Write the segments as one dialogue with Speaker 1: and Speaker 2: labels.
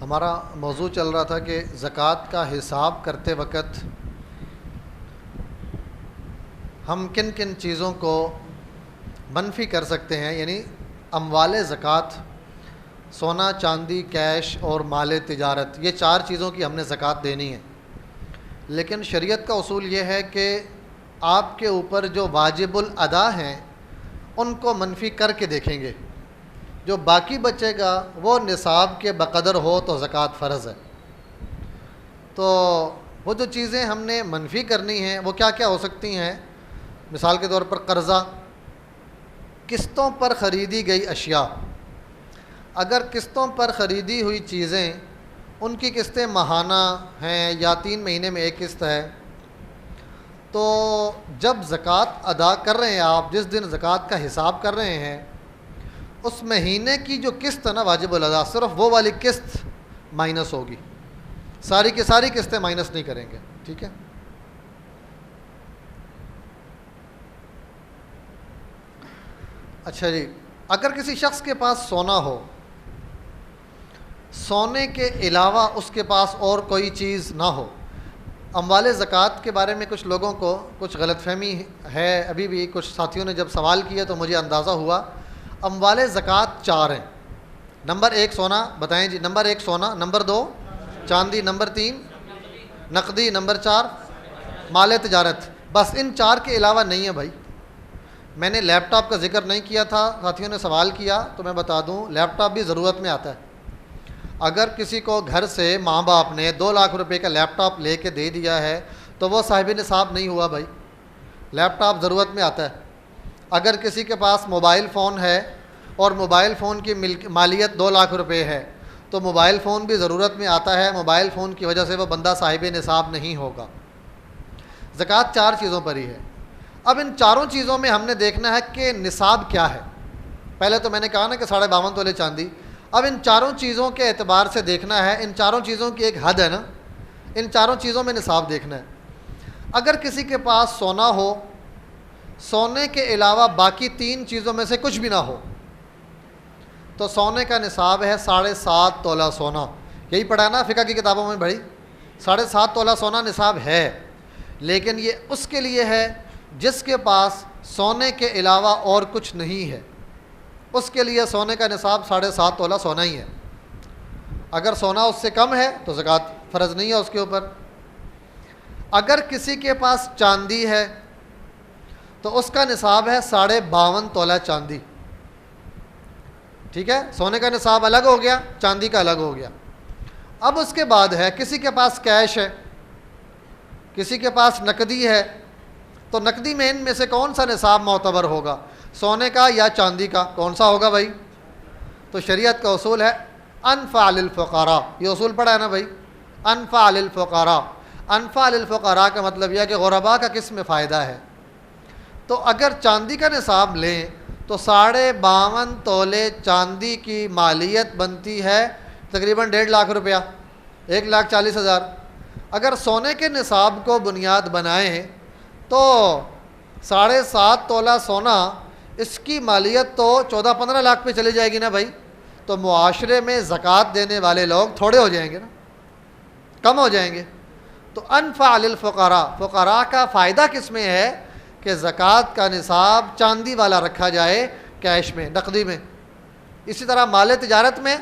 Speaker 1: ہمارا موضوع چل رہا تھا کہ زکوٰۃ کا حساب کرتے وقت ہم کن کن چیزوں کو منفی کر سکتے ہیں، یعنی اموال زکوٰۃ، سونا چاندی، کیش اور مال تجارت، یہ چار چیزوں کی ہم نے زکوٰۃ دینی ہے۔ لیکن شریعت کا اصول یہ ہے کہ آپ کے اوپر جو واجب الادا ہیں ان کو منفی کر کے دیکھیں گے، جو باقی بچے گا وہ نصاب کے بقدر ہو تو زکوٰۃ فرض ہے۔ تو وہ جو چیزیں ہم نے منفی کرنی ہیں وہ کیا کیا ہو سکتی ہیں؟ مثال کے طور پر قرضہ، قسطوں پر خریدی گئی اشیاء، اگر قسطوں پر خریدی ہوئی چیزیں ان کی قسطیں ماہانہ ہیں یا 3 مہینے میں ایک قسط ہے، تو جب زکوٰۃ ادا کر رہے ہیں آپ، جس دن زکوٰۃ کا حساب کر رہے ہیں، اس مہینے کی جو قسط ہے نا واجب الادا، صرف وہ والی قسط مائنس ہوگی، ساری کی ساری قسطیں مائنس نہیں کریں گے، ٹھیک ہے؟ اچھا جی، اگر کسی شخص کے پاس سونا ہو، سونے کے علاوہ اس کے پاس اور کوئی چیز نہ ہو، اموال زکوٰۃ کے بارے میں کچھ لوگوں کو کچھ غلط فہمی ہے، ابھی بھی کچھ ساتھیوں نے جب سوال کیا تو مجھے اندازہ ہوا۔ اموال زکوٰۃ 4 ہیں۔ نمبر 1 سونا، بتائیں جی، نمبر 1 سونا، نمبر 2 چاندی، نمبر 3 نقدی، نمبر 4 مال تجارت۔ بس ان 4 کے علاوہ نہیں ہے بھائی۔ میں نے لیپ ٹاپ کا ذکر نہیں کیا تھا، ساتھیوں نے سوال کیا تو میں بتا دوں، لیپ ٹاپ بھی ضرورت میں آتا ہے۔ اگر کسی کو گھر سے ماں باپ نے 2 لاکھ روپے کا لیپ ٹاپ لے کے دے دیا ہے تو وہ صاحب نصاب نہیں ہوا بھائی، لیپ ٹاپ ضرورت میں آتا ہے۔ اگر کسی کے پاس موبائل فون ہے اور موبائل فون کی مالیت 2 لاکھ روپے ہے تو موبائل فون بھی ضرورت میں آتا ہے، موبائل فون کی وجہ سے وہ بندہ صاحب نصاب نہیں ہوگا۔ زکوٰۃ 4 چیزوں پر ہی ہے۔ اب ان چاروں چیزوں میں ہم نے دیکھنا ہے کہ نصاب کیا ہے۔ پہلے تو میں نے کہا نا کہ 52.5 تولے چاندی۔ اب ان چاروں چیزوں کے اعتبار سے دیکھنا ہے، ان چاروں چیزوں کی ایک حد ہے نا، ان چاروں چیزوں میں نصاب دیکھنا ہے۔ اگر کسی کے پاس سونا ہو، سونے کے علاوہ باقی 3 چیزوں میں سے کچھ بھی نہ ہو، تو سونے کا نصاب ہے 7.5 تولہ سونا۔ یہی پڑھا نا فقہ کی کتابوں میں بھائی، 7.5 تولہ سونا نصاب ہے۔ لیکن یہ اس کے لیے ہے جس کے پاس سونے کے علاوہ اور کچھ نہیں ہے، اس کے لیے سونے کا نصاب 7.5 تولہ سونا ہی ہے۔ اگر سونا اس سے کم ہے تو زکوٰۃ فرض نہیں ہے اس کے اوپر۔ اگر کسی کے پاس چاندی ہے تو اس کا نصاب ہے 52.5 تولہ چاندی، ٹھیک ہے؟ سونے کا نصاب الگ ہو گیا، چاندی کا الگ ہو گیا۔ اب اس کے بعد ہے کسی کے پاس کیش ہے، کسی کے پاس نقدی ہے، تو نقدی میں ان میں سے کون سا نصاب معتبر ہوگا، سونے کا یا چاندی کا؟ کون سا ہوگا بھائی؟ تو شریعت کا اصول ہے انفع للفقراء۔ یہ اصول پڑھا ہے نا بھائی، انفع للفقراء۔ انفع للفقراء کا مطلب یہ ہے کہ غرباء کا کس میں فائدہ ہے۔ تو اگر چاندی کا نصاب لیں تو 52.5 تولے چاندی کی مالیت بنتی ہے تقریباً 1.5 لاکھ روپیہ، 1,40,000۔ اگر سونے کے نصاب کو بنیاد بنائیں تو 7.5 تولہ سونا، اس کی مالیت تو 14-15 لاکھ پہ چلی جائے گی نا بھائی۔ تو معاشرے میں زکوٰۃ دینے والے لوگ تھوڑے ہو جائیں گے نا، کم ہو جائیں گے۔ تو انفع للفقراء، فقراء کا فائدہ کس میں ہے کہ زکوٰۃ کا نصاب چاندی والا رکھا جائے، کیش میں، نقدی میں۔ اسی طرح مال تجارت میں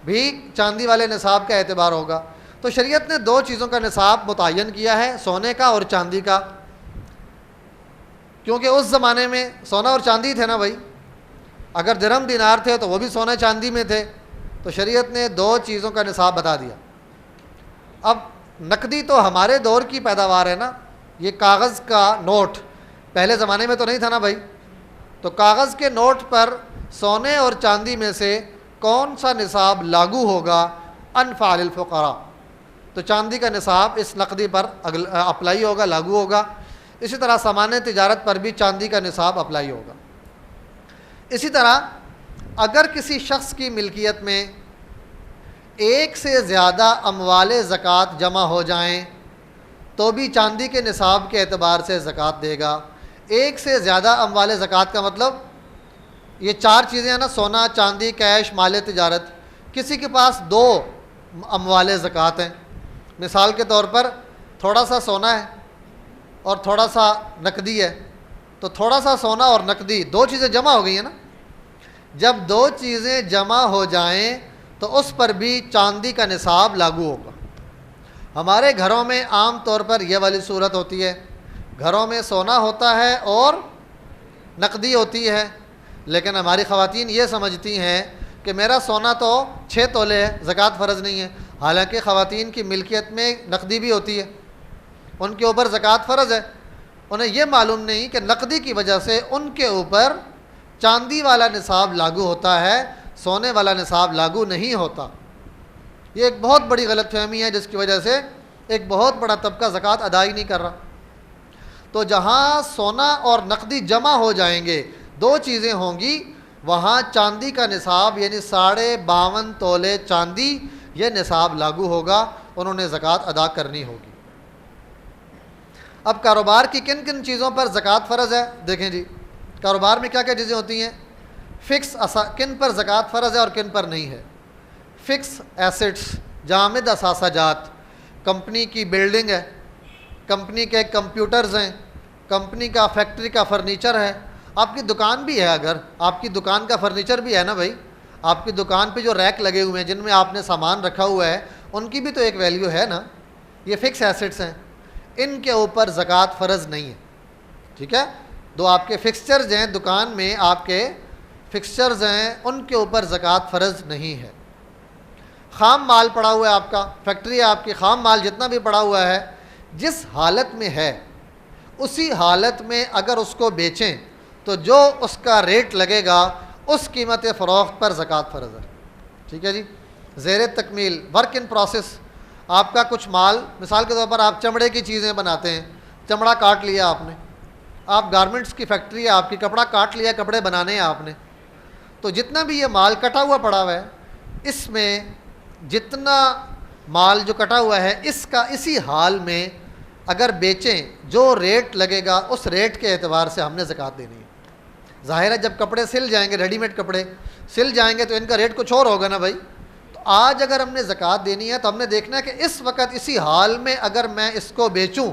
Speaker 1: بھی چاندی والے نصاب کا اعتبار ہوگا۔ تو شریعت نے 2 چیزوں کا نصاب متعین کیا ہے، سونے کا اور چاندی کا، کیونکہ اس زمانے میں سونا اور چاندی تھے نا بھائی۔ اگر درہم دینار تھے تو وہ بھی سونے چاندی میں تھے، تو شریعت نے 2 چیزوں کا نصاب بتا دیا۔ اب نقدی تو ہمارے دور کی پیداوار ہے نا، یہ کاغذ کا نوٹ، پہلے زمانے میں تو نہیں تھا نا بھائی۔ تو کاغذ کے نوٹ پر سونے اور چاندی میں سے کون سا نصاب لاگو ہوگا؟ انفع للفقراء۔ تو چاندی کا نصاب اس نقدی پر اپلائی ہوگا، لاگو ہوگا۔ اسی طرح سامان تجارت پر بھی چاندی کا نصاب اپلائی ہوگا۔ اسی طرح اگر کسی شخص کی ملکیت میں 1 سے زیادہ اموال زکوٰۃ جمع ہو جائیں تو بھی چاندی کے نصاب کے اعتبار سے زکوٰۃ دے گا۔ 1 سے زیادہ اموال زکوٰۃ کا مطلب یہ 4 چیزیں ہیں نا، سونا چاندی کیش مال تجارت۔ کسی کے پاس 2 اموال زکوٰۃ ہیں. مثال کے طور پر تھوڑا سا سونا ہے اور تھوڑا سا نقدی ہے، تو تھوڑا سا سونا اور نقدی دو چیزیں جمع ہو گئی ہیں نا. جب دو چیزیں جمع ہو جائیں تو اس پر بھی چاندی کا نصاب لاگو ہوگا. ہمارے گھروں میں عام طور پر یہ والی صورت ہوتی ہے، گھروں میں سونا ہوتا ہے اور نقدی ہوتی ہے، لیکن ہماری خواتین یہ سمجھتی ہیں کہ میرا سونا تو 6 تولے ہے، زکوٰۃ فرض نہیں ہے. حالانکہ خواتین کی ملکیت میں نقدی بھی ہوتی ہے، ان کے اوپر زکوٰۃ فرض ہے. انہیں یہ معلوم نہیں کہ نقدی کی وجہ سے ان کے اوپر چاندی والا نصاب لاگو ہوتا ہے، سونے والا نصاب لاگو نہیں ہوتا. یہ ایک بہت بڑی غلط فہمی ہے جس کی وجہ سے ایک بہت بڑا طبقہ زکوٰۃ ادا ہی نہیں کر رہا. تو جہاں سونا اور نقدی جمع ہو جائیں گے، دو چیزیں ہوں گی، وہاں چاندی کا نصاب یعنی 52.5 تولے چاندی یہ نصاب لاگو ہوگا، انہوں نے زکوٰۃ ادا کرنی ہوگی. اب کاروبار کی کن کن چیزوں پر زکوٰۃ فرض ہے؟ دیکھیں جی، کاروبار میں کیا کیا چیزیں ہوتی ہیں؟ فکس کن پر زکوٰۃ فرض ہے اور کن پر نہیں ہے؟ فکس ایسٹس، جامد اثاثہ جات، کمپنی کی بلڈنگ ہے، کمپنی کے کمپیوٹرز ہیں، کمپنی کا فیکٹری کا فرنیچر ہے. آپ کی دکان بھی ہے، اگر آپ کی دکان کا فرنیچر بھی ہے نا بھائی، آپ کی دکان پہ جو ریک لگے ہوئے ہیں جن میں آپ نے سامان رکھا ہوا ہے، ان کی بھی تو ایک ویلیو ہے نا. یہ فکس ایسٹس ہیں، ان کے اوپر زکوٰۃ فرض نہیں ہے. ٹھیک ہے، دو آپ کے فکسچرز ہیں دکان میں، آپ کے فکسچرز ہیں، ان کے اوپر زکوٰۃ فرض نہیں ہے. خام مال پڑا ہوا ہے، آپ کا فیکٹری ہے، آپ کی خام مال جتنا بھی پڑا ہوا ہے، جس حالت میں ہے اسی حالت میں اگر اس کو بیچیں تو جو اس کا ریٹ لگے گا اس قیمت فروخت پر زکوٰۃ فرض ہے. ٹھیک ہے جی. زیر تکمیل، ورک ان پروسیس، آپ کا کچھ مال، مثال کے طور پر آپ چمڑے کی چیزیں بناتے ہیں، چمڑا کاٹ لیا آپ نے، آپ گارمنٹس کی فیکٹری ہے آپ کی، کپڑا کاٹ لیا، کپڑے بنانے ہیں آپ نے، تو جتنا بھی یہ مال کٹا ہوا پڑا ہوا ہے، اس میں جتنا مال جو کٹا ہوا ہے اس کا اسی حال میں اگر بیچیں، جو ریٹ لگے گا اس ریٹ کے اعتبار سے ہم نے زکوٰۃ دینی ہے. ظاہر ہے جب کپڑے سل جائیں گے، ریڈی میڈ کپڑے سل جائیں گے تو ان کا ریٹ کچھ اور ہوگا نا بھائی. تو آج اگر ہم نے زکوٰۃ دینی ہے تو ہم نے دیکھنا ہے کہ اس وقت اسی حال میں اگر میں اس کو بیچوں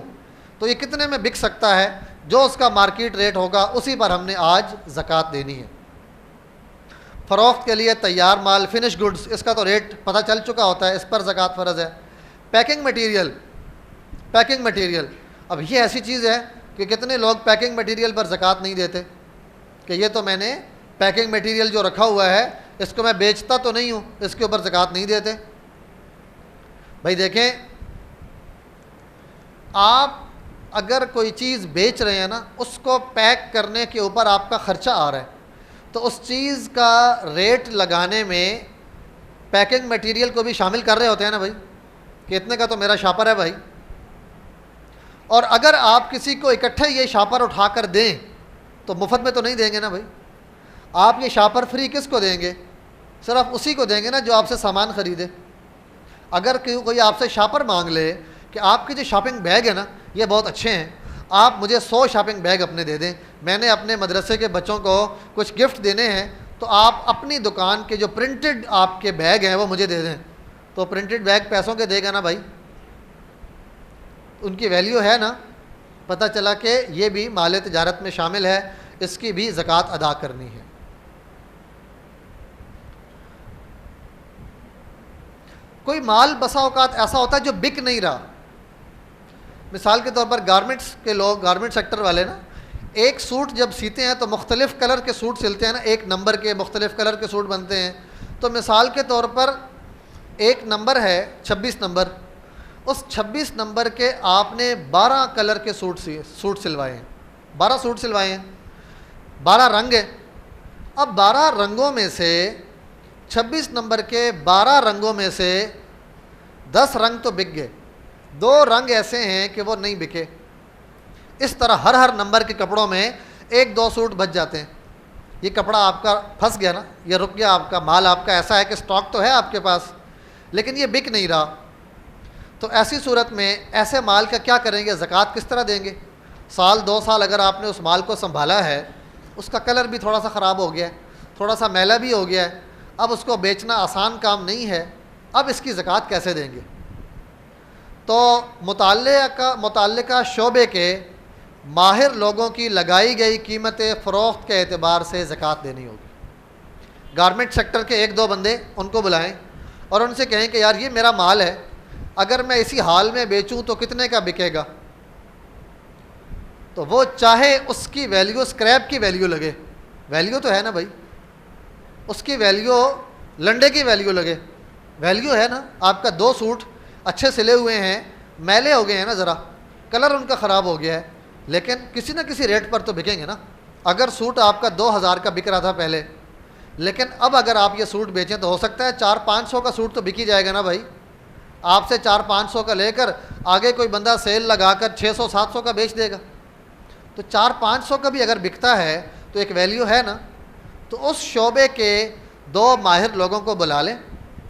Speaker 1: تو یہ کتنے میں بک سکتا ہے، جو اس کا مارکیٹ ریٹ ہوگا اسی پر ہم نے آج زکوٰۃ دینی ہے. فروخت کے لیے تیار مال، فنش گڈز، اس کا تو ریٹ پتہ چل چکا ہوتا ہے، اس پر زکوٰۃ فرض ہے. پیکنگ مٹیریل، اب یہ ایسی چیز ہے کہ کتنے لوگ پیکنگ مٹیریل پر زکوٰۃ نہیں دیتے کہ یہ تو میں نے پیکنگ مٹیریل جو رکھا ہوا ہے اس کو میں بیچتا تو نہیں ہوں، اس کے اوپر زکوٰۃ نہیں دیتے. بھائی دیکھیں، آپ اگر کوئی چیز بیچ رہے ہیں نا، اس کو پیک کرنے کے اوپر آپ کا خرچہ آ رہا ہے، تو اس چیز کا ریٹ لگانے میں پیکنگ مٹیریل کو بھی شامل کر رہے ہوتے ہیں نا بھائی، کہ اتنے کا تو میرا شاپر ہے بھائی. اور اگر آپ کسی کو اکٹھے یہ شاپر اٹھا کر دیں تو مفت میں تو نہیں دیں گے نا بھائی. آپ یہ شاپر فری کس کو دیں گے؟ صرف اسی کو دیں گے نا جو آپ سے سامان خریدے. اگر کوئی آپ سے شاپر مانگ لے کہ آپ کے جو شاپنگ بیگ ہے نا یہ بہت اچھے ہیں، آپ مجھے 100 شاپنگ بیگ اپنے دے دیں، میں نے اپنے مدرسے کے بچوں کو کچھ گفٹ دینے ہیں، تو آپ اپنی دکان کے جو پرنٹڈ آپ کے بیگ ہیں وہ مجھے دے دیں. تو پرنٹڈ بیگ پیسوں کے دے گا نا بھائی، ان کی ویلیو ہے نا. پتہ چلا کہ یہ بھی مال تجارت میں شامل ہے، اس کی بھی زکوٰۃ ادا کرنی ہے. کوئی مال بسا اوقات ایسا ہوتا ہے جو بک نہیں رہا. مثال کے طور پر گارمنٹس کے لوگ، گارمنٹ سیکٹر والے نا، ایک سوٹ جب سیتے ہیں تو مختلف کلر کے سوٹ سلتے ہیں نا، ایک نمبر کے مختلف کلر کے سوٹ بنتے ہیں. تو مثال کے طور پر ایک نمبر ہے 26 نمبر، اس 26 نمبر کے آپ نے 12 کلر کے سوٹ سلوائے ہیں، 12 سوٹ سلوائے ہیں، 12 رنگ ہیں. اب 12 رنگوں میں سے 26 نمبر کے 12 رنگوں میں سے 10 رنگ تو بک گئے، 2 رنگ ایسے ہیں کہ وہ نہیں بکے. اس طرح ہر نمبر کے کپڑوں میں 1-2 سوٹ بچ جاتے ہیں. یہ کپڑا آپ کا پھنس گیا نا، یہ رک گیا، آپ کا مال آپ کا ایسا ہے کہ سٹاک تو ہے آپ کے پاس لیکن یہ بک نہیں رہا. تو ایسی صورت میں ایسے مال کا کیا کریں گے؟ زکوٰۃ کس طرح دیں گے؟ 1-2 سال اگر آپ نے اس مال کو سنبھالا ہے، اس کا کلر بھی تھوڑا سا خراب ہو گیا ہے، تھوڑا سا میلا بھی ہو گیا ہے، اب اس کو بیچنا آسان کام نہیں ہے. اب اس کی زکوٰۃ کیسے دیں گے؟ تو متعلقہ شعبے کے ماہر لوگوں کی لگائی گئی قیمت فروخت کے اعتبار سے زکوٰۃ دینی ہوگی۔ گارمنٹ سیکٹر کے ایک دو بندے ان کو بلائیں اور ان سے کہیں کہ یار یہ میرا مال ہے، اگر میں اسی حال میں بیچوں تو کتنے کا بکے گا؟ تو وہ چاہے اس کی ویلیو اسکریپ کی ویلیو لگے، ویلیو تو ہے نا بھائی، اس کی ویلیو لنڈے کی ویلیو لگے، ویلیو ہے نا۔ آپ کا 2 سوٹ اچھے سلے ہوئے ہیں، میلے ہو گئے ہیں نا، ذرا کلر ان کا خراب ہو گیا ہے، لیکن کسی نہ کسی ریٹ پر تو بکیں گے نا۔ اگر سوٹ آپ کا 2000 کا بک رہا تھا پہلے، لیکن اب اگر آپ یہ سوٹ بیچیں تو ہو سکتا ہے 400-500 کا سوٹ تو بک ہی جائے گا نا بھائی۔ آپ سے 400-500 کا لے کر آگے کوئی بندہ سیل لگا کر 600-700 کا بیچ دے گا، تو 400-500 کا بھی اگر بکتا ہے تو ایک ویلیو ہے نا۔ تو اس شعبے کے 2 ماہر لوگوں کو بلا لیں،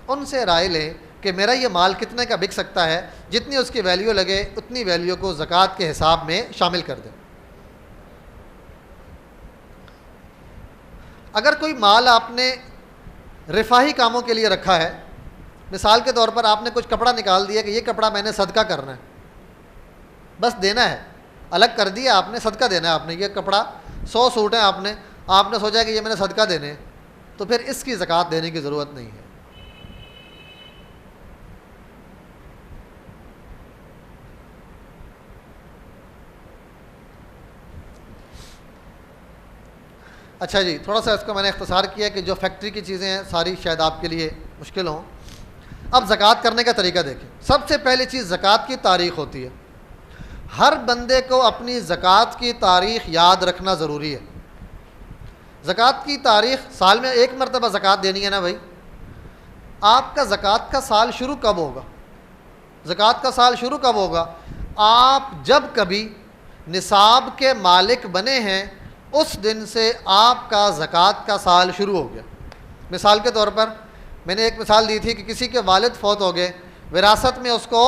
Speaker 1: ان سے رائے لیں کہ میرا یہ مال کتنے کا بک سکتا ہے، جتنی اس کی ویلیو لگے اتنی ویلیو کو زکوٰۃ کے حساب میں شامل کر دیں۔ اگر کوئی مال آپ نے رفاہی کاموں کے لیے رکھا ہے، مثال کے طور پر آپ نے کچھ کپڑا نکال دیا کہ یہ کپڑا میں نے صدقہ کرنا ہے، بس دینا ہے، الگ کر دیا آپ نے، صدقہ دینا ہے آپ نے، یہ کپڑا 100 سوٹ ہیں آپ نے سوچا کہ یہ میں نے صدقہ دینے ہیں، تو پھر اس کی زکوٰۃ دینے کی ضرورت نہیں ہے۔ اچھا جی، تھوڑا سا اس کو میں نے اختصار کیا کہ جو فیکٹری کی چیزیں ہیں ساری شاید آپ کے لیے مشکل ہوں۔ اب زکوٰۃ کرنے کا طریقہ دیکھیں۔ سب سے پہلی چیز زکوٰۃ کی تاریخ ہوتی ہے۔ ہر بندے کو اپنی زکوٰۃ کی تاریخ یاد رکھنا ضروری ہے۔ زکوٰۃ کی تاریخ، سال میں 1 مرتبہ زکوٰۃ دینی ہے نا بھائی۔ آپ کا زکوٰۃ کا سال شروع کب ہوگا؟ زکوٰۃ کا سال شروع کب ہوگا؟ آپ جب کبھی نصاب کے مالک بنے ہیں اس دن سے آپ کا زکوٰۃ کا سال شروع ہو گیا۔ مثال کے طور پر میں نے ایک مثال دی تھی کہ کسی کے والد فوت ہو گئے، وراثت میں اس کو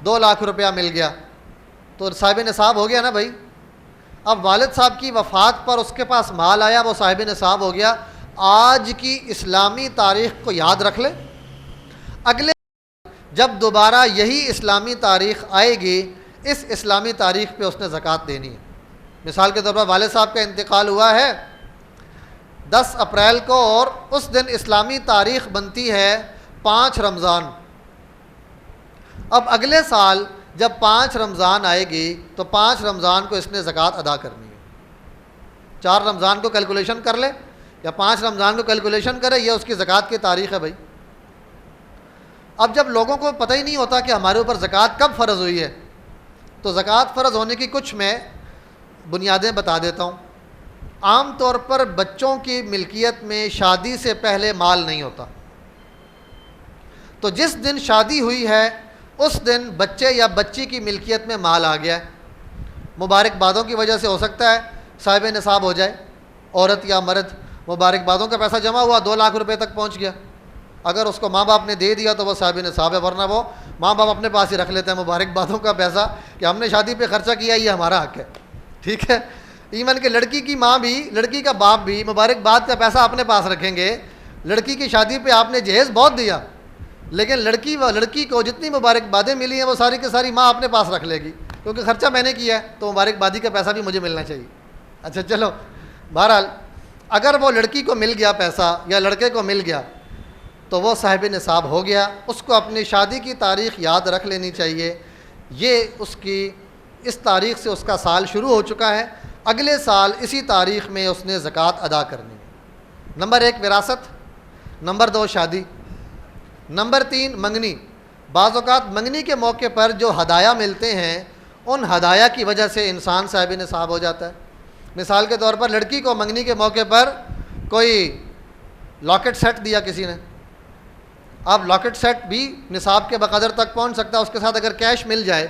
Speaker 1: 2 لاکھ روپیہ مل گیا، تو صاحب نصاب ہو گیا نا بھائی۔ اب والد صاحب کی وفات پر اس کے پاس مال آیا، وہ صاحب نصاب ہو گیا۔ آج کی اسلامی تاریخ کو یاد رکھ لے، اگلے جب دوبارہ یہی اسلامی تاریخ آئے گی، اس اسلامی تاریخ پہ اس نے زکوٰۃ دینی ہے۔ مثال کے طور پر والد صاحب کا انتقال ہوا ہے 10 اپریل کو، اور اس دن اسلامی تاریخ بنتی ہے 5 رمضان۔ اب اگلے سال جب 5 رمضان آئے گی تو 5 رمضان کو اس نے زکوٰۃ ادا کرنی ہے۔ 4 رمضان کو کیلکولیشن کر لے یا 5 رمضان کو کیلکولیشن کرے، یہ اس کی زکوٰۃ کی تاریخ ہے بھائی۔ اب جب لوگوں کو پتہ ہی نہیں ہوتا کہ ہمارے اوپر زکوٰۃ کب فرض ہوئی ہے، تو زکوٰۃ فرض ہونے کی کچھ میں بنیادیں بتا دیتا ہوں۔ عام طور پر بچوں کی ملکیت میں شادی سے پہلے مال نہیں ہوتا، تو جس دن شادی ہوئی ہے اس دن بچے یا بچی کی ملکیت میں مال آ گیا ہے۔ مبارکبادوں کی وجہ سے ہو سکتا ہے صاحب نصاب ہو جائے، عورت یا مرد، مبارکبادوں کا پیسہ جمع ہوا 2 لاکھ روپے تک پہنچ گیا، اگر اس کو ماں باپ نے دے دیا تو وہ صاحب نصاب ہے، ورنہ وہ ماں باپ اپنے پاس ہی رکھ لیتے ہیں مبارکبادوں کا پیسہ کہ ہم نے شادی پہ خرچہ کیا، یہ ہمارا حق ہے، ٹھیک ہے۔ ایون کہ لڑکی کی ماں بھی، لڑکی کا باپ بھی مبارکباد کا پیسہ اپنے پاس رکھیں گے۔ لڑکی کی شادی پہ آپ نے جہیز بہت دیا، لیکن لڑکی کو جتنی مبارکبادیں ملی ہیں وہ ساری کی ساری ماں اپنے پاس رکھ لے گی، کیونکہ خرچہ میں نے کیا ہے تو مبارکبادی کا پیسہ بھی مجھے ملنا چاہیے۔ اچھا چلو، بہرحال اگر وہ لڑکی کو مل گیا پیسہ یا لڑکے کو مل گیا تو وہ صاحب نصاب ہو گیا، اس کو اپنی شادی کی تاریخ یاد رکھ لینی چاہیے، یہ اس تاریخ سے اس کا سال شروع ہو چکا ہے، اگلے سال اسی تاریخ میں اس نے زکوٰۃ ادا کرنی ہے۔ نمبر 1 وراثت، نمبر 2 شادی، نمبر 3 منگنی۔ بعض اوقات منگنی کے موقع پر جو ہدایہ ملتے ہیں ان ہدایہ کی وجہ سے انسان صاحب نصاب ہو جاتا ہے۔ مثال کے طور پر لڑکی کو منگنی کے موقع پر کوئی لاکٹ سیٹ دیا کسی نے، اب لاکٹ سیٹ بھی نصاب کے بقدر تک پہنچ سکتا ہے، اس کے ساتھ اگر کیش مل جائے،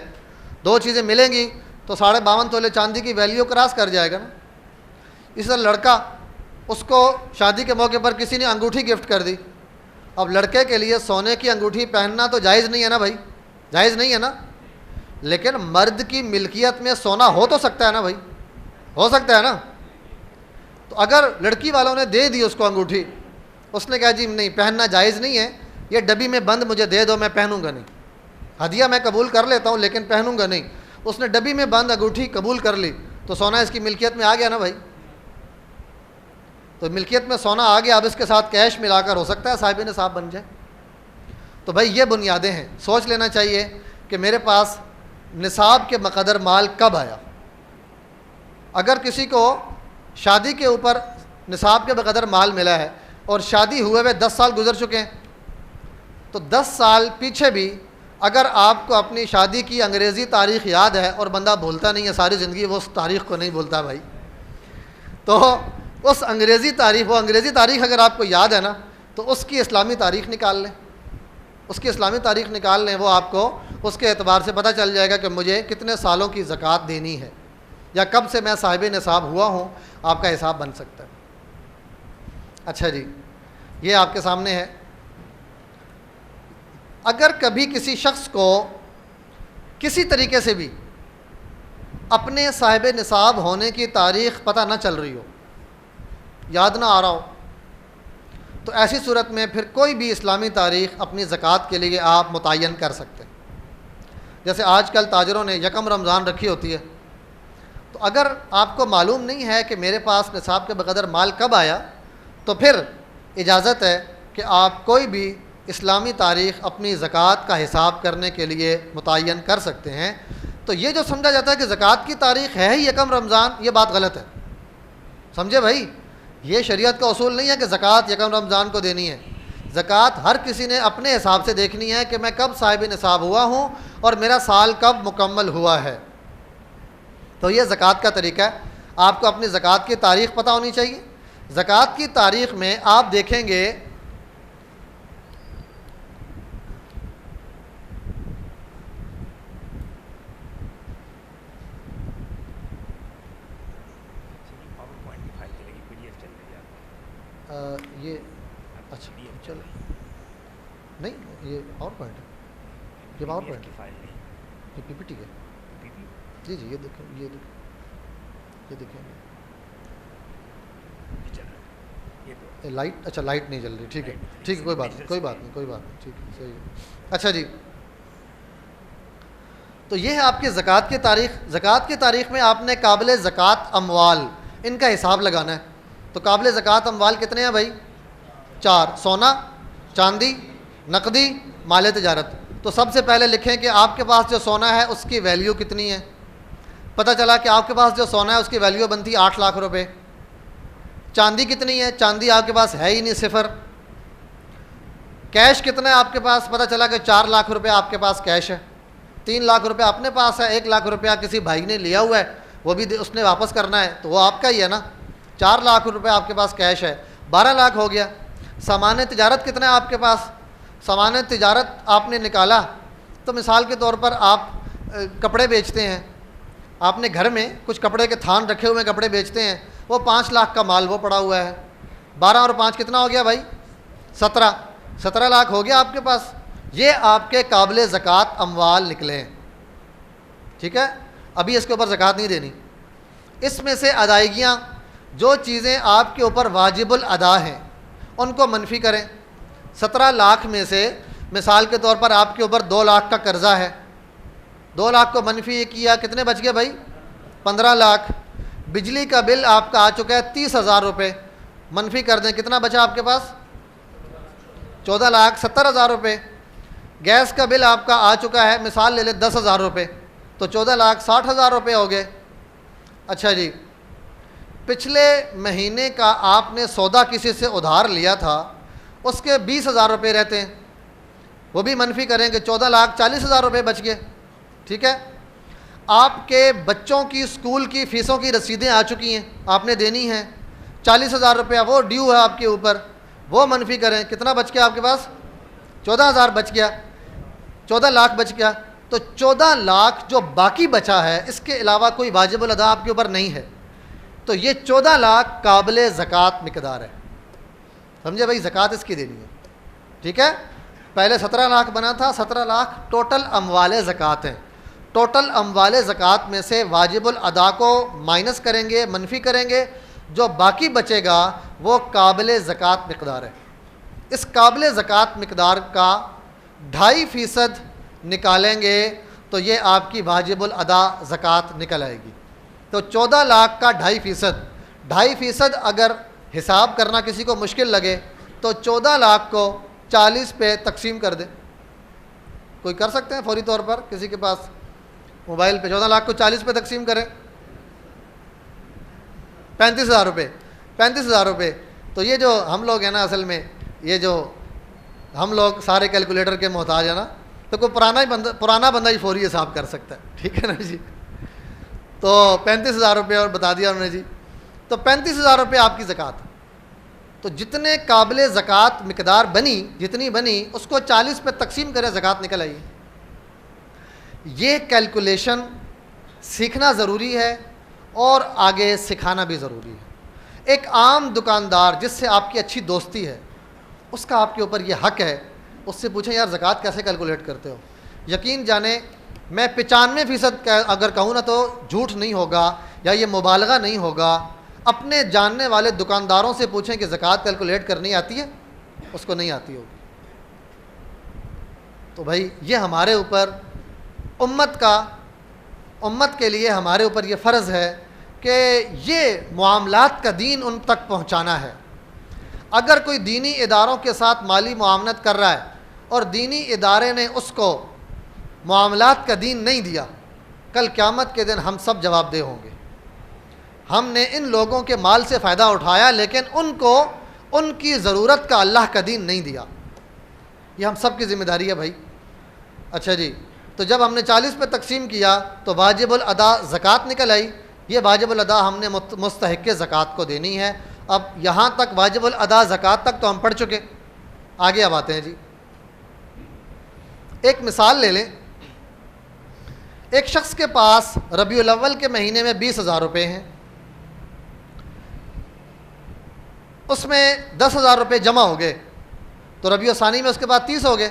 Speaker 1: 2 چیزیں ملیں گی تو 52.5 تولے چاندی کی ویلیو کراس کر جائے گا نا۔ اس طرح لڑکا، اس کو شادی کے موقع پر کسی نے انگوٹھی گفٹ کر دی، اب لڑکے کے لیے سونے کی انگوٹھی پہننا تو جائز نہیں ہے نا بھائی، جائز نہیں ہے نا، لیکن مرد کی ملکیت میں سونا ہو تو سکتا ہے نا بھائی، ہو سکتا ہے نا۔ تو اگر لڑکی والوں نے دے دی اس کو انگوٹھی، اس نے کہا جی نہیں پہننا جائز نہیں ہے، یہ ڈبی میں بند مجھے دے دو، میں پہنوں گا نہیں، ہدیہ میں قبول کر لیتا ہوں لیکن پہنوں گا نہیں۔ اس نے ڈبی میں بند انگوٹھی قبول کر لی تو سونا اس کی ملکیت میں آ گیا نا بھائی، تو ملکیت میں سونا آ گیا، اب اس کے ساتھ کیش ملا کر ہو سکتا ہے صاحب نصاب بن جائے۔ تو بھائی یہ بنیادیں ہیں، سوچ لینا چاہیے کہ میرے پاس نصاب کے مقدر مال کب آیا۔ اگر کسی کو شادی کے اوپر نصاب کے بقدر مال ملا ہے اور شادی ہوئے ہوئے 10 سال گزر چکے ہیں، تو 10 سال پیچھے بھی اگر آپ کو اپنی شادی کی انگریزی تاریخ یاد ہے، اور بندہ بولتا نہیں ہے ساری زندگی، وہ اس تاریخ کو نہیں بولتا بھائی، تو اس انگریزی تاریخ اگر آپ کو یاد ہے نا، تو اس کی اسلامی تاریخ نکال لیں، اس کی اسلامی تاریخ نکال لیں، وہ آپ کو اس کے اعتبار سے پتہ چل جائے گا کہ مجھے کتنے سالوں کی زکوٰۃ دینی ہے، یا کب سے میں صاحب نصاب ہوا ہوں، آپ کا حساب بن سکتا ہے۔ اچھا جی، یہ آپ کے سامنے ہے۔ اگر کبھی کسی شخص کو کسی طریقے سے بھی اپنے صاحب نصاب ہونے کی تاریخ پتہ نہ چل رہی ہو، یاد نہ آ رہا ہو، تو ایسی صورت میں پھر کوئی بھی اسلامی تاریخ اپنی زکوٰۃ کے لیے آپ متعین کر سکتے ہیں۔ جیسے آج کل تاجروں نے یکم رمضان رکھی ہوتی ہے، تو اگر آپ کو معلوم نہیں ہے کہ میرے پاس نصاب کے بقدر مال کب آیا، تو پھر اجازت ہے کہ آپ کوئی بھی اسلامی تاریخ اپنی زکوٰۃ کا حساب کرنے کے لیے متعین کر سکتے ہیں۔ تو یہ جو سمجھا جاتا ہے کہ زکوٰۃ کی تاریخ ہے ہی یکم رمضان، یہ بات غلط ہے، سمجھے بھائی؟ یہ شریعت کا اصول نہیں ہے کہ زکوٰۃ یکم رمضان کو دینی ہے۔ زکوٰۃ ہر کسی نے اپنے حساب سے دیکھنی ہے کہ میں کب صاحب نصاب ہوا ہوں اور میرا سال کب مکمل ہوا ہے۔ تو یہ زکوٰۃ کا طریقہ ہے۔ آپ کو اپنی زکوٰۃ کی تاریخ پتہ ہونی چاہیے۔ زکوٰۃ کی تاریخ میں آپ دیکھیں گے یہ اچھا چلو نہیں، یہ پاور پوائنٹ ہے، یہ پاور پوائنٹ ہے، یہ پی پی ٹی ہے، جی جی یہ دیکھیں، یہ دیکھیں لائٹ، اچھا لائٹ نہیں جل رہی، ٹھیک ہے ٹھیک ہے، کوئی بات نہیں ٹھیک ہے صحیح ہے۔ اچھا جی، تو یہ ہے آپ کی زکوٰۃ کی تاریخ۔ زکوٰۃ کی تاریخ میں آپ نے قابل زکوٰۃ اموال ان کا حساب لگانا ہے۔ تو قابل زکوٰۃ اموال کتنے ہیں بھائی؟ 4، سونا، چاندی، نقدی، مال تجارت۔ تو سب سے پہلے لکھیں کہ آپ کے پاس جو سونا ہے اس کی ویلیو کتنی ہے۔ پتہ چلا کہ آپ کے پاس جو سونا ہے اس کی ویلیو بنتی 8 لاکھ روپے۔ چاندی کتنی ہے؟ چاندی آپ کے پاس ہے ہی نہیں، 0۔ کیش کتنا ہے آپ کے پاس؟ پتہ چلا کہ 4 لاکھ روپے آپ کے پاس کیش ہے۔ 3 لاکھ روپے اپنے پاس ہے، 1 لاکھ روپیہ کسی بھائی نے لیا ہوا ہے، وہ بھی اس نے واپس کرنا ہے، تو وہ آپ کا ہی ہے نا۔ 4 لاکھ روپے آپ کے پاس کیش ہے، 12 لاکھ ہو گیا۔ سامان تجارت کتنا ہے آپ کے پاس؟ سامان تجارت آپ نے نکالا تو مثال کے طور پر آپ کپڑے بیچتے ہیں، آپ نے گھر میں کچھ کپڑے کے تھان رکھے ہوئے کپڑے بیچتے ہیں، وہ 5 لاکھ کا مال وہ پڑا ہوا ہے۔ 12 اور 5 کتنا ہو گیا بھائی؟ 17 لاکھ ہو گیا آپ کے پاس۔ یہ آپ کے قابل زکوٰۃ اموال نکلے ہیں، ٹھیک ہے۔ ابھی اس کے اوپر زکوٰۃ نہیں دینی۔ اس میں سے ادائیگیاں، جو چیزیں آپ کے اوپر واجب الادا ہیں ان کو منفی کریں۔ 17 لاکھ میں سے مثال کے طور پر آپ کے اوپر 2 لاکھ کا قرضہ ہے، 2 لاکھ کو منفی کیا، کتنے بچ گئے بھائی؟ 15 لاکھ۔ بجلی کا بل آپ کا آ چکا ہے 30,000 روپے، منفی کر دیں، کتنا بچا آپ کے پاس؟ 14,70,000 روپے۔ گیس کا بل آپ کا آ چکا ہے، مثال لے لیں 10,000 روپے، تو 14,60,000 روپے ہو گئے۔ اچھا جی، پچھلے مہینے کا آپ نے سودا کسی سے ادھار لیا تھا، اس کے 20,000 روپے رہتے ہیں، وہ بھی منفی کریں گے، 14,40,000 روپے بچ گئے، ٹھیک ہے۔ آپ کے بچوں کی اسکول کی فیسوں کی رسیدیں آ چکی ہیں، آپ نے دینی ہیں، 40,000 روپیہ وہ ڈیو ہے آپ کے اوپر، وہ منفی کریں، کتنا بچ گیا آپ کے پاس؟ 14,000 بچ گیا، 14 لاکھ بچ گیا۔ تو 14 لاکھ جو باقی بچا ہے، اس کے علاوہ کوئی واجب الادا آپ کے اوپر نہیں ہے، تو یہ 14 لاکھ قابل زکوٰۃ مقدار ہے، سمجھے بھائی؟ زکوٰۃ اس کی دینی ہے، ٹھیک ہے۔ پہلے 17 لاکھ بنا تھا، 17 لاکھ ٹوٹل اموال زکوٰۃ ہیں۔ ٹوٹل اموال زکوٰۃ میں سے واجب الادا کو مائنس کریں گے، منفی کریں گے، جو باقی بچے گا وہ قابل زکوٰۃ مقدار ہے۔ اس قابل زکوٰۃ مقدار کا 2.5% نکالیں گے تو یہ آپ کی واجب الادا زکوٰۃ نکل آئے گی. تو 14 لاکھ کا 2.5% اگر حساب کرنا کسی کو مشکل لگے تو 14 لاکھ کو 40 پہ تقسیم کر دیں. کوئی کر سکتے ہیں فوری طور پر کسی کے پاس موبائل پہ 14 لاکھ کو 40 پہ تقسیم کریں؟ 35,000 روپے. 35,000 روپے. تو یہ جو ہم لوگ ہیں نا، اصل میں یہ جو ہم لوگ سارے کیلکولیٹر کے محتاج ہیں نا، تو کوئی پرانا بندہ ہی فوری حساب کر سکتا ہے. ٹھیک ہے نا جی. تو 35,000 روپے اور بتا دیا انہوں نے جی. تو 35,000 روپے آپ کی زکوٰۃ. تو جتنے قابل زکوٰۃ مقدار جتنی بنی اس کو 40 پہ تقسیم کریں، زکوٰۃ نکل آئی. یہ کیلکولیشن سیکھنا ضروری ہے اور آگے سکھانا بھی ضروری ہے. ایک عام دکاندار جس سے آپ کی اچھی دوستی ہے، اس کا آپ کے اوپر یہ حق ہے، اس سے پوچھیں یار زکوٰۃ کیسے کیلکولیٹ کرتے ہو. یقین جانیں میں 95% اگر کہوں نا تو جھوٹ نہیں ہوگا یا یہ مبالغہ نہیں ہوگا. اپنے جاننے والے دکانداروں سے پوچھیں کہ زکوٰۃ کیلکولیٹ کرنی آتی ہے، اس کو نہیں آتی ہوگی. تو بھائی یہ ہمارے اوپر امت کے لیے ہمارے اوپر یہ فرض ہے کہ یہ معاملات کا دین ان تک پہنچانا ہے. اگر کوئی دینی اداروں کے ساتھ مالی معاونت کر رہا ہے اور دینی ادارے نے اس کو معاملات کا دین نہیں دیا، کل قیامت کے دن ہم سب جواب دہ ہوں گے. ہم نے ان لوگوں کے مال سے فائدہ اٹھایا لیکن ان کو ان کی ضرورت کا اللہ کا دین نہیں دیا. یہ ہم سب کی ذمہ داری ہے بھائی. اچھا جی، تو جب ہم نے 40 پہ تقسیم کیا تو واجب الادا زکوٰۃ نکل آئی. یہ واجب الادا ہم نے مستحق زکوٰۃ کو دینی ہے. اب یہاں تک واجب الادا زکوٰۃ تک تو ہم پڑھ چکے. آگے اب آتے ہیں جی. ایک مثال لے لیں. ایک شخص کے پاس ربیع الاول کے مہینے میں 20,000 روپے ہیں. اس میں 10,000 روپے جمع ہو گئے تو ربیع ثانی میں اس کے پاس 30 ہو گئے.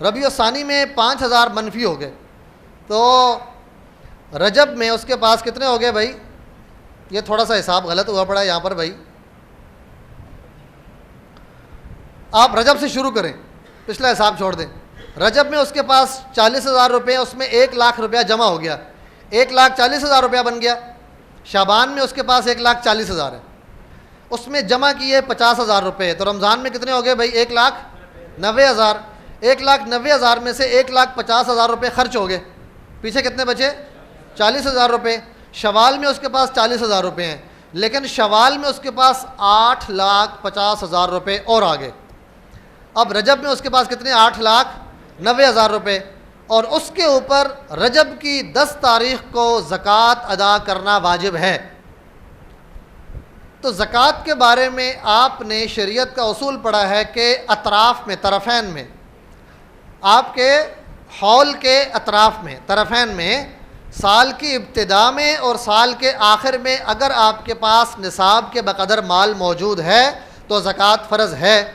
Speaker 1: ربیع ثانی میں 5,000 منفی ہو گئے تو رجب میں اس کے پاس کتنے ہو گئے بھائی؟ یہ تھوڑا سا حساب غلط ہوا پڑا ہے یہاں پر بھائی. آپ رجب سے شروع کریں، پچھلا حساب چھوڑ دیں. رجب میں اس کے پاس 40,000 روپے، اس میں 1,00,000 روپیہ جمع ہو گیا، 1,40,000 روپیہ بن گیا. شعبان میں اس کے پاس 1,40,000 ہے، اس میں جمع کیے 50,000 روپے. تو رمضان میں کتنے ہو گئے بھائی؟ 1,90,000. 1,90,000 میں سے 1,50,000 روپے خرچ ہو گئے. پیچھے کتنے بچے؟ 40,000 روپے. شوال میں اس کے پاس 40,000 روپے ہیں لیکن شوال میں اس کے پاس 8,50,000 روپے اور آ گئے. اب رجب میں اس کے پاس کتنے؟ 8,90,000 روپے. اور اس کے اوپر رجب کی 10 تاریخ کو زکوٰۃ ادا کرنا واجب ہے. تو زکوٰۃ کے بارے میں آپ نے شریعت کا اصول پڑھا ہے کہ اطراف میں، طرفین میں، آپ کے حول کے اطراف میں، طرفین میں، سال کی ابتدا میں اور سال کے آخر میں اگر آپ کے پاس نصاب کے بقدر مال موجود ہے تو زکوٰۃ فرض ہے.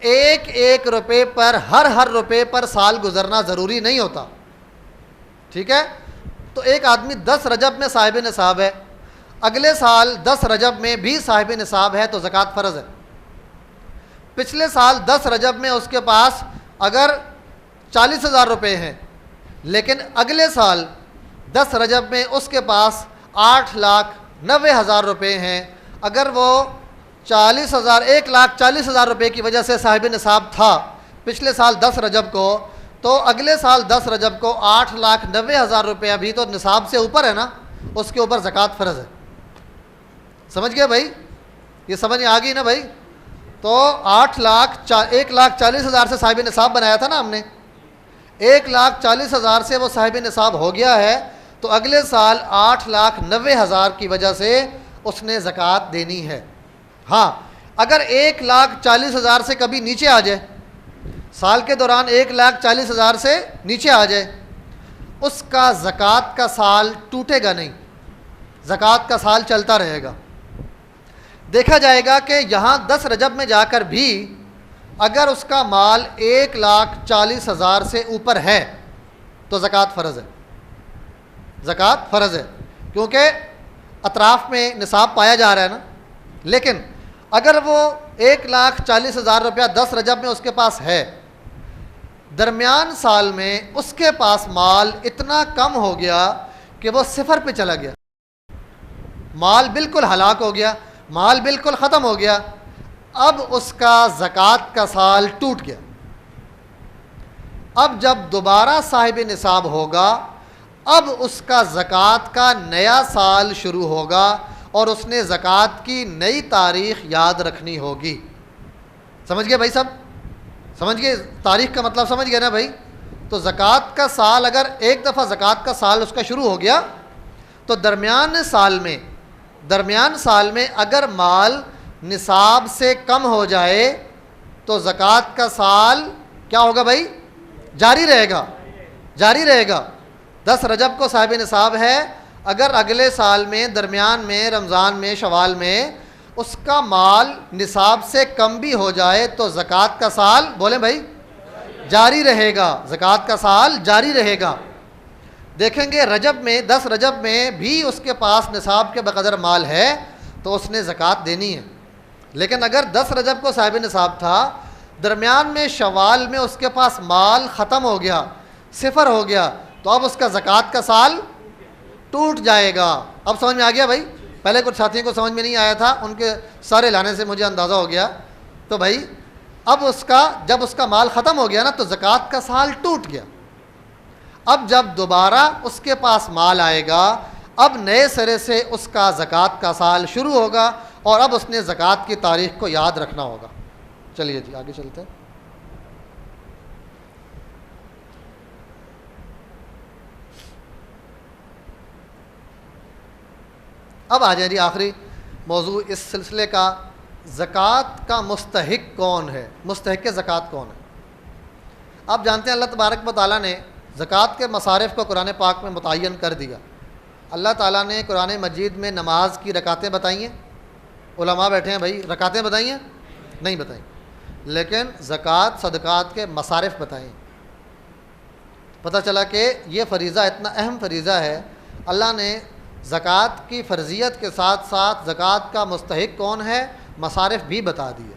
Speaker 1: ایک روپے پر، ہر روپے پر سال گزرنا ضروری نہیں ہوتا. ٹھیک ہے؟ تو ایک آدمی 10 رجب میں صاحب نصاب ہے، اگلے سال 10 رجب میں بھی صاحب نصاب ہے تو زکوٰۃ فرض ہے. پچھلے سال 10 رجب میں اس کے پاس اگر 40,000 روپے ہیں لیکن اگلے سال 10 رجب میں اس کے پاس 8,90,000 روپے ہیں، اگر وہ 1,40,000 روپے کی وجہ سے صاحب نصاب تھا پچھلے سال 10 رجب کو، تو اگلے سال 10 رجب کو 8,90,000 روپیہ بھی تو نصاب سے اوپر ہے نا، اس کے اوپر زکوٰۃ فرض ہے. سمجھ گئے بھائی؟ یہ سمجھ آ گئی نا بھائی؟ تو 1,40,000 سے صاحب نصاب بنایا تھا نا ہم نے، 1,40,000 سے وہ صاحب نصاب ہو گیا ہے تو اگلے سال 8,90,000 کی وجہ سے اس نے زکوٰۃ دینی ہے. ہاں اگر 1,40,000 سے کبھی نیچے آ جائے، سال کے دوران 1,40,000 سے نیچے آ جائے، اس کا زکوٰۃ کا سال ٹوٹے گا نہیں، زکوٰۃ کا سال چلتا رہے گا. دیکھا جائے گا کہ یہاں 10 رجب میں جا کر بھی اگر اس کا مال 1,40,000 سے اوپر ہے تو زکوٰۃ فرض ہے. زکوٰۃ فرض ہے کیونکہ اطراف میں نصاب پایا جا رہا ہے نا. لیکن اگر وہ 1,40,000 روپیہ 10 رجب میں اس کے پاس ہے، درمیان سال میں اس کے پاس مال اتنا کم ہو گیا کہ وہ صفر پہ چلا گیا، مال بالکل ہلاک ہو گیا، مال بالکل ختم ہو گیا، اب اس کا زکوٰۃ کا سال ٹوٹ گیا۔ اب جب دوبارہ صاحب نصاب ہوگا، اب اس کا زکوٰۃ کا نیا سال شروع ہوگا اور اس نے زکوٰۃ کی نئی تاریخ یاد رکھنی ہوگی۔ سمجھ گئے بھائی؟ سب سمجھ گئے؟ تاریخ کا مطلب سمجھ گئے نا بھائی؟ تو زکوٰۃ کا سال اگر ایک دفعہ زکوٰۃ کا سال اس کا شروع ہو گیا تو درمیان سال میں اگر مال نصاب سے کم ہو جائے تو زکوٰۃ کا سال کیا ہوگا بھائی؟ جاری رہے گا۔ 10 رجب کو صاحب نصاب ہے، اگر اگلے سال میں درمیان میں رمضان میں شوال میں اس کا مال نصاب سے کم بھی ہو جائے تو زکوٰۃ کا سال بولیں بھائی جاری رہے گا، زکوٰۃ کا سال جاری رہے گا۔ دیکھیں گے رجب میں 10 رجب میں بھی اس کے پاس نصاب کے بقدر مال ہے تو اس نے زکوٰۃ دینی ہے، لیکن اگر 10 رجب کو صاحب نصاب تھا، درمیان میں شوال میں اس کے پاس مال ختم ہو گیا، صفر ہو گیا، تو اب اس کا زکوٰۃ کا سال ٹوٹ جائے گا۔ اب سمجھ میں آ گیا بھائی؟ پہلے کچھ ساتھیوں کو سمجھ میں نہیں آیا تھا، ان کے سارے لانے سے مجھے اندازہ ہو گیا۔ تو بھائی اب جب اس کا مال ختم ہو گیا نا تو زکوٰۃ کا سال ٹوٹ گیا۔ اب جب دوبارہ اس کے پاس مال آئے گا، اب نئے سرے سے اس کا زکوٰۃ کا سال شروع ہوگا اور اب اس نے زکوٰۃ کی تاریخ کو یاد رکھنا ہوگا۔ چلیے جی آگے چلتے ہیں۔ اب آ جائیں جی آخری موضوع اس سلسلے کا، زکوٰۃ کا مستحق کون ہے؟ مستحق زکوٰۃ کون ہے؟ آپ جانتے ہیں اللہ تبارک و تعالیٰ نے زکوٰۃ کے مصارف کو قرآن پاک میں متعین کر دیا۔ اللہ تعالیٰ نے قرآن مجید میں نماز کی رکعتیں بتائی ہیں، علماء بیٹھے ہیں بھائی، رکعتیں بتائی ہیں؟ نہیں بتائیں، لیکن زکوٰۃ صدقات کے مصارف بتائیں۔ پتہ چلا کہ یہ فریضہ اتنا اہم فریضہ ہے، اللہ نے زکوٰۃ کی فرضیت کے ساتھ ساتھ زکوٰۃ کا مستحق کون ہے مصارف بھی بتا دیے۔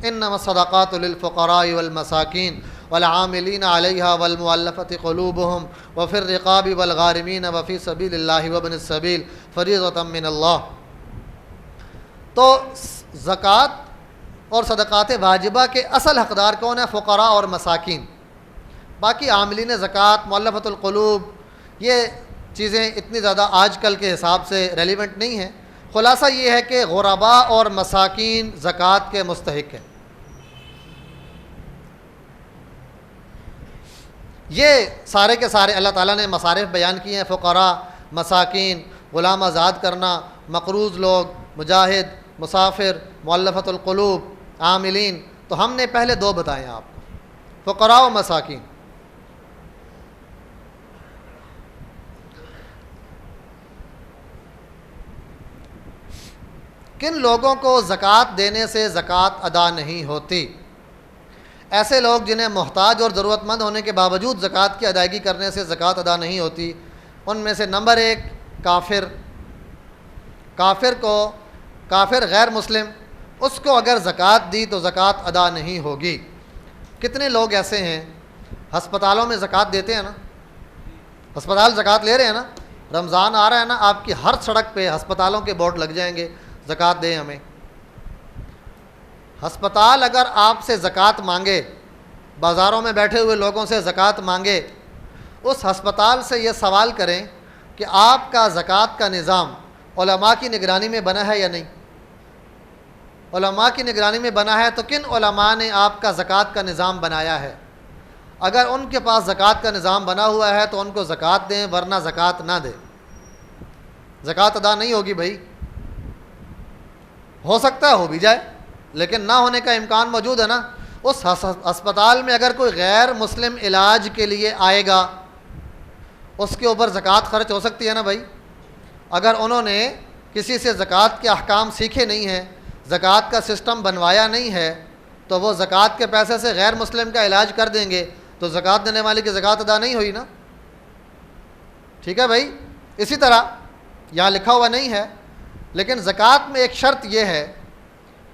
Speaker 1: انما الصدقات للفقراء والمساکین والعاملین علیہا والمؤلفۃ قلوبہم وفی الرقاب والغارمین وفی سبیل اللہ وابن السبیل فریضۃ من اللہ۔ تو زکوٰۃ اور صدقات واجبہ کے اصل حقدار کون ہیں؟ فقراء اور مساکین۔ باقی عاملین زکوٰۃ، مؤلفۃ القلوب، یہ چیزیں اتنی زیادہ آج کل کے حساب سے ریلیونٹ نہیں ہیں۔ خلاصہ یہ ہے کہ غرباء اور مساکین زکوٰۃ کے مستحق ہیں۔ یہ سارے کے سارے اللہ تعالیٰ نے مصارف بیان کیے ہیں، فقراء، مساکین، غلام آزاد کرنا، مقروض لوگ، مجاہد، مسافر، مؤلفۃ القلوب، عاملین۔ تو ہم نے پہلے 2 بتائے ہیں آپ کو، فقراء و مساکین۔ کن لوگوں کو زکوٰۃ دینے سے زکوٰۃ ادا نہیں ہوتی؟ ایسے لوگ جنہیں محتاج اور ضرورت مند ہونے کے باوجود زکوٰۃ کی ادائیگی کرنے سے زکوٰۃ ادا نہیں ہوتی، ان میں سے نمبر 1 کافر۔ کافر غیر مسلم، اس کو اگر زکوٰۃ دی تو زکوٰۃ ادا نہیں ہوگی۔ کتنے لوگ ایسے ہیں ہسپتالوں میں زکوٰۃ دیتے ہیں نا، ہسپتال زکوٰۃ لے رہے ہیں نا، رمضان آ رہا ہے نا، آپ کی ہر سڑک پہ ہسپتالوں کے بورڈ لگ جائیں گے، زکوٰۃ دیں ہمیں۔ ہسپتال اگر آپ سے زکوٰۃ مانگے، بازاروں میں بیٹھے ہوئے لوگوں سے زکوٰۃ مانگے، اس ہسپتال سے یہ سوال کریں کہ آپ کا زکوٰۃ کا نظام علماء کی نگرانی میں بنا ہے یا نہیں؟ علماء کی نگرانی میں بنا ہے تو کن علماء نے آپ کا زکوٰۃ کا نظام بنایا ہے؟ اگر ان کے پاس زکوٰۃ کا نظام بنا ہوا ہے تو ان کو زکوٰۃ دیں، ورنہ زکوٰۃ نہ دیں۔ زکوٰۃ ادا نہیں ہوگی بھائی، ہو سکتا ہے ہو بھی جائے لیکن نہ ہونے کا امکان موجود ہے نا۔ اس ہسپتال میں اگر کوئی غیر مسلم علاج کے لیے آئے گا، اس کے اوپر زکوٰۃ خرچ ہو سکتی ہے نا بھائی۔ اگر انہوں نے کسی سے زکوٰۃ کے احکام سیکھے نہیں ہیں، زکوٰۃ کا سسٹم بنوایا نہیں ہے، تو وہ زکوٰۃ کے پیسے سے غیر مسلم کا علاج کر دیں گے تو زکوٰۃ دینے والے کی زکوٰۃ ادا نہیں ہوئی نا۔ ٹھیک ہے بھائی؟ اسی طرح یہاں لکھا ہوا نہیں ہے لیکن زکوٰۃ میں ایک شرط یہ ہے،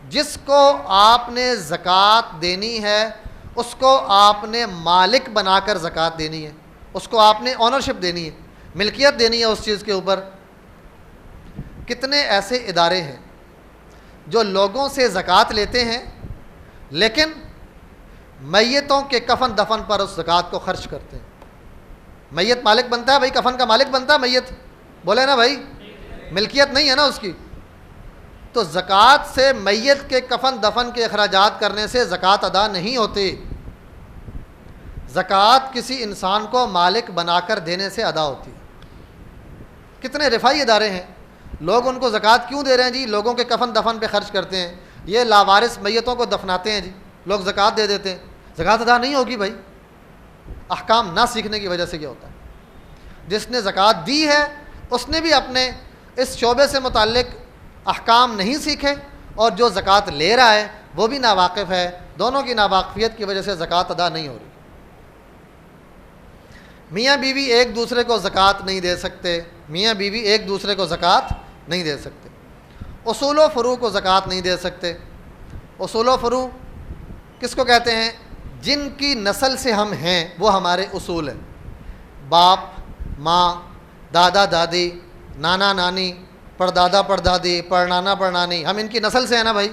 Speaker 1: جس کو آپ نے زکوٰۃ دینی ہے اس کو آپ نے مالک بنا کر زکوٰۃ دینی ہے، اس کو آپ نے اونرشپ دینی ہے، ملکیت دینی ہے اس چیز کے اوپر۔ کتنے ایسے ادارے ہیں جو لوگوں سے زکوٰۃ لیتے ہیں لیکن میتوں کے کفن دفن پر اس زکوٰۃ کو خرچ کرتے ہیں۔ میت مالک بنتا ہے بھائی، کفن کا مالک بنتا ہے میت، بولے نا بھائی، ملکیت نہیں ہے نا اس کی۔ تو زکوٰۃ سے میت کے کفن دفن کے اخراجات کرنے سے زکوٰۃ ادا نہیں ہوتی، زکوٰۃ کسی انسان کو مالک بنا کر دینے سے ادا ہوتی ہے۔ کتنے رفائی ادارے ہیں، لوگ ان کو زکوٰۃ کیوں دے رہے ہیں جی؟ لوگوں کے کفن دفن پہ خرچ کرتے ہیں، یہ لاوارث میتوں کو دفناتے ہیں جی، لوگ زکوٰۃ دے دیتے ہیں، زکوٰۃ ادا نہیں ہوگی بھائی۔ احکام نہ سیکھنے کی وجہ سے کیا ہوتا ہے، جس نے زکوٰۃ دی ہے اس نے بھی اپنے اس شعبے سے متعلق احکام نہیں سیکھے، اور جو زکوٰۃ لے رہا ہے وہ بھی ناواقف ہے، دونوں کی ناواقفیت کی وجہ سے زکوٰۃ ادا نہیں ہو رہی۔ میاں بیوی ایک دوسرے کو زکوٰۃ نہیں دے سکتے، میاں بیوی ایک دوسرے کو زکوٰۃ نہیں دے سکتے، اصول و فروع کو زکوٰۃ نہیں دے سکتے۔ اصول و فروع کس کو کہتے ہیں؟ جن کی نسل سے ہم ہیں وہ ہمارے اصول ہیں، باپ ماں، دادا دادی، نانا نانی، پردادا پردادی، پڑنانا پڑنانی، ہم ان کی نسل سے ہیں نا بھائی،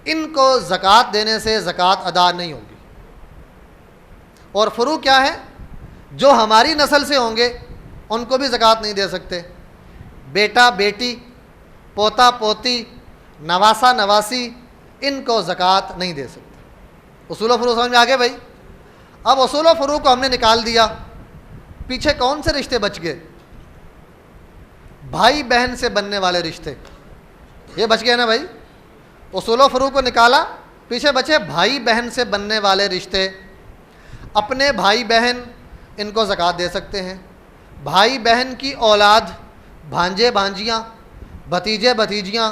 Speaker 1: ان کو زکوٰۃ دینے سے زکوٰۃ ادا نہیں ہوگی۔ اور فروع کیا ہے؟ جو ہماری نسل سے ہوں گے ان کو بھی زکوٰۃ نہیں دے سکتے، بیٹا بیٹی، پوتا پوتی، نواسا نواسی، ان کو زکوٰۃ نہیں دے سکتے۔ اصول و فروع سمجھ میں آگے بھائی؟ اب اصول و فروع کو ہم نے نکال دیا، پیچھے کون سے رشتے بچ گئے؟ بھائی بہن سے بننے والے رشتے، یہ بچ گئے نا بھائی۔ اصول و فروع کو نکالا، پیچھے بچے بھائی بہن سے بننے والے رشتے۔ اپنے بھائی بہن ان کو زکوٰۃ دے سکتے ہیں، بھائی بہن کی اولاد، بھانجے بھانجیاں، بھتیجے بھتیجیاں،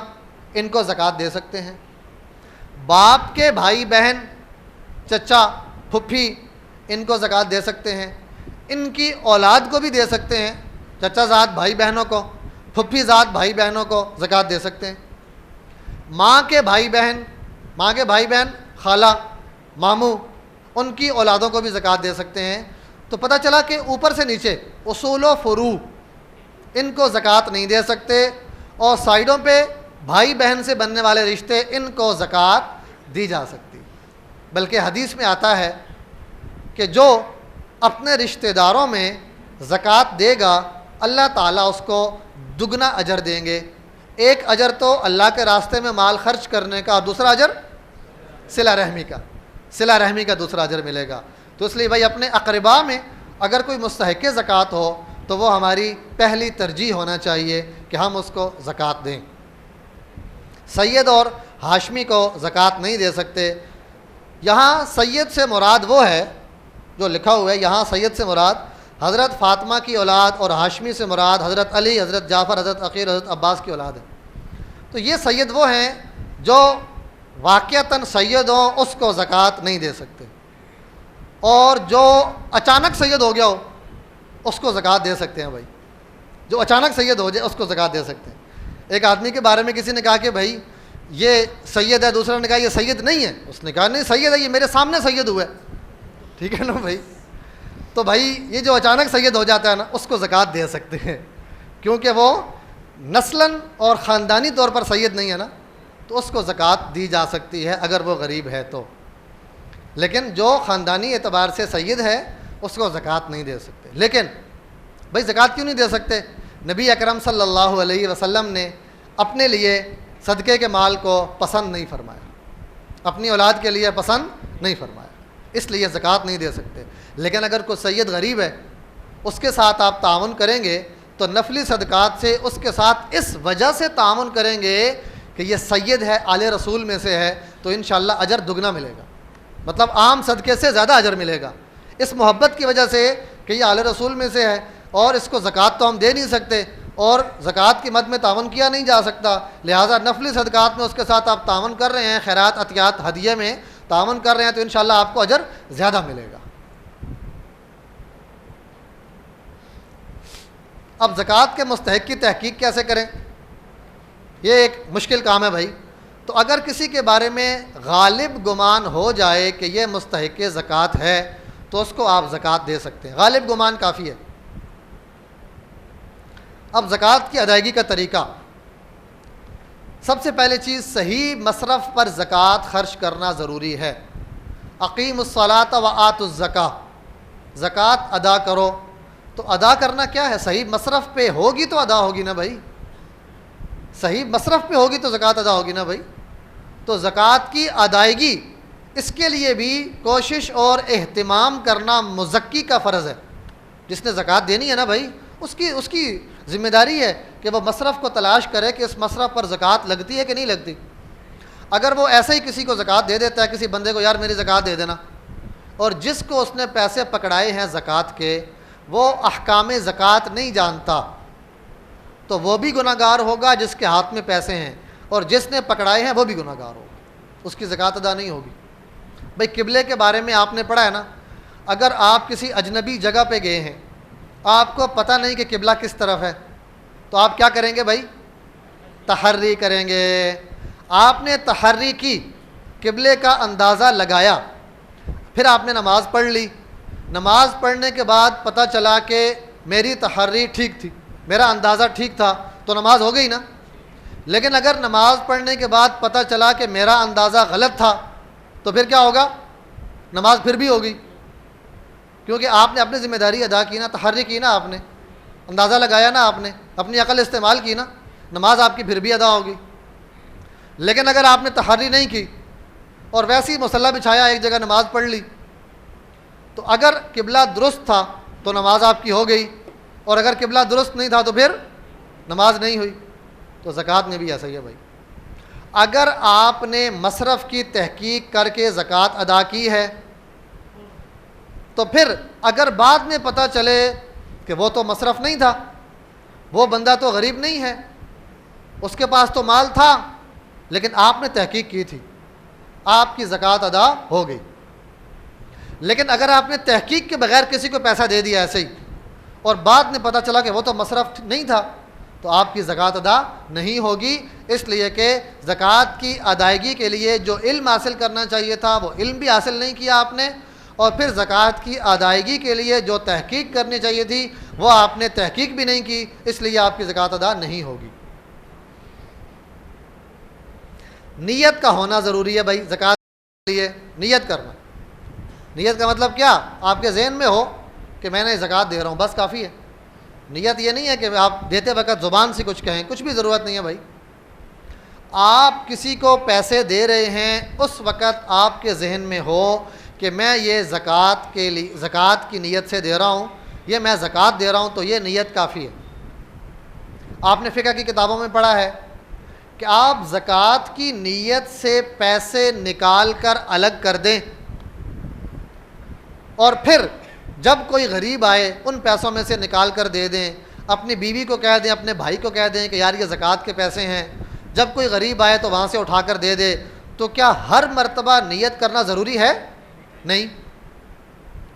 Speaker 1: ان کو زکوٰۃ دے سکتے ہیں۔ باپ کے بھائی بہن، چچا پھپھی، ان کو زکوٰۃ دے سکتے ہیں، ان کی اولاد کو بھی دے سکتے ہیں، چچا زاد بھائی بہنوں کو، پھپھی زاد بھائی بہنوں کو زکوٰۃ دے سکتے ہیں۔ ماں کے بھائی بہن، خالہ، ماموں، ان کی اولادوں کو بھی زکوٰۃ دے سکتے ہیں۔ تو پتہ چلا کہ اوپر سے نیچے اصول و فروع ان کو زکوٰۃ نہیں دے سکتے، اور سائیڈوں پہ بھائی بہن سے بننے والے رشتے ان کو زکوٰۃ دی جا سکتی۔ بلکہ حدیث میں آتا ہے کہ جو اپنے رشتہ داروں میں زکوٰۃ دے گا اللہ تعالیٰ اس کو دگنا اجر دیں گے۔ ایک اجر تو اللہ کے راستے میں مال خرچ کرنے کا، اور دوسرا اجر صلہ رحمی کا دوسرا اجر ملے گا۔ تو اس لیے بھائی اپنے اقرباء میں اگر کوئی مستحق زکوٰۃ ہو تو وہ ہماری پہلی ترجیح ہونا چاہیے کہ ہم اس کو زکوٰۃ دیں۔ سید اور ہاشمی کو زکوٰۃ نہیں دے سکتے۔ یہاں سید سے مراد وہ ہے جو لکھا ہوا ہے، یہاں سید سے مراد حضرت فاطمہ کی اولاد، اور ہاشمی سے مراد حضرت علی، حضرت جعفر، حضرت عقیل، حضرت عباس کی اولاد ہے۔ تو یہ سید وہ ہیں جو واقعتاً سید ہوں، اس کو زکوٰۃ نہیں دے سکتے، اور جو اچانک سید ہو گیا ہو اس کو زکوٰۃ دے سکتے ہیں بھائی، جو اچانک سید ہو جائے اس کو زکوٰۃ دے سکتے ہیں۔ ایک آدمی کے بارے میں کسی نے کہا کہ بھائی یہ سید ہے، دوسرے نے کہا یہ سید نہیں ہے، اس نے کہا نہیں سید ہے، یہ میرے سامنے سید ہوا ہے، ٹھیک ہے نا بھائی؟ تو بھائی یہ جو اچانک سید ہو جاتا ہے نا اس کو زکوٰۃ دے سکتے ہیں، کیونکہ وہ نسلاً اور خاندانی طور پر سید نہیں ہے نا، تو اس کو زکوٰۃ دی جا سکتی ہے اگر وہ غریب ہے تو۔ لیکن جو خاندانی اعتبار سے سید ہے اس کو زکوٰۃ نہیں دے سکتے۔ لیکن بھائی زکوٰۃ کیوں نہیں دے سکتے؟ نبی اکرم صلی اللہ علیہ وسلم نے اپنے لیے صدقے کے مال کو پسند نہیں فرمایا، اپنی اولاد کے لیے پسند نہیں فرمایا، اس لیے زکوٰۃ نہیں دے سکتے۔ لیکن اگر کوئی سید غریب ہے اس کے ساتھ آپ تعاون کریں گے تو نفلی صدقات سے اس کے ساتھ اس وجہ سے تعاون کریں گے کہ یہ سید ہے، آل رسول میں سے ہے، تو انشاءاللہ اجر دگنا ملے گا، مطلب عام صدقے سے زیادہ اجر ملے گا، اس محبت کی وجہ سے کہ یہ آل رسول میں سے ہے اور اس کو زکوٰۃ تو ہم دے نہیں سکتے اور زکوٰۃ کی مد میں تعاون کیا نہیں جا سکتا، لہٰذا نفلی صدقات میں اس کے ساتھ آپ تعاون کر رہے ہیں، خیرات عطیات ہدیے میں تعاون کر رہے ہیں، تو انشاءاللہ آپ کو اجر زیادہ ملے گا۔ اب زکوٰۃ کے مستحق کی تحقیق کیسے کریں؟ یہ ایک مشکل کام ہے بھائی۔ تو تو اگر کسی کے بارے میں غالب گمان ہو جائے کہ یہ مستحق زکوٰۃ ہے تو اس کو آپ زکوٰۃ دے سکتے ہیں، غالب گمان کافی ہے۔ اب زکوٰۃ کی ادائیگی کا طریقہ، سب سے پہلے چیز صحیح مصرف پر زکوٰۃ خرچ کرنا ضروری ہے۔ اقیموا الصلاۃ وآتوا الزکاۃ، زکوٰۃ ادا کرو۔ تو ادا کرنا کیا ہے؟ صحیح مصرف پہ ہوگی تو ادا ہوگی نا بھائی، صحیح مصرف پہ ہوگی تو زکوٰۃ ادا ہوگی نا بھائی۔ تو زکوٰۃ کی ادائیگی، اس کے لیے بھی کوشش اور اہتمام کرنا مزکی کا فرض ہے۔ جس نے زکوٰۃ دینی ہے نا بھائی، اس کی ذمہ داری ہے کہ وہ مصرف کو تلاش کرے کہ اس مصرف پر زکوٰۃ لگتی ہے کہ نہیں لگتی۔ اگر وہ ایسے ہی کسی کو زکوٰۃ دے دیتا ہے، کسی بندے کو، یار میری زکوٰۃ دے دینا، اور جس کو اس نے پیسے پکڑائے ہیں زکوٰۃ کے وہ احکام زکوٰۃ نہیں جانتا، تو وہ بھی گناہ گار ہوگا جس کے ہاتھ میں پیسے ہیں، اور جس نے پکڑائے ہیں وہ بھی گناہ گار ہوگا، اس کی زکوٰۃ ادا نہیں ہوگی۔ بھائی قبلے کے بارے میں آپ نے پڑھا ہے نا، اگر آپ کسی اجنبی جگہ پہ گئے ہیں، آپ کو پتہ نہیں کہ قبلہ کس طرف ہے، تو آپ کیا کریں گے بھائی؟ تحری کریں گے۔ آپ نے تحری کی، قبلے کا اندازہ لگایا، پھر آپ نے نماز پڑھ لی، نماز پڑھنے کے بعد پتہ چلا کہ میری تحری ٹھیک تھی، میرا اندازہ ٹھیک تھا، تو نماز ہو گئی نا۔ لیکن اگر نماز پڑھنے کے بعد پتہ چلا کہ میرا اندازہ غلط تھا تو پھر کیا ہوگا؟ نماز پھر بھی ہوگی، کیونکہ آپ نے اپنی ذمہ داری ادا کی نا، تحری کی نا، آپ نے اندازہ لگایا نا، آپ نے اپنی عقل استعمال کی نا، نماز آپ کی پھر بھی ادا ہوگی۔ لیکن اگر آپ نے تحری نہیں کی اور ویسے ہی مصلی بچھایا، ایک جگہ نماز پڑھ لی، تو اگر قبلہ درست تھا تو نماز آپ کی ہو گئی، اور اگر قبلہ درست نہیں تھا تو پھر نماز نہیں ہوئی۔ تو زکوٰۃ میں بھی ایسا ہی ہے بھائی، اگر آپ نے مصرف کی تحقیق کر کے زکوٰۃ ادا کی ہے تو پھر اگر بعد میں پتہ چلے کہ وہ تو مصرف نہیں تھا، وہ بندہ تو غریب نہیں ہے، اس کے پاس تو مال تھا، لیکن آپ نے تحقیق کی تھی، آپ کی زکوٰۃ ادا ہو گئی۔ لیکن اگر آپ نے تحقیق کے بغیر کسی کو پیسہ دے دیا ایسے ہی، اور بعد میں پتہ چلا کہ وہ تو مصرف نہیں تھا، تو آپ کی زکوٰۃ ادا نہیں ہوگی، اس لیے کہ زکوٰۃ کی ادائیگی کے لیے جو علم حاصل کرنا چاہیے تھا وہ علم بھی حاصل نہیں کیا آپ نے، اور پھر زکوٰۃ کی ادائیگی کے لیے جو تحقیق کرنی چاہیے تھی وہ آپ نے تحقیق بھی نہیں کی، اس لیے آپ کی زکوٰۃ ادا نہیں ہوگی۔ نیت کا ہونا ضروری ہے بھائی، زکوٰۃ کے لیے نیت کرنا۔ نیت کا مطلب کیا؟ آپ کے ذہن میں ہو کہ میں نے زکوٰۃ دے رہا ہوں، بس کافی ہے۔ نیت یہ نہیں ہے کہ آپ دیتے وقت زبان سے کچھ کہیں، کچھ بھی ضرورت نہیں ہے بھائی۔ آپ کسی کو پیسے دے رہے ہیں، اس وقت آپ کے ذہن میں ہو کہ میں یہ زکوٰۃ کی نیت سے دے رہا ہوں، یہ میں زکوٰۃ دے رہا ہوں، تو یہ نیت کافی ہے۔ آپ نے فقہ کی کتابوں میں پڑھا ہے کہ آپ زکوٰۃ کی نیت سے پیسے نکال کر الگ کر دیں، اور پھر جب کوئی غریب آئے ان پیسوں میں سے نکال کر دے دیں، اپنی بیوی کو کہہ دیں، اپنے بھائی کو کہہ دیں کہ یار یہ زکوٰۃ کے پیسے ہیں، جب کوئی غریب آئے تو وہاں سے اٹھا کر دے دے۔ تو کیا ہر مرتبہ نیت کرنا ضروری ہے؟ نہیں،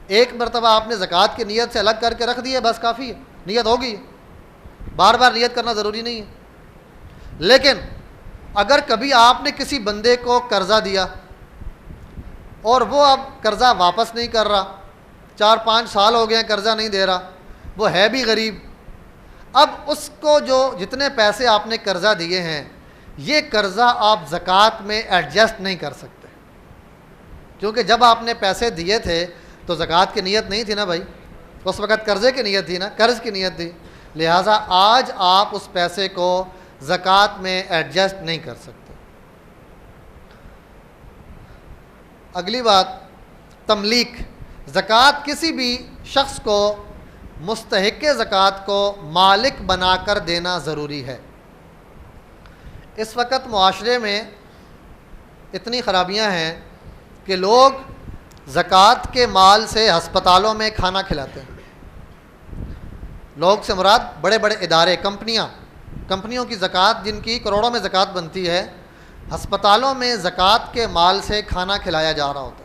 Speaker 1: ایک مرتبہ آپ نے زکوٰۃ کی نیت سے الگ کر کے رکھ دی ہے، بس کافی ہے، نیت ہو گئی ہے، بار بار نیت کرنا ضروری نہیں ہے۔ لیکن اگر کبھی آپ نے کسی بندے کو قرضہ دیا اور وہ اب قرضہ واپس نہیں کر رہا، 4-5 سال ہو گئے ہیں قرضہ نہیں دے رہا، وہ ہے بھی غریب، اب اس کو جو جتنے پیسے آپ نے قرضہ دیے ہیں یہ قرضہ آپ زکوٰۃ میں ایڈجسٹ نہیں کر سکتے، کیونکہ جب آپ نے پیسے دیے تھے تو زکوٰۃ کی نیت نہیں تھی نا بھائی، اس وقت قرضے کی نیت تھی نا، قرض کی نیت تھی، لہٰذا آج آپ اس پیسے کو زکوٰۃ میں ایڈجسٹ نہیں کر سکتے۔ اگلی بات، تملیک۔ زکوٰۃ کسی بھی شخص کو مستحق زکوٰۃ کو مالک بنا کر دینا ضروری ہے۔ اس وقت معاشرے میں اتنی خرابیاں ہیں کہ لوگ زکوٰۃ کے مال سے ہسپتالوں میں کھانا کھلاتے ہیں۔ لوگ سے مراد بڑے بڑے ادارے، کمپنیوں کی زکوٰۃ، جن کی کروڑوں میں زکوٰۃ بنتی ہے، ہسپتالوں میں زکوٰۃ کے مال سے کھانا کھلایا جا رہا ہوتا ہے۔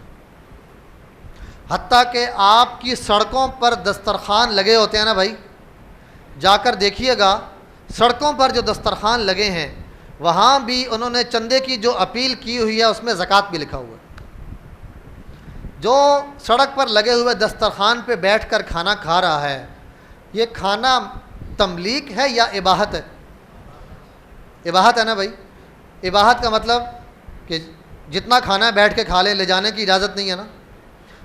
Speaker 1: حتیٰ کہ آپ کی سڑکوں پر دسترخوان لگے ہوتے ہیں نا بھائی، جا کر دیکھیے گا سڑکوں پر جو دسترخوان لگے ہیں وہاں بھی انہوں نے چندے کی جو اپیل کی ہوئی ہے اس میں زکوٰۃ بھی لکھا ہوا ہے۔ جو سڑک پر لگے ہوئے دسترخوان پہ بیٹھ کر کھانا کھا رہا ہے، یہ کھانا تملیک ہے یا اباحت ہے؟ اباحت ہے نا بھائی۔ اباحت کا مطلب کہ جتنا کھانا ہے بیٹھ کے کھا لے جانے کی اجازت نہیں ہے نا۔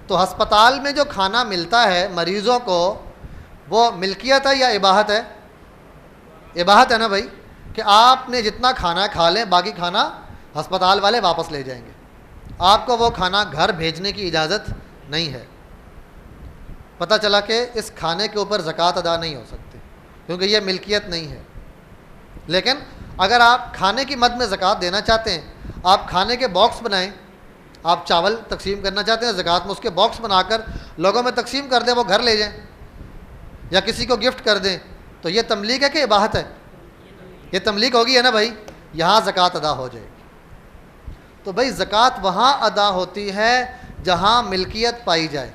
Speaker 1: تو ہسپتال میں جو کھانا ملتا ہے مریضوں کو، وہ ملکیت ہے یا اباحت ہے؟ اباحت ہے نا بھائی، کہ آپ نے جتنا کھانا کھا لیں، باقی کھانا ہسپتال والے واپس لے جائیں گے، آپ کو وہ کھانا گھر بھیجنے کی اجازت نہیں ہے۔ پتہ چلا کہ اس کھانے کے اوپر زکوٰۃ ادا نہیں ہو سکتی کیونکہ یہ ملکیت نہیں ہے۔ لیکن اگر آپ کھانے کی مد میں زکوٰۃ دینا چاہتے ہیں، آپ کھانے کے باکس بنائیں، آپ چاول تقسیم کرنا چاہتے ہیں زکوٰۃ میں، اس کے باکس بنا کر لوگوں میں تقسیم کر دیں، وہ گھر لے جائیں یا کسی کو گفٹ کر دیں، تو یہ تملیغ ہے کہ اباحت ہے؟ یہ تملیغ ہوگی ہے نا بھائی، یہاں زکوٰۃ ادا ہو جائے گی۔ تو بھائی زکوٰۃ وہاں ادا ہوتی ہے جہاں ملکیت پائی جائے،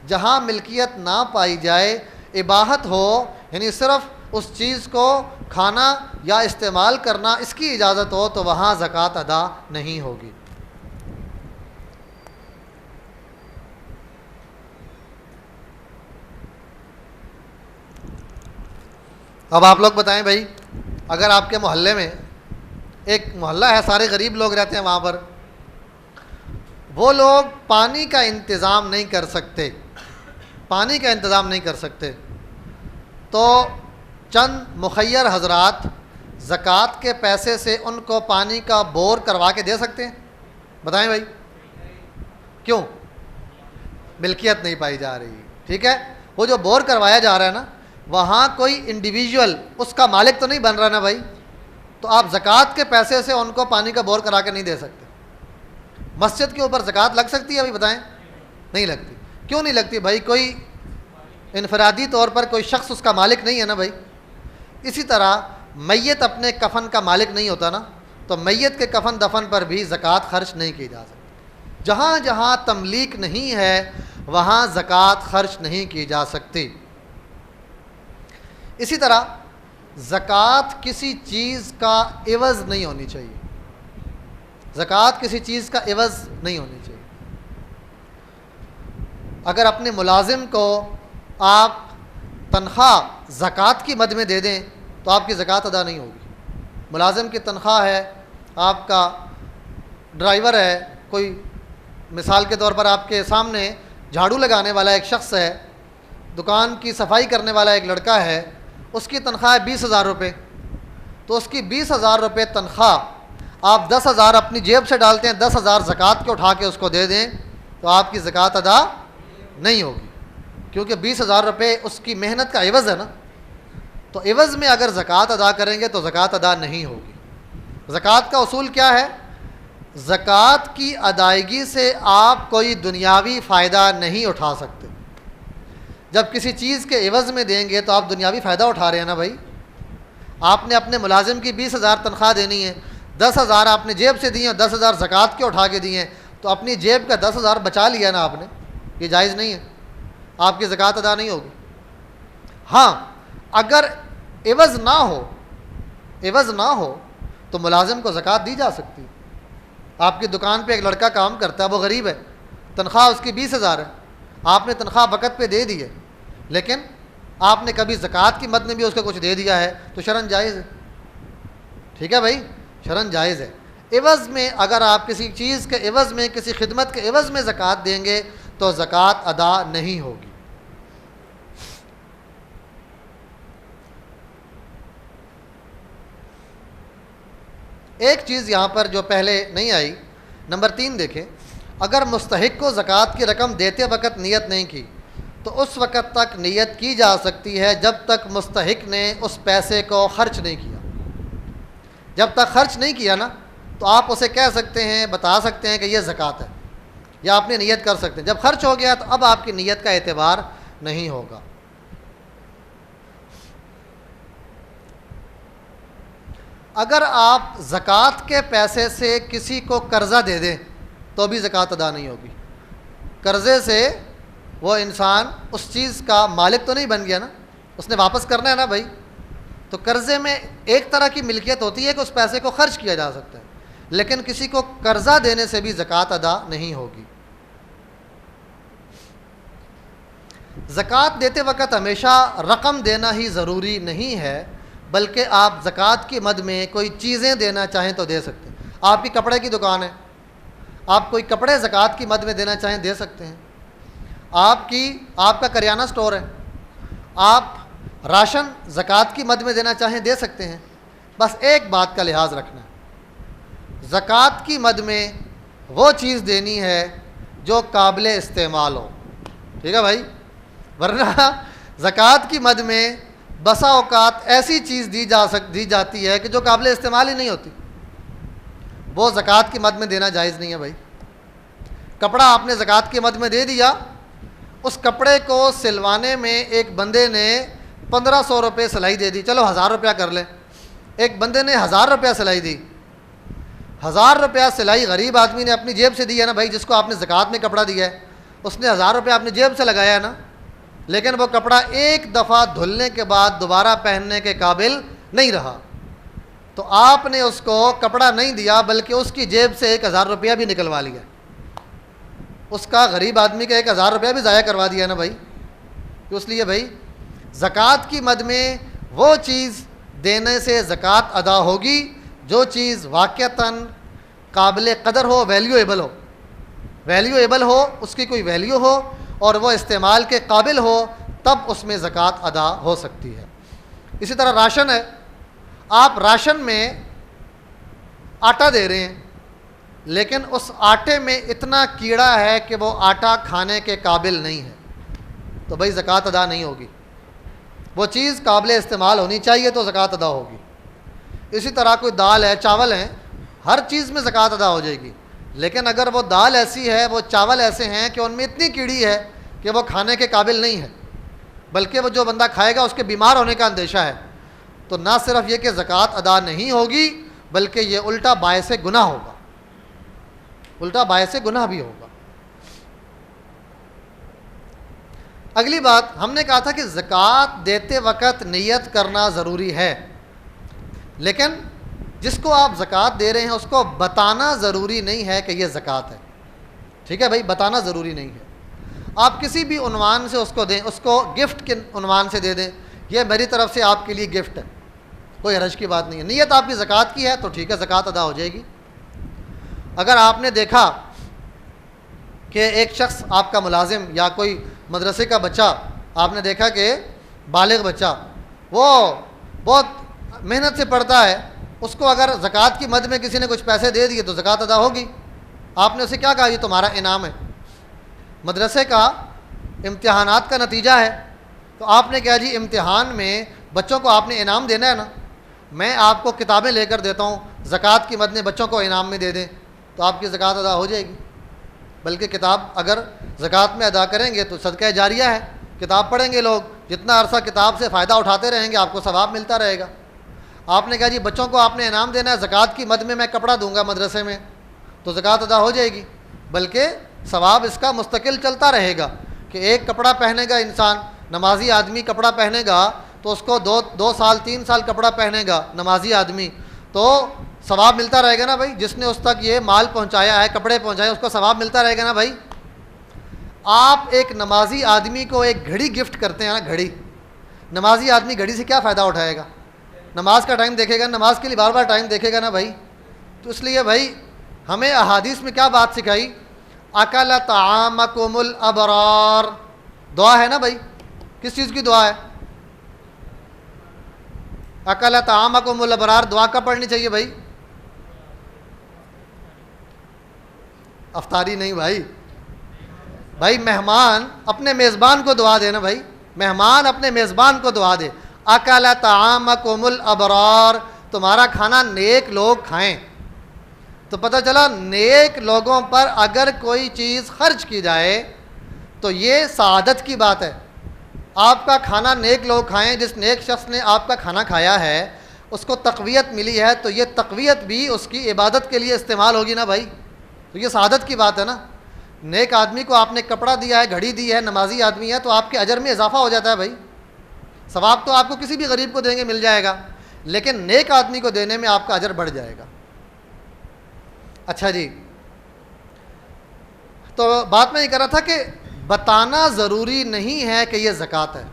Speaker 1: جہاں ملکیت نہ پائی جائے، اباحت ہو یعنی صرف اس چیز کو کھانا یا استعمال کرنا اس کی اجازت ہو، تو وہاں زکوٰۃ ادا نہیں ہوگی۔ اب آپ لوگ بتائیں بھائی، اگر آپ کے محلے میں ایک محلہ ہے، سارے غریب لوگ رہتے ہیں وہاں پر، وہ لوگ پانی کا انتظام نہیں کر سکتے، پانی کا انتظام نہیں کر سکتے، تو چند مخیر حضرات زکوٰۃ کے پیسے سے ان کو پانی کا بور کروا کے دے سکتے ہیں؟ بتائیں بھائی، کیوں؟ ملکیت نہیں پائی جا رہی، ٹھیک ہے؟ وہ جو بور کروایا جا رہا ہے نا، وہاں کوئی انڈیویجول اس کا مالک تو نہیں بن رہا نا بھائی، تو آپ زکوٰۃ کے پیسے سے ان کو پانی کا بور کرا کے نہیں دے سکتے۔ مسجد کے اوپر زکوٰۃ لگ سکتی ہے ابھی؟ بتائیں، نہیں لگتی۔ کیوں نہیں لگتی بھائی؟ کوئی انفرادی طور پر کوئی شخص اس کا مالک نہیں ہے نا بھائی۔ اسی طرح میت اپنے کفن کا مالک نہیں ہوتا نا، تو میت کے کفن دفن پر بھی زکوٰۃ خرچ نہیں کی جا سکتی۔ جہاں جہاں تملیک نہیں ہے وہاں زکوٰۃ خرچ نہیں کی جا سکتی۔ اسی طرح زکوٰۃ کسی چیز کا عوض نہیں ہونی چاہیے، زکوٰۃ کسی چیز کا عوض نہیں ہونی چاہیے۔ اگر اپنے ملازم کو آپ تنخواہ زکوٰۃ کی مد میں دے دیں تو آپ کی زکوٰۃ ادا نہیں ہوگی۔ ملازم کی تنخواہ ہے، آپ کا ڈرائیور ہے، کوئی مثال کے طور پر آپ کے سامنے جھاڑو لگانے والا ایک شخص ہے، دکان کی صفائی کرنے والا ایک لڑکا ہے، اس کی تنخواہ ہے 20,000 روپے، تو اس کی 20,000 روپے تنخواہ آپ 10,000 اپنی جیب سے ڈالتے ہیں، 10,000 زکوٰۃ کے اٹھا کے اس کو دے دیں تو آپ کی زکوٰۃ ادا نہیں ہوگی، کیونکہ 20,000 روپے اس کی محنت کا عوض ہے نا۔ تو عوض میں اگر زکوٰۃ ادا کریں گے تو زکوٰۃ ادا نہیں ہوگی۔ زکوٰۃ کا اصول کیا ہے؟ زکوٰۃ کی ادائیگی سے آپ کوئی دنیاوی فائدہ نہیں اٹھا سکتے۔ جب کسی چیز کے عوض میں دیں گے تو آپ دنیاوی فائدہ اٹھا رہے ہیں نا بھائی۔ آپ نے اپنے ملازم کی 20,000 تنخواہ دینی ہے، 10,000 آپ نے جیب سے دی ہیں، 10,000 زکوٰۃ کے اٹھا کے دیے ہیں، تو اپنی جیب کا 10,000 بچا لیا نا آپ نے، یہ جائز نہیں ہے، آپ کی زکوٰۃ ادا نہیں ہوگی۔ ہاں اگر عوض نہ ہو تو ملازم کو زکوٰۃ دی جا سکتی ہے۔ آپ کی دکان پہ ایک لڑکا کام کرتا ہے، وہ غریب ہے، تنخواہ اس کی 20,000 ہے، آپ نے تنخواہ وقت پہ دے دی ہے، لیکن آپ نے کبھی زکوٰۃ کی مد میں بھی اس کو کچھ دے دیا ہے تو شرعاً جائز ہے، ٹھیک ہے بھائی، شرعاً جائز ہے۔ عوض میں اگر آپ کسی چیز کے عوض میں، کسی خدمت کے عوض میں زکوٰۃ دیں گے تو زکوٰۃ ادا نہیں ہوگی۔ ایک چیز یہاں پر جو پہلے نہیں آئی، نمبر 3 دیکھیں، اگر مستحق کو زکوٰۃ کی رقم دیتے وقت نیت نہیں کی تو اس وقت تک نیت کی جا سکتی ہے جب تک مستحق نے اس پیسے کو خرچ نہیں کیا۔ جب تک خرچ نہیں کیا نا تو آپ اسے کہہ سکتے ہیں، بتا سکتے ہیں کہ یہ زکوٰۃ ہے، یا آپ نے نیت کر سکتے ہیں۔ جب خرچ ہو گیا تو اب آپ کی نیت کا اعتبار نہیں ہوگا۔ اگر آپ زکوٰۃ کے پیسے سے کسی کو قرضہ دے دیں تو بھی زکوٰۃ ادا نہیں ہوگی۔ قرضے سے وہ انسان اس چیز کا مالک تو نہیں بن گیا نا، اس نے واپس کرنا ہے نا بھائی، تو قرضے میں ایک طرح کی ملکیت ہوتی ہے کہ اس پیسے کو خرچ کیا جا سکتا ہے، لیکن کسی کو قرضہ دینے سے بھی زکوٰۃ ادا نہیں ہوگی۔ زکوٰۃ دیتے وقت ہمیشہ رقم دینا ہی ضروری نہیں ہے، بلکہ آپ زکوٰۃ کی مد میں کوئی چیزیں دینا چاہیں تو دے سکتے ہیں۔ آپ کی کپڑے کی دکان ہے، آپ کوئی کپڑے زکوٰۃ کی مد میں دینا چاہیں دے سکتے ہیں۔ آپ کا کریانہ سٹور ہے، آپ راشن زکوٰۃ کی مد میں دینا چاہیں دے سکتے ہیں۔ بس ایک بات کا لحاظ رکھنا ہے، زکوٰۃ کی مد میں وہ چیز دینی ہے جو قابل استعمال ہو، ٹھیک ہے بھائی؟ ورنہ زکوٰۃ کی مد میں بسا اوقات ایسی چیز دی جاتی ہے کہ جو قابل استعمال ہی نہیں ہوتی، وہ زکوٰۃ کی مد میں دینا جائز نہیں ہے بھائی۔ کپڑا آپ نے زکوٰۃ کی مد میں دے دیا، اس کپڑے کو سلوانے میں ایک بندے نے 1500 روپے سلائی دے دی، چلو 1000 روپیہ کر لیں۔ ایک بندے نے 1000 روپیہ سلائی دی، 1000 روپیہ سلائی غریب آدمی نے اپنی جیب سے دی ہے نا بھائی، جس کو آپ نے زکوٰۃ میں کپڑا دیا ہے اس نے 1000 روپیہ اپنی جیب سے لگایا ہے نا، لیکن وہ کپڑا ایک دفعہ دھلنے کے بعد دوبارہ پہننے کے قابل نہیں رہا، تو آپ نے اس کو کپڑا نہیں دیا بلکہ اس کی جیب سے 1000 روپیہ بھی نکلوا لیا، اس کا غریب آدمی کا 1000 روپیہ بھی ضائع کروا دیا نا بھائی۔ تو اس لیے بھائی زکوٰۃ کی مد میں وہ چیز دینے سے زکوٰۃ ادا ہوگی جو چیز واقعتاً قابل قدر ہو، ویلیویبل ہو، اس کی کوئی ویلیو ہو اور وہ استعمال کے قابل ہو، تب اس میں زکوٰۃ ادا ہو سکتی ہے۔ اسی طرح راشن ہے، آپ راشن میں آٹا دے رہے ہیں لیکن اس آٹے میں اتنا کیڑا ہے کہ وہ آٹا کھانے کے قابل نہیں ہے، تو بھائی زکوٰۃ ادا نہیں ہوگی۔ وہ چیز قابل استعمال ہونی چاہیے تو زکوٰۃ ادا ہوگی۔ اسی طرح کوئی دال ہے، چاول ہیں، ہر چیز میں زکوٰۃ ادا ہو جائے گی، لیکن اگر وہ دال ایسی ہے، وہ چاول ایسے ہیں کہ ان میں اتنی کیڑی ہے کہ وہ کھانے کے قابل نہیں ہے، بلکہ وہ جو بندہ کھائے گا اس کے بیمار ہونے کا اندیشہ ہے، تو نہ صرف یہ کہ زکوٰۃ ادا نہیں ہوگی بلکہ یہ الٹا باعث گناہ ہوگا، الٹا باعث گناہ بھی ہوگا۔ اگلی بات ہم نے کہا تھا کہ زکوٰۃ دیتے وقت نیت کرنا ضروری ہے، لیکن جس کو آپ زکوٰۃ دے رہے ہیں اس کو بتانا ضروری نہیں ہے کہ یہ زکوٰۃ ہے، ٹھیک ہے بھائی؟ بتانا ضروری نہیں ہے۔ آپ کسی بھی عنوان سے اس کو دیں، اس کو گفٹ کے عنوان سے دے دیں، یہ میری طرف سے آپ کے لیے گفٹ ہے، کوئی حرج کی بات نہیں ہے۔ نیت آپ کی زکوٰۃ کی ہے تو ٹھیک ہے، زکوٰۃ ادا ہو جائے گی۔ اگر آپ نے دیکھا کہ ایک شخص آپ کا ملازم یا کوئی مدرسے کا بچہ، آپ نے دیکھا کہ بالغ بچہ وہ بہت محنت سے پڑھتا ہے، اس کو اگر زکوٰۃ کی مد میں کسی نے کچھ پیسے دے دیے تو زکوٰۃ ادا ہوگی۔ آپ نے اسے کیا کہا؟ یہ تمہارا انعام ہے، مدرسے کا امتحانات کا نتیجہ ہے، تو آپ نے کہا جی امتحان میں بچوں کو آپ نے انعام دینا ہے نا، میں آپ کو کتابیں لے کر دیتا ہوں، زکوٰۃ کی مد میں بچوں کو انعام میں دے دیں تو آپ کی زکوٰۃ ادا ہو جائے گی۔ بلکہ کتاب اگر زکوٰۃ میں ادا کریں گے تو صدقہ جاریہ ہے، کتاب پڑھیں گے لوگ، جتنا عرصہ کتاب سے فائدہ اٹھاتے رہیں گے آپ کو ثواب ملتا رہے گا۔ آپ نے کہا جی بچوں کو آپ نے انعام دینا ہے، زکوٰۃ کی مد میں کپڑا دوں گا مدرسے میں تو زکوٰۃ ادا ہو جائے گی، بلکہ ثواب اس کا مستقل چلتا رہے گا کہ ایک کپڑا پہنے گا انسان، نمازی آدمی کپڑا پہنے گا تو اس کو 2 سال 3 سال کپڑا پہنے گا نمازی آدمی تو ثواب ملتا رہے گا نا بھائی۔ جس نے اس تک یہ مال پہنچایا ہے، کپڑے پہنچائے، اس کو ثواب ملتا رہے گا نا بھائی۔ آپ ایک نمازی آدمی کو ایک گھڑی گفٹ کرتے ہیں نا، گھڑی، نمازی آدمی گھڑی سے کیا فائدہ اٹھائے گا؟ نماز کا ٹائم دیکھے گا، نماز کے لیے بار بار ٹائم دیکھے گا نا بھائی۔ تو اس لیے بھائی ہمیں احادیث میں کیا بات سکھائی؟ اکل طعامکم الابرار، دعا ہے نا بھائی، کس چیز کی دعا ہے؟ اکل طعامکم الابرار، دعا کب پڑھنی چاہیے بھائی؟ افطاری نہیں بھائی، بھائی مہمان اپنے میزبان کو دعا دے نا بھائی، مہمان اپنے میزبان کو دعا دے۔ اکل طعامکم الابرار، تمہارا کھانا نیک لوگ کھائیں۔ تو پتہ چلا نیک لوگوں پر اگر کوئی چیز خرچ کی جائے تو یہ سعادت کی بات ہے۔ آپ کا کھانا نیک لوگ کھائیں، جس نیک شخص نے آپ کا کھانا کھایا ہے اس کو تقویت ملی ہے تو یہ تقویت بھی اس کی عبادت کے لیے استعمال ہوگی نا بھائی، تو یہ سعادت کی بات ہے نا۔ نیک آدمی کو آپ نے کپڑا دیا ہے، گھڑی دی ہے، نمازی آدمی ہے، تو آپ کے اجر میں اضافہ ہو جاتا ہے بھائی۔ ثواب تو آپ کو کسی بھی غریب کو دیں گے مل جائے گا، لیکن نیک آدمی کو دینے میں آپ کا اجر بڑھ جائے گا۔ اچھا جی، تو بات میں یہ کر رہا تھا کہ بتانا ضروری نہیں ہے کہ یہ زکوٰۃ ہے۔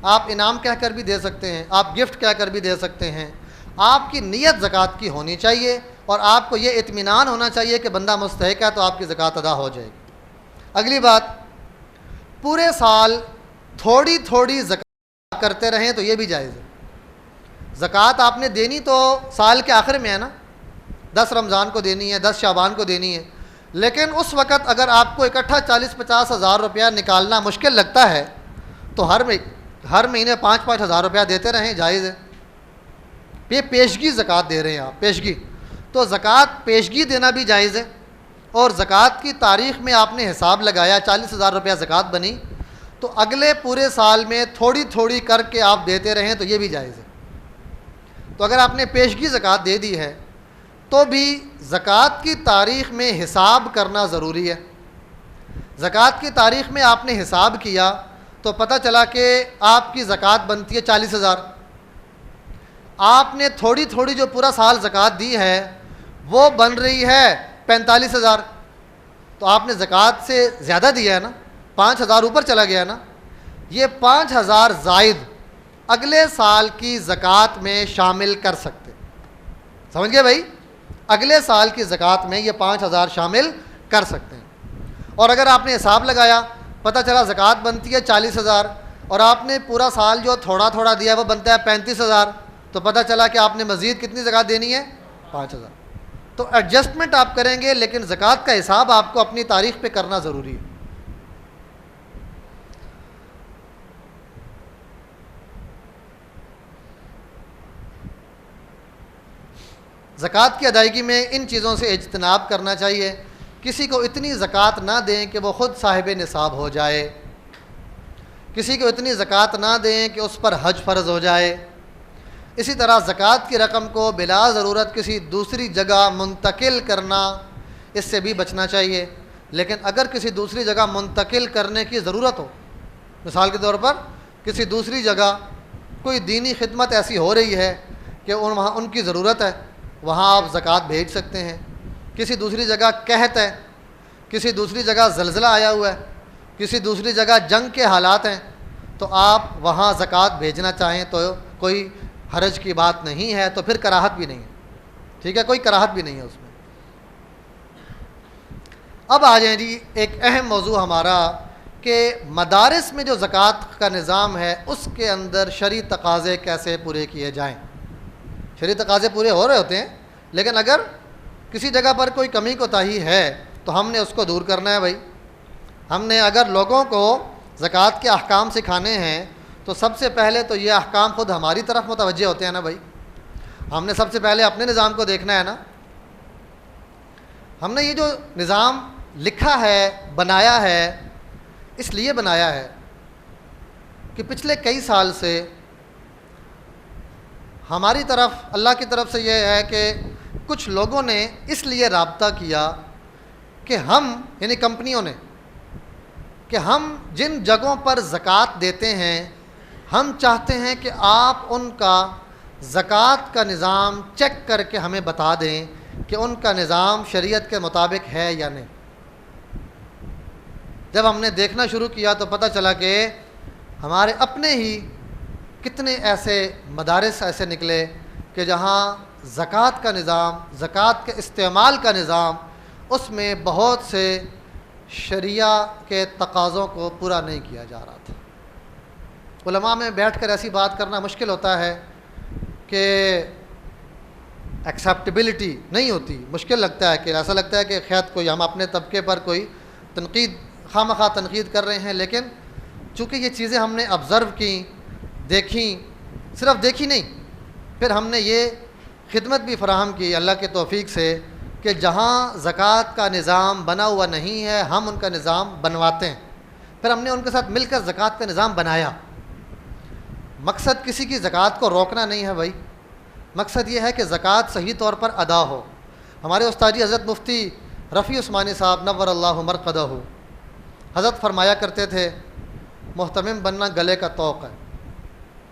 Speaker 1: آپ انعام کہہ کر بھی دے سکتے ہیں، آپ گفٹ کہہ کر بھی دے سکتے ہیں، آپ کی نیت زکوٰۃ کی ہونی چاہیے اور آپ کو یہ اطمینان ہونا چاہیے کہ بندہ مستحق ہے تو آپ کی زکوٰۃ ادا ہو جائے گی۔ اگلی بات، پورے سال تھوڑی تھوڑی زکوٰۃ کرتے رہیں تو یہ بھی جائز ہے۔ زکوٰۃ آپ نے دینی تو سال کے آخر میں ہے نا، 10 رمضان کو دینی ہے، 10 شعبان کو دینی ہے، لیکن اس وقت اگر آپ کو اکٹھا 40-50 ہزار روپیہ نکالنا مشکل لگتا ہے تو ہر مہینے 5-5 ہزار روپیہ دیتے رہیں، جائز ہے۔ یہ پیشگی زکوٰۃ دے رہے ہیں آپ، پیشگی، تو زکوٰۃ پیشگی دینا بھی جائز ہے۔ اور زکوٰۃ کی تاریخ میں آپ نے حساب لگایا 40,000 روپیہ زکوٰۃ بنی، تو اگلے پورے سال میں تھوڑی تھوڑی کر کے آپ دیتے رہیں تو یہ بھی جائز ہے۔ تو اگر آپ نے پیشگی زکوٰۃ دے دی ہے تو بھی زکوٰۃ کی تاریخ میں حساب کرنا ضروری ہے۔ زکوٰۃ کی تاریخ میں آپ نے حساب کیا تو پتہ چلا کہ آپ کی زکوٰۃ بنتی ہے 40,000، آپ نے تھوڑی تھوڑی جو پورا سال زکوٰۃ دی ہے وہ بن رہی ہے 45,000، تو آپ نے زکوٰۃ سے زیادہ دیا ہے نا، 5,000 اوپر چلا گیا نا، یہ 5,000 زائد اگلے سال کی زکوٰۃ میں شامل کر سکتے، سمجھ گئے بھائی؟ اگلے سال کی زکوٰۃ میں یہ 5,000 شامل کر سکتے ہیں۔ اور اگر آپ نے حساب لگایا، پتہ چلا زکوٰۃ بنتی ہے 40,000 اور آپ نے پورا سال جو تھوڑا تھوڑا دیا وہ بنتا ہے 35,000، تو پتہ چلا کہ آپ نے مزید کتنی زکوٰۃ دینی ہے؟ 5,000۔ تو ایڈجسٹمنٹ آپ کریں گے، لیکن زکوٰۃ کا حساب آپ کو اپنی تاریخ پہ کرنا ضروری ہے۔ زکوٰۃ کی ادائیگی میں ان چیزوں سے اجتناب کرنا چاہیے۔ کسی کو اتنی زکوٰۃ نہ دیں کہ وہ خود صاحب نصاب ہو جائے، کسی کو اتنی زکوٰۃ نہ دیں کہ اس پر حج فرض ہو جائے۔ اسی طرح زکوٰۃ کی رقم کو بلا ضرورت کسی دوسری جگہ منتقل کرنا، اس سے بھی بچنا چاہیے۔ لیکن اگر کسی دوسری جگہ منتقل کرنے کی ضرورت ہو، مثال کے طور پر کسی دوسری جگہ کوئی دینی خدمت ایسی ہو رہی ہے کہ وہاں ان کی ضرورت ہے، وہاں آپ زکوٰۃ بھیج سکتے ہیں۔ کسی دوسری جگہ قحط ہے، کسی دوسری جگہ زلزلہ آیا ہوا ہے، کسی دوسری جگہ جنگ کے حالات ہیں، تو آپ وہاں زکوٰۃ بھیجنا چاہیں تو کوئی حرج کی بات نہیں ہے، تو پھر کراہت بھی نہیں ہے، ٹھیک ہے، کوئی کراہت بھی نہیں ہے اس میں۔ اب آ جائیں جی ایک اہم موضوع ہمارا کہ مدارس میں جو زکوٰۃ کا نظام ہے اس کے اندر شرعی تقاضے کیسے پورے کیے جائیں۔ شرعی تقاضے پورے ہو رہے ہوتے ہیں، لیکن اگر کسی جگہ پر کوئی کمی کوتاہی ہے تو ہم نے اس کو دور کرنا ہے بھائی۔ ہم نے اگر لوگوں کو زکوٰۃ کے احکام سکھانے ہیں تو سب سے پہلے تو یہ احکام خود ہماری طرف متوجہ ہوتے ہیں نا بھائی، ہم نے سب سے پہلے اپنے نظام کو دیکھنا ہے نا۔ ہم نے یہ جو نظام لکھا ہے، بنایا ہے، اس لیے بنایا ہے کہ پچھلے کئی سال سے ہماری طرف اللہ کی طرف سے یہ ہے کہ کچھ لوگوں نے اس لیے رابطہ کیا کہ ہم، یعنی کمپنیوں نے، کہ ہم جن جگہوں پر زکوٰۃ دیتے ہیں ہم چاہتے ہیں کہ آپ ان کا زکوٰۃ کا نظام چیک کر کے ہمیں بتا دیں کہ ان کا نظام شریعت کے مطابق ہے یا نہیں۔ جب ہم نے دیکھنا شروع کیا تو پتہ چلا کہ ہمارے اپنے ہی کتنے ایسے مدارس ایسے نکلے کہ جہاں زکوٰۃ کا نظام، زکوٰۃ کے استعمال کا نظام، اس میں بہت سے شریعہ کے تقاضوں کو پورا نہیں کیا جا رہا تھا۔ علماء میں بیٹھ کر ایسی بات کرنا مشکل ہوتا ہے کہ ایکسیپٹیبلٹی نہیں ہوتی، مشکل لگتا ہے کہ ایسا لگتا ہے کہ خیر کوئی ہم اپنے طبقے پر کوئی تنقید، خواہ مخواہ تنقید کر رہے ہیں، لیکن چونکہ یہ چیزیں ہم نے آبزرو کی، دیکھیں، صرف دیکھی نہیں، پھر ہم نے یہ خدمت بھی فراہم کی اللہ کے توفیق سے کہ جہاں زکوٰۃ کا نظام بنا ہوا نہیں ہے ہم ان کا نظام بنواتے ہیں۔ پھر ہم نے ان کے ساتھ مل کر زکوٰۃ کا نظام بنایا۔ مقصد کسی کی زکوٰۃ کو روکنا نہیں ہے بھائی، مقصد یہ ہے کہ زکوٰۃ صحیح طور پر ادا ہو۔ ہمارے استاد جی حضرت مفتی رفیع عثمانی صاحب نور اللہ مرقدہ، حضرت فرمایا کرتے تھے محتمم بننا گلے کا طوق ہے۔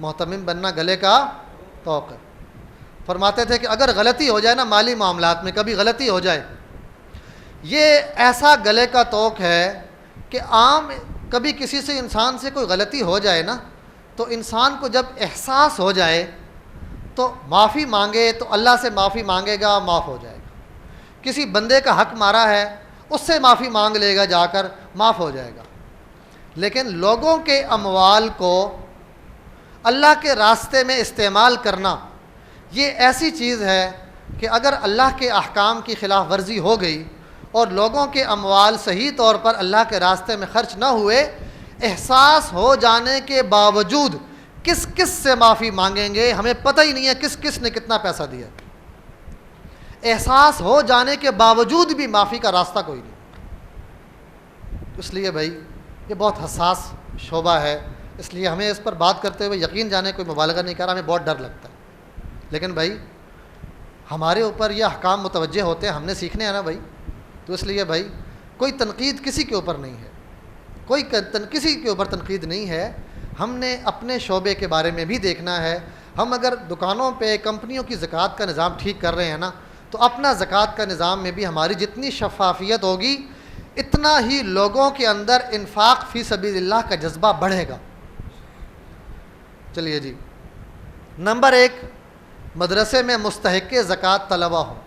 Speaker 1: محتمم بننا گلے کا طوق ہے. فرماتے تھے کہ اگر غلطی ہو جائے نا مالی معاملات میں، کبھی غلطی ہو جائے، یہ ایسا گلے کا طوق ہے کہ عام کبھی کسی سے انسان سے کوئی غلطی ہو جائے نا، تو انسان کو جب احساس ہو جائے تو معافی مانگے، تو اللہ سے معافی مانگے گا، معاف ہو جائے گا. کسی بندے کا حق مارا ہے، اس سے معافی مانگ لے گا جا کر، معاف ہو جائے گا. لیکن لوگوں کے اموال کو اللہ کے راستے میں استعمال کرنا یہ ایسی چیز ہے کہ اگر اللہ کے احکام کی خلاف ورزی ہو گئی اور لوگوں کے اموال صحیح طور پر اللہ کے راستے میں خرچ نہ ہوئے، احساس ہو جانے کے باوجود کس کس سے معافی مانگیں گے، ہمیں پتہ ہی نہیں ہے کس کس نے کتنا پیسہ دیا. احساس ہو جانے کے باوجود بھی معافی کا راستہ کوئی نہیں. اس لیے بھائی یہ بہت حساس شعبہ ہے، اس لیے ہمیں اس پر بات کرتے ہوئے یقین جانے کوئی مبالغہ نہیں کر رہا، ہمیں بہت ڈر لگتا ہے. لیکن بھائی ہمارے اوپر یہ احکام متوجہ ہوتے ہیں، ہم نے سیکھنے ہیں نا بھائی. تو اس لیے بھائی کوئی تنقید کسی کے اوپر نہیں ہے، کوئی کسی کے اوپر تنقید نہیں ہے. ہم نے اپنے شعبے کے بارے میں بھی دیکھنا ہے. ہم اگر دکانوں پہ کمپنیوں کی زکوٰۃ کا نظام ٹھیک کر رہے ہیں نا، تو اپنا زکوٰۃ کا نظام میں بھی ہماری جتنی شفافیت ہوگی اتنا ہی لوگوں کے اندر انفاق فی سبیل اللہ کا جذبہ بڑھے گا. چلیے جی، نمبر 1، مدرسے میں مستحق زکوٰۃ طلبہ ہوں،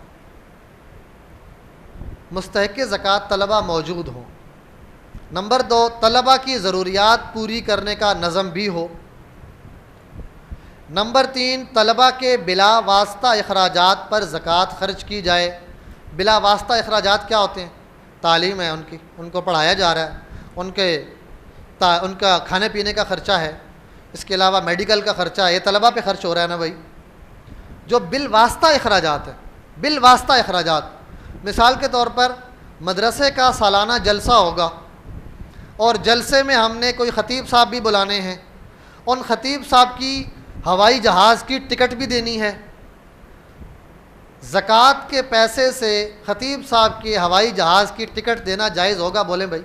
Speaker 1: مستحق زکوٰۃ طلبہ موجود ہوں. نمبر 2، طلبہ کی ضروریات پوری کرنے کا نظم بھی ہو. نمبر 3، طلبہ کے بلا واسطہ اخراجات پر زکوٰۃ خرچ کی جائے. بلا واسطہ اخراجات کیا ہوتے ہیں؟ تعلیم ہے ان کی، ان کو پڑھایا جا رہا ہے، ان کا کھانے پینے کا خرچہ ہے، اس کے علاوہ میڈیکل کا خرچہ ہے، یہ طلبہ پہ خرچ ہو رہا ہے نا بھائی. جو بالواسطہ اخراجات ہیں، بالواسطہ اخراجات، مثال کے طور پر مدرسے کا سالانہ جلسہ ہوگا اور جلسے میں ہم نے کوئی خطیب صاحب بھی بلانے ہیں، ان خطیب صاحب کی ہوائی جہاز کی ٹکٹ بھی دینی ہے. زکوٰۃ کے پیسے سے خطیب صاحب کی ہوائی جہاز کی ٹکٹ دینا جائز ہوگا؟ بولیں بھائی.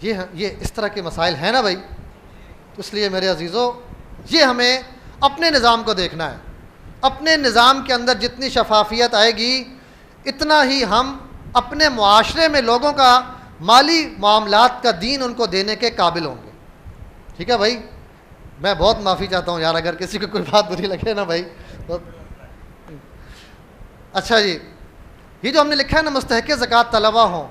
Speaker 1: یہ اس طرح کے مسائل ہیں نا بھائی. اس لیے میرے عزیزو، یہ ہمیں اپنے نظام کو دیکھنا ہے. اپنے نظام کے اندر جتنی شفافیت آئے گی اتنا ہی ہم اپنے معاشرے میں لوگوں کا مالی معاملات کا دین ان کو دینے کے قابل ہوں گے. ٹھیک ہے بھائی. میں بہت معافی چاہتا ہوں یار اگر کسی کو کوئی بات بری لگے نا بھائی. اچھا جی، یہ جو ہم نے لکھا ہے نا مستحق زکوٰۃ طلبہ ہوں،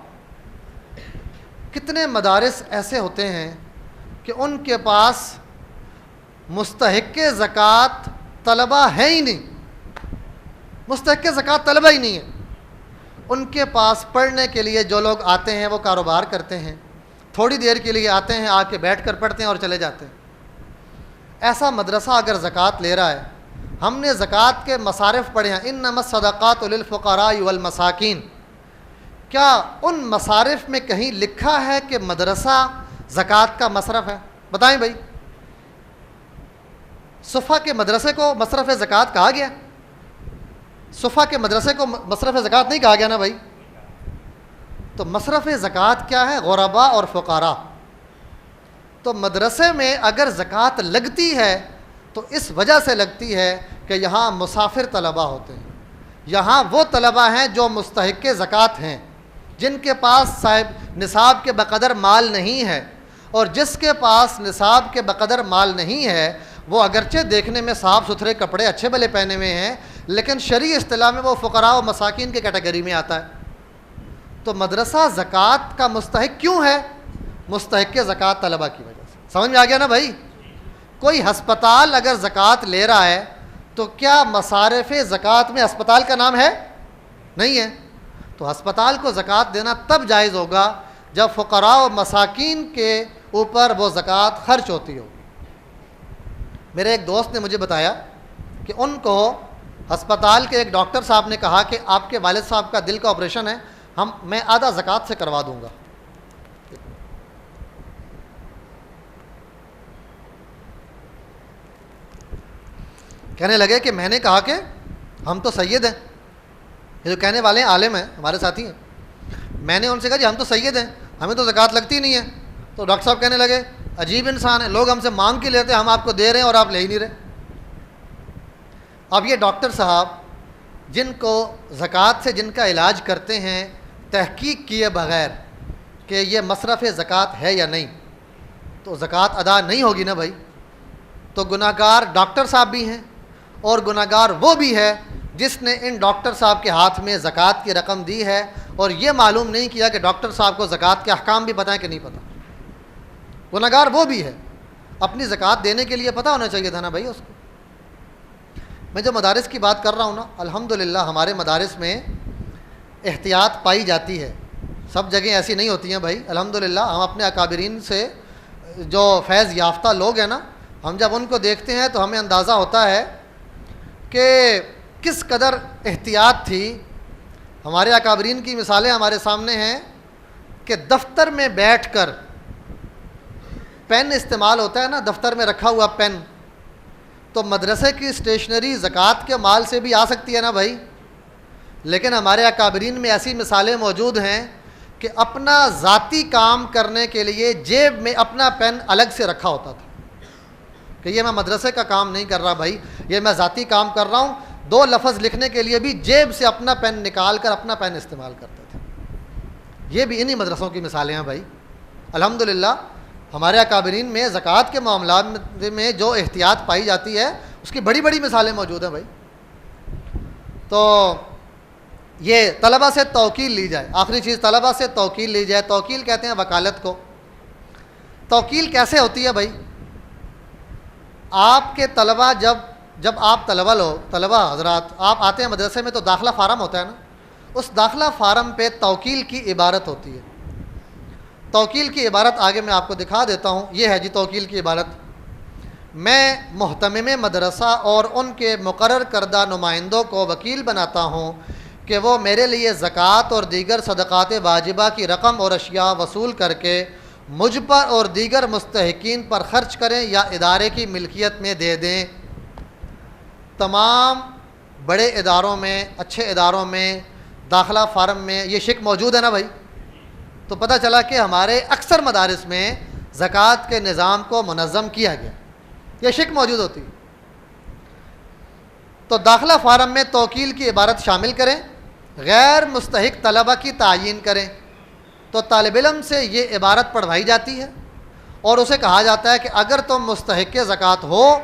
Speaker 1: کتنے مدارس ایسے ہوتے ہیں کہ ان کے پاس مستحق زکوٰۃ طلبہ ہے ہی نہیں، مستحق زکوٰۃ طلبہ ہی نہیں ہے. ان کے پاس پڑھنے کے لیے جو لوگ آتے ہیں وہ کاروبار کرتے ہیں، تھوڑی دیر کے لیے آتے ہیں، آ کے بیٹھ کر پڑھتے ہیں اور چلے جاتے ہیں. ایسا مدرسہ اگر زکوٰۃ لے رہا ہے، ہم نے زکوٰۃ کے مصارف پڑھے ہیں، انما الصدقات للفقراء والمساکین، کیا ان مصارف میں کہیں لکھا ہے کہ مدرسہ زکوٰۃ کا مصرف ہے؟ بتائیں بھائی. صفا کے مدرسے کو مصرف زکوٰۃ کہا گیا؟ صفا کے مدرسے کو مصرف زکوٰۃ نہیں کہا گیا نا بھائی. تو مصرف زکوٰۃ کیا ہے؟ غرباء اور فقراء. تو مدرسے میں اگر زکوٰۃ لگتی ہے تو اس وجہ سے لگتی ہے کہ یہاں مسافر طلبہ ہوتے ہیں، یہاں وہ طلبہ ہیں جو مستحق زکوٰۃ ہیں، جن کے پاس صاحب نصاب کے بقدر مال نہیں ہے. اور جس کے پاس نصاب کے بقدر مال نہیں ہے وہ اگرچہ دیکھنے میں صاف ستھرے کپڑے اچھے بھلے پہنے ہوئے ہیں، لیکن شرعی اصطلاح میں وہ فقراء و مساکین کے کیٹیگری میں آتا ہے. تو مدرسہ زکوٰۃ کا مستحق کیوں ہے؟ مستحق زکوٰۃ طلبہ کی وجہ سے. سمجھ میں آ گیا نا بھائی. کوئی ہسپتال اگر زکوٰۃ لے رہا ہے تو کیا مصارف زکوٰۃ میں ہسپتال کا نام ہے؟ نہیں ہے. تو ہسپتال کو زکوٰۃ دینا تب جائز ہوگا جب فقراء و مساکین کے اوپر وہ زکوٰۃ خرچ ہوتی ہو. میرے ایک دوست نے مجھے بتایا کہ ان کو ہسپتال کے ایک ڈاکٹر صاحب نے کہا کہ آپ کے والد صاحب کا دل کا آپریشن ہے، میں آدھا زکوٰۃ سے کروا دوں گا. کہنے لگے کہ میں نے کہا کہ ہم تو سید ہیں، یہ جو کہنے والے ہیں عالم ہیں، ہمارے ساتھی ہیں. میں نے ان سے کہا جی ہم تو سید ہیں، ہمیں تو زکوٰۃ لگتی نہیں ہے. تو ڈاکٹر صاحب کہنے لگے عجیب انسان ہے، لوگ ہم سے مانگ کے لیتے ہیں، ہم آپ کو دے رہے ہیں اور آپ لے ہی نہیں رہے۔ اب یہ ڈاکٹر صاحب جن کو زکوٰۃ سے جن کا علاج کرتے ہیں تحقیق کیے بغیر کہ یہ مصرف زکوٰۃ ہے یا نہیں، تو زکوٰۃ ادا نہیں ہوگی نا بھائی۔ تو گناہ گار ڈاکٹر صاحب بھی ہیں، اور گناہ گار وہ بھی ہے جس نے ان ڈاکٹر صاحب کے ہاتھ میں زکوٰۃ کی رقم دی ہے اور یہ معلوم نہیں کیا کہ ڈاکٹر صاحب کو زکوٰۃ کے احکام بھی پتہ ہے کہ نہیں پتہ۔ گناہ گار وہ بھی ہے، اپنی زکوٰۃ دینے کے لیے پتہ ہونا چاہیے تھا نا بھائی اس کو۔ میں جو مدارس کی بات کر رہا ہوں نا، الحمدللہ ہمارے مدارس میں احتیاط پائی جاتی ہے، سب جگہیں ایسی نہیں ہوتی ہیں بھائی۔ الحمدللہ ہم اپنے اکابرین سے جو فیض یافتہ لوگ ہیں نا، ہم جب ان کو دیکھتے ہیں تو ہمیں اندازہ ہوتا ہے کہ کس قدر احتیاط تھی۔ ہمارے اکابرین کی مثالیں ہمارے سامنے ہیں کہ دفتر میں بیٹھ کر پین استعمال ہوتا ہے نا، دفتر میں رکھا ہوا پین، تو مدرسے کی اسٹیشنری زکوٰۃ کے مال سے بھی آ سکتی ہے نا بھائی، لیکن ہمارے اکابرین میں ایسی مثالیں موجود ہیں کہ اپنا ذاتی کام کرنے کے لیے جیب میں اپنا پین الگ سے رکھا ہوتا تھا کہ یہ میں مدرسے کا کام نہیں کر رہا بھائی، یہ میں ذاتی کام کر رہا ہوں۔ 2 لفظ لکھنے کے لیے بھی جیب سے اپنا پین نکال کر اپنا پین استعمال کرتے تھے۔ یہ بھی انہی مدرسوں کی مثالیں ہیں بھائی۔ الحمدللہ ہمارے اکابرین میں زکوٰۃ کے معاملات میں جو احتیاط پائی جاتی ہے اس کی بڑی بڑی مثالیں موجود ہیں بھائی۔ تو یہ طلبہ سے توکیل لی جائے، آخری چیز طلبہ سے توکیل لی جائے۔ توکیل کہتے ہیں وکالت کو۔ توکیل کیسے ہوتی ہے بھائی؟ آپ کے طلبہ جب آپ طلبہ حضرات آپ آتے ہیں مدرسے میں تو داخلہ فارم ہوتا ہے نا، اس داخلہ فارم پہ توکیل کی عبارت ہوتی ہے۔ توکیل کی عبارت آگے میں آپ کو دکھا دیتا ہوں، یہ ہے جی توکیل کی عبارت: میں محتمم مدرسہ اور ان کے مقرر کردہ نمائندوں کو وکیل بناتا ہوں کہ وہ میرے لیے زکوٰۃ اور دیگر صدقات واجبہ کی رقم اور اشیاء وصول کر کے مجھ پر اور دیگر مستحقین پر خرچ کریں یا ادارے کی ملکیت میں دے دیں۔ تمام بڑے اداروں میں، اچھے اداروں میں، داخلہ فارم میں یہ شک موجود ہے نا بھائی۔ تو پتہ چلا کہ ہمارے اکثر مدارس میں زکوٰۃ کے نظام کو منظم کیا گیا، یہ شک موجود ہوتی ہے۔ تو داخلہ فارم میں توکیل کی عبارت شامل کریں، غیر مستحق طلبہ کی تعیین کریں۔ تو طالب علم سے یہ عبارت پڑھوائی جاتی ہے اور اسے کہا جاتا ہے کہ اگر تم مستحق زکوٰۃ ہو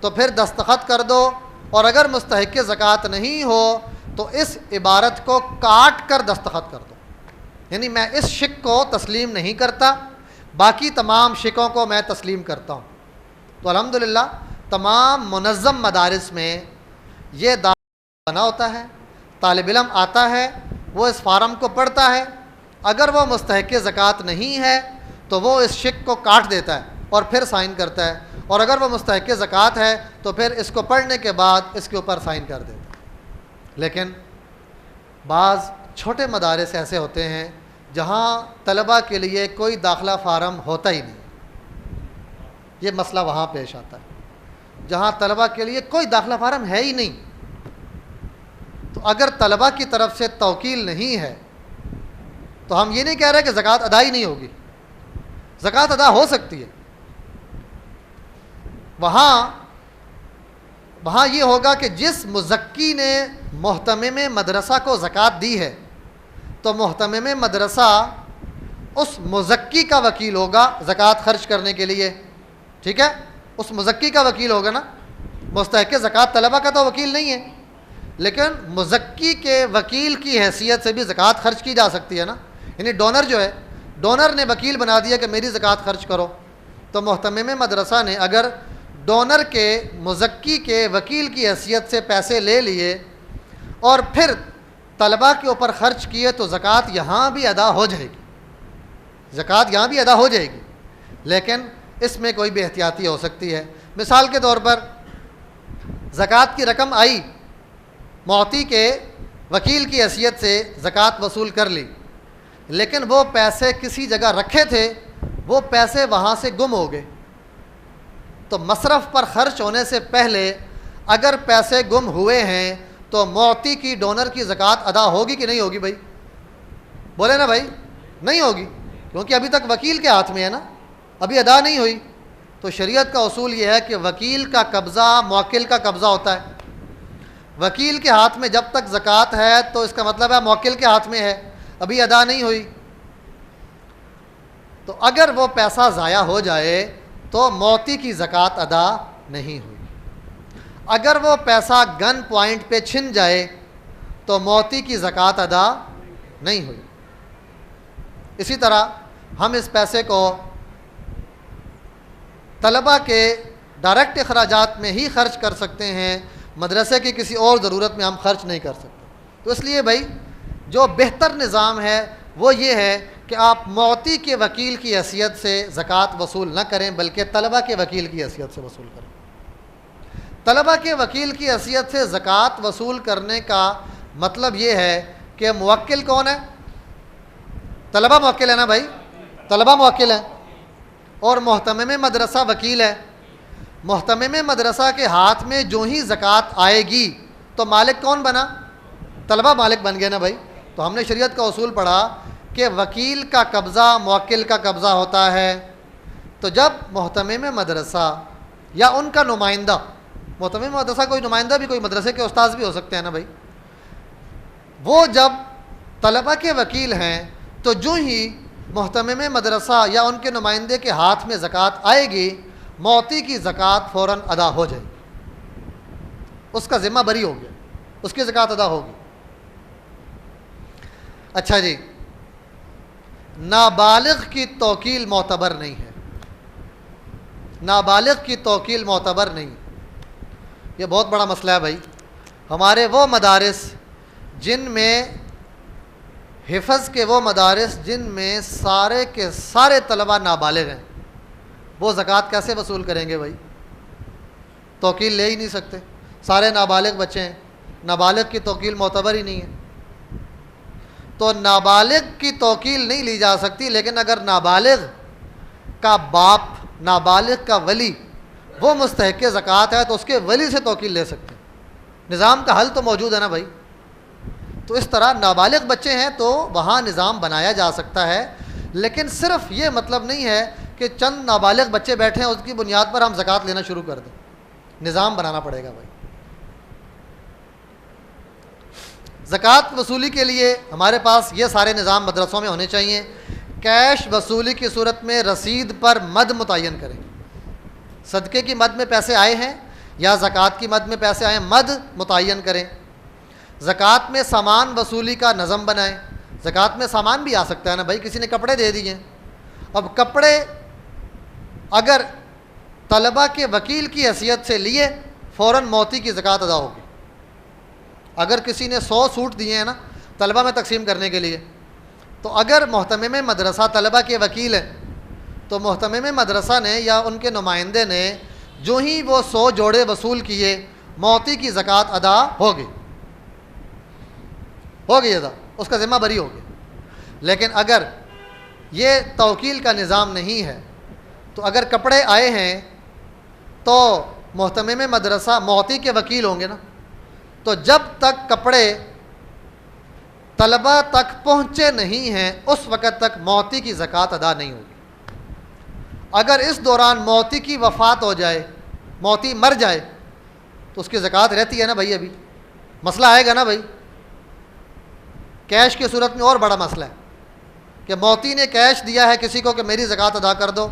Speaker 1: تو پھر دستخط کر دو، اور اگر مستحق زکوٰۃ نہیں ہو تو اس عبارت کو کاٹ کر دستخط کر دو۔ یعنی میں اس شک کو تسلیم نہیں کرتا، باقی تمام شکوں کو میں تسلیم کرتا ہوں۔ تو الحمدللہ تمام منظم مدارس میں یہ داخلہ بنا ہوتا ہے، طالب علم آتا ہے، وہ اس فارم کو پڑھتا ہے، اگر وہ مستحق زکوٰۃ نہیں ہے تو وہ اس شک کو کاٹ دیتا ہے اور پھر سائن کرتا ہے، اور اگر وہ مستحق زکوٰۃ ہے تو پھر اس کو پڑھنے کے بعد اس کے اوپر سائن کر دیتا ہے۔ لیکن بعض چھوٹے مدارس ایسے ہوتے ہیں جہاں طلبہ کے لیے کوئی داخلہ فارم ہوتا ہی نہیں، یہ مسئلہ وہاں پیش آتا ہے جہاں طلبہ کے لیے کوئی داخلہ فارم ہے ہی نہیں۔ تو اگر طلبہ کی طرف سے توکیل نہیں ہے تو ہم یہ نہیں کہہ رہے کہ زکوٰۃ ادا ہی نہیں ہوگی، زکوٰۃ ادا ہو سکتی ہے۔ وہاں یہ ہوگا کہ جس مزکی نے محتمم مدرسہ کو زکوٰۃ دی ہے تو محتمم مدرسہ اس مزکی کا وکیل ہوگا زکوٰۃ خرچ کرنے کے لیے، ٹھیک ہے؟ اس مزکی کا وکیل ہوگا نا، مستحق زکوٰۃ طلبہ کا تو وکیل نہیں ہے، لیکن مزکی کے وکیل کی حیثیت سے بھی زکوٰۃ خرچ کی جا سکتی ہے نا۔ یعنی ڈونر جو ہے، ڈونر نے وکیل بنا دیا کہ میری زکوٰۃ خرچ کرو، تو محتمم مدرسہ نے اگر ڈونر کے مزکی کے وکیل کی حیثیت سے پیسے لے لیے اور پھر طلبہ کے اوپر خرچ کیے تو زکوٰۃ یہاں بھی ادا ہو جائے گی، زکوٰۃ یہاں بھی ادا ہو جائے گی، لیکن اس میں کوئی بھی احتیاطی ہو سکتی ہے۔ مثال کے طور پر زکوٰۃ کی رقم آئی، معطی کے وکیل کی حیثیت سے زکوٰۃ وصول کر لی، لیکن وہ پیسے کسی جگہ رکھے تھے، وہ پیسے وہاں سے گم ہو گئے، تو مصرف پر خرچ ہونے سے پہلے اگر پیسے گم ہوئے ہیں تو معطی کی ڈونر کی زکوٰۃ ادا ہوگی کہ نہیں ہوگی بھائی؟ بولے نا بھائی، نہیں ہوگی، کیونکہ ابھی تک وکیل کے ہاتھ میں ہے نا۔ ابھی ادا نہیں ہوئی، تو شریعت کا اصول یہ ہے کہ وکیل کا قبضہ موکل کا قبضہ ہوتا ہے۔ وکیل کے ہاتھ میں جب تک زکوٰۃ ہے تو اس کا مطلب ہے موکل کے ہاتھ میں ہے، ابھی ادا نہیں ہوئی۔ تو اگر وہ پیسہ ضائع ہو جائے تو موتی کی زکوٰۃ ادا نہیں ہوئی۔ اگر وہ پیسہ گن پوائنٹ پہ چھن جائے تو موتی کی زکوٰۃ ادا نہیں ہوئی۔ اسی طرح ہم اس پیسے کو طلبہ کے ڈائریکٹ اخراجات میں ہی خرچ کر سکتے ہیں، مدرسے کی کسی اور ضرورت میں ہم خرچ نہیں کر سکتے۔ تو اس لیے بھائی جو بہتر نظام ہے وہ یہ ہے کہ آپ موتی کے وکیل کی حیثیت سے زکوٰۃ وصول نہ کریں بلکہ طلبہ کے وکیل کی حیثیت سے وصول کریں۔ طلبہ کے وکیل کی حیثیت سے زکوٰۃ وصول کرنے کا مطلب یہ ہے کہ موکل کون ہے؟ طلبہ موکل ہے نا بھائی، طلبہ موکل ہے، اور محتمم مدرسہ وکیل ہے۔ محتمم مدرسہ کے ہاتھ میں جو ہی زکوٰۃ آئے گی تو مالک کون بنا؟ طلبہ مالک بن گئے نا بھائی۔ تو ہم نے شریعت کا اصول پڑھا کہ وکیل کا قبضہ موکل کا قبضہ ہوتا ہے۔ تو جب محتمم مدرسہ یا ان کا نمائندہ، محتمم مدرسہ کوئی نمائندہ بھی، کوئی مدرسے کے استاذ بھی ہو سکتے ہیں نا بھائی، وہ جب طلبہ کے وکیل ہیں تو جو ہی محتمم مدرسہ یا ان کے نمائندے کے ہاتھ میں زکوٰۃ آئے گی موتی کی زکوٰۃ فوراً ادا ہو جائے گی، اس کا ذمہ بری ہو گیا، اس کی زکوٰۃ ادا ہوگی۔ اچھا جی، نابالغ کی توکیل معتبر نہیں ہے، نابالغ کی توکیل معتبر نہیں، یہ بہت بڑا مسئلہ ہے بھائی۔ ہمارے وہ مدارس جن میں حفظ کے وہ مدارس جن میں سارے کے سارے طلبہ نابالغ ہیں، وہ زکوٰۃ کیسے وصول کریں گے بھائی؟ توکیل لے ہی نہیں سکتے، سارے نابالغ بچے ہیں، نابالغ کی توکیل معتبر ہی نہیں ہے۔ تو نابالغ کی توکیل نہیں لی جا سکتی، لیکن اگر نابالغ کا باپ، نابالغ کا ولی وہ مستحق زکوٰۃ ہے تو اس کے ولی سے توکیل لے سکتے ہیں۔ نظام کا حل تو موجود ہے نا بھائی۔ تو اس طرح نابالغ بچے ہیں تو وہاں نظام بنایا جا سکتا ہے، لیکن صرف یہ مطلب نہیں ہے کہ چند نابالغ بچے بیٹھے ہیں اس کی بنیاد پر ہم زکوٰۃ لینا شروع کر دیں، نظام بنانا پڑے گا بھائی۔ زکوٰۃ وصولی کے لیے ہمارے پاس یہ سارے نظام مدرسوں میں ہونے چاہیے۔ کیش وصولی کی صورت میں رسید پر مد متعین کریں، صدقے کی مد میں پیسے آئے ہیں یا زکوٰۃ کی مد میں پیسے آئے ہیں، مد متعین کریں۔ زکوٰۃ میں سامان وصولی کا نظم بنائیں۔ زکوٰۃ میں سامان بھی آ سکتا ہے نا بھائی، کسی نے کپڑے دے دیے، اب کپڑے اگر طلبہ کے وکیل کی حیثیت سے لیے فوراً موتی کی زکوٰۃ ادا ہوگی۔ اگر کسی نے 100 سوٹ دیے ہیں نا طلبہ میں تقسیم کرنے کے لیے، تو اگر محتمم مدرسہ طلبہ کے وکیل ہے تو محتمم مدرسہ نے یا ان کے نمائندے نے جو ہی وہ 100 جوڑے وصول کیے موتی کی زکوٰۃ ادا ہوگی ادا، اس کا ذمہ بری ہو گیا۔ لیکن اگر یہ توکیل کا نظام نہیں ہے تو اگر کپڑے آئے ہیں تو محتمم مدرسہ موتی کے وکیل ہوں گے نا، تو جب تک کپڑے طلبہ تک پہنچے نہیں ہیں اس وقت تک موتی کی زکوٰۃ ادا نہیں ہوگی۔ اگر اس دوران موتی کی وفات ہو جائے، موتی مر جائے، تو اس کی زکوٰۃ رہتی ہے نا بھائی، ابھی مسئلہ آئے گا نا بھائی۔ کیش کی صورت میں اور بڑا مسئلہ ہے کہ موتی نے کیش دیا ہے کسی کو کہ میری زکوٰۃ ادا کر دو،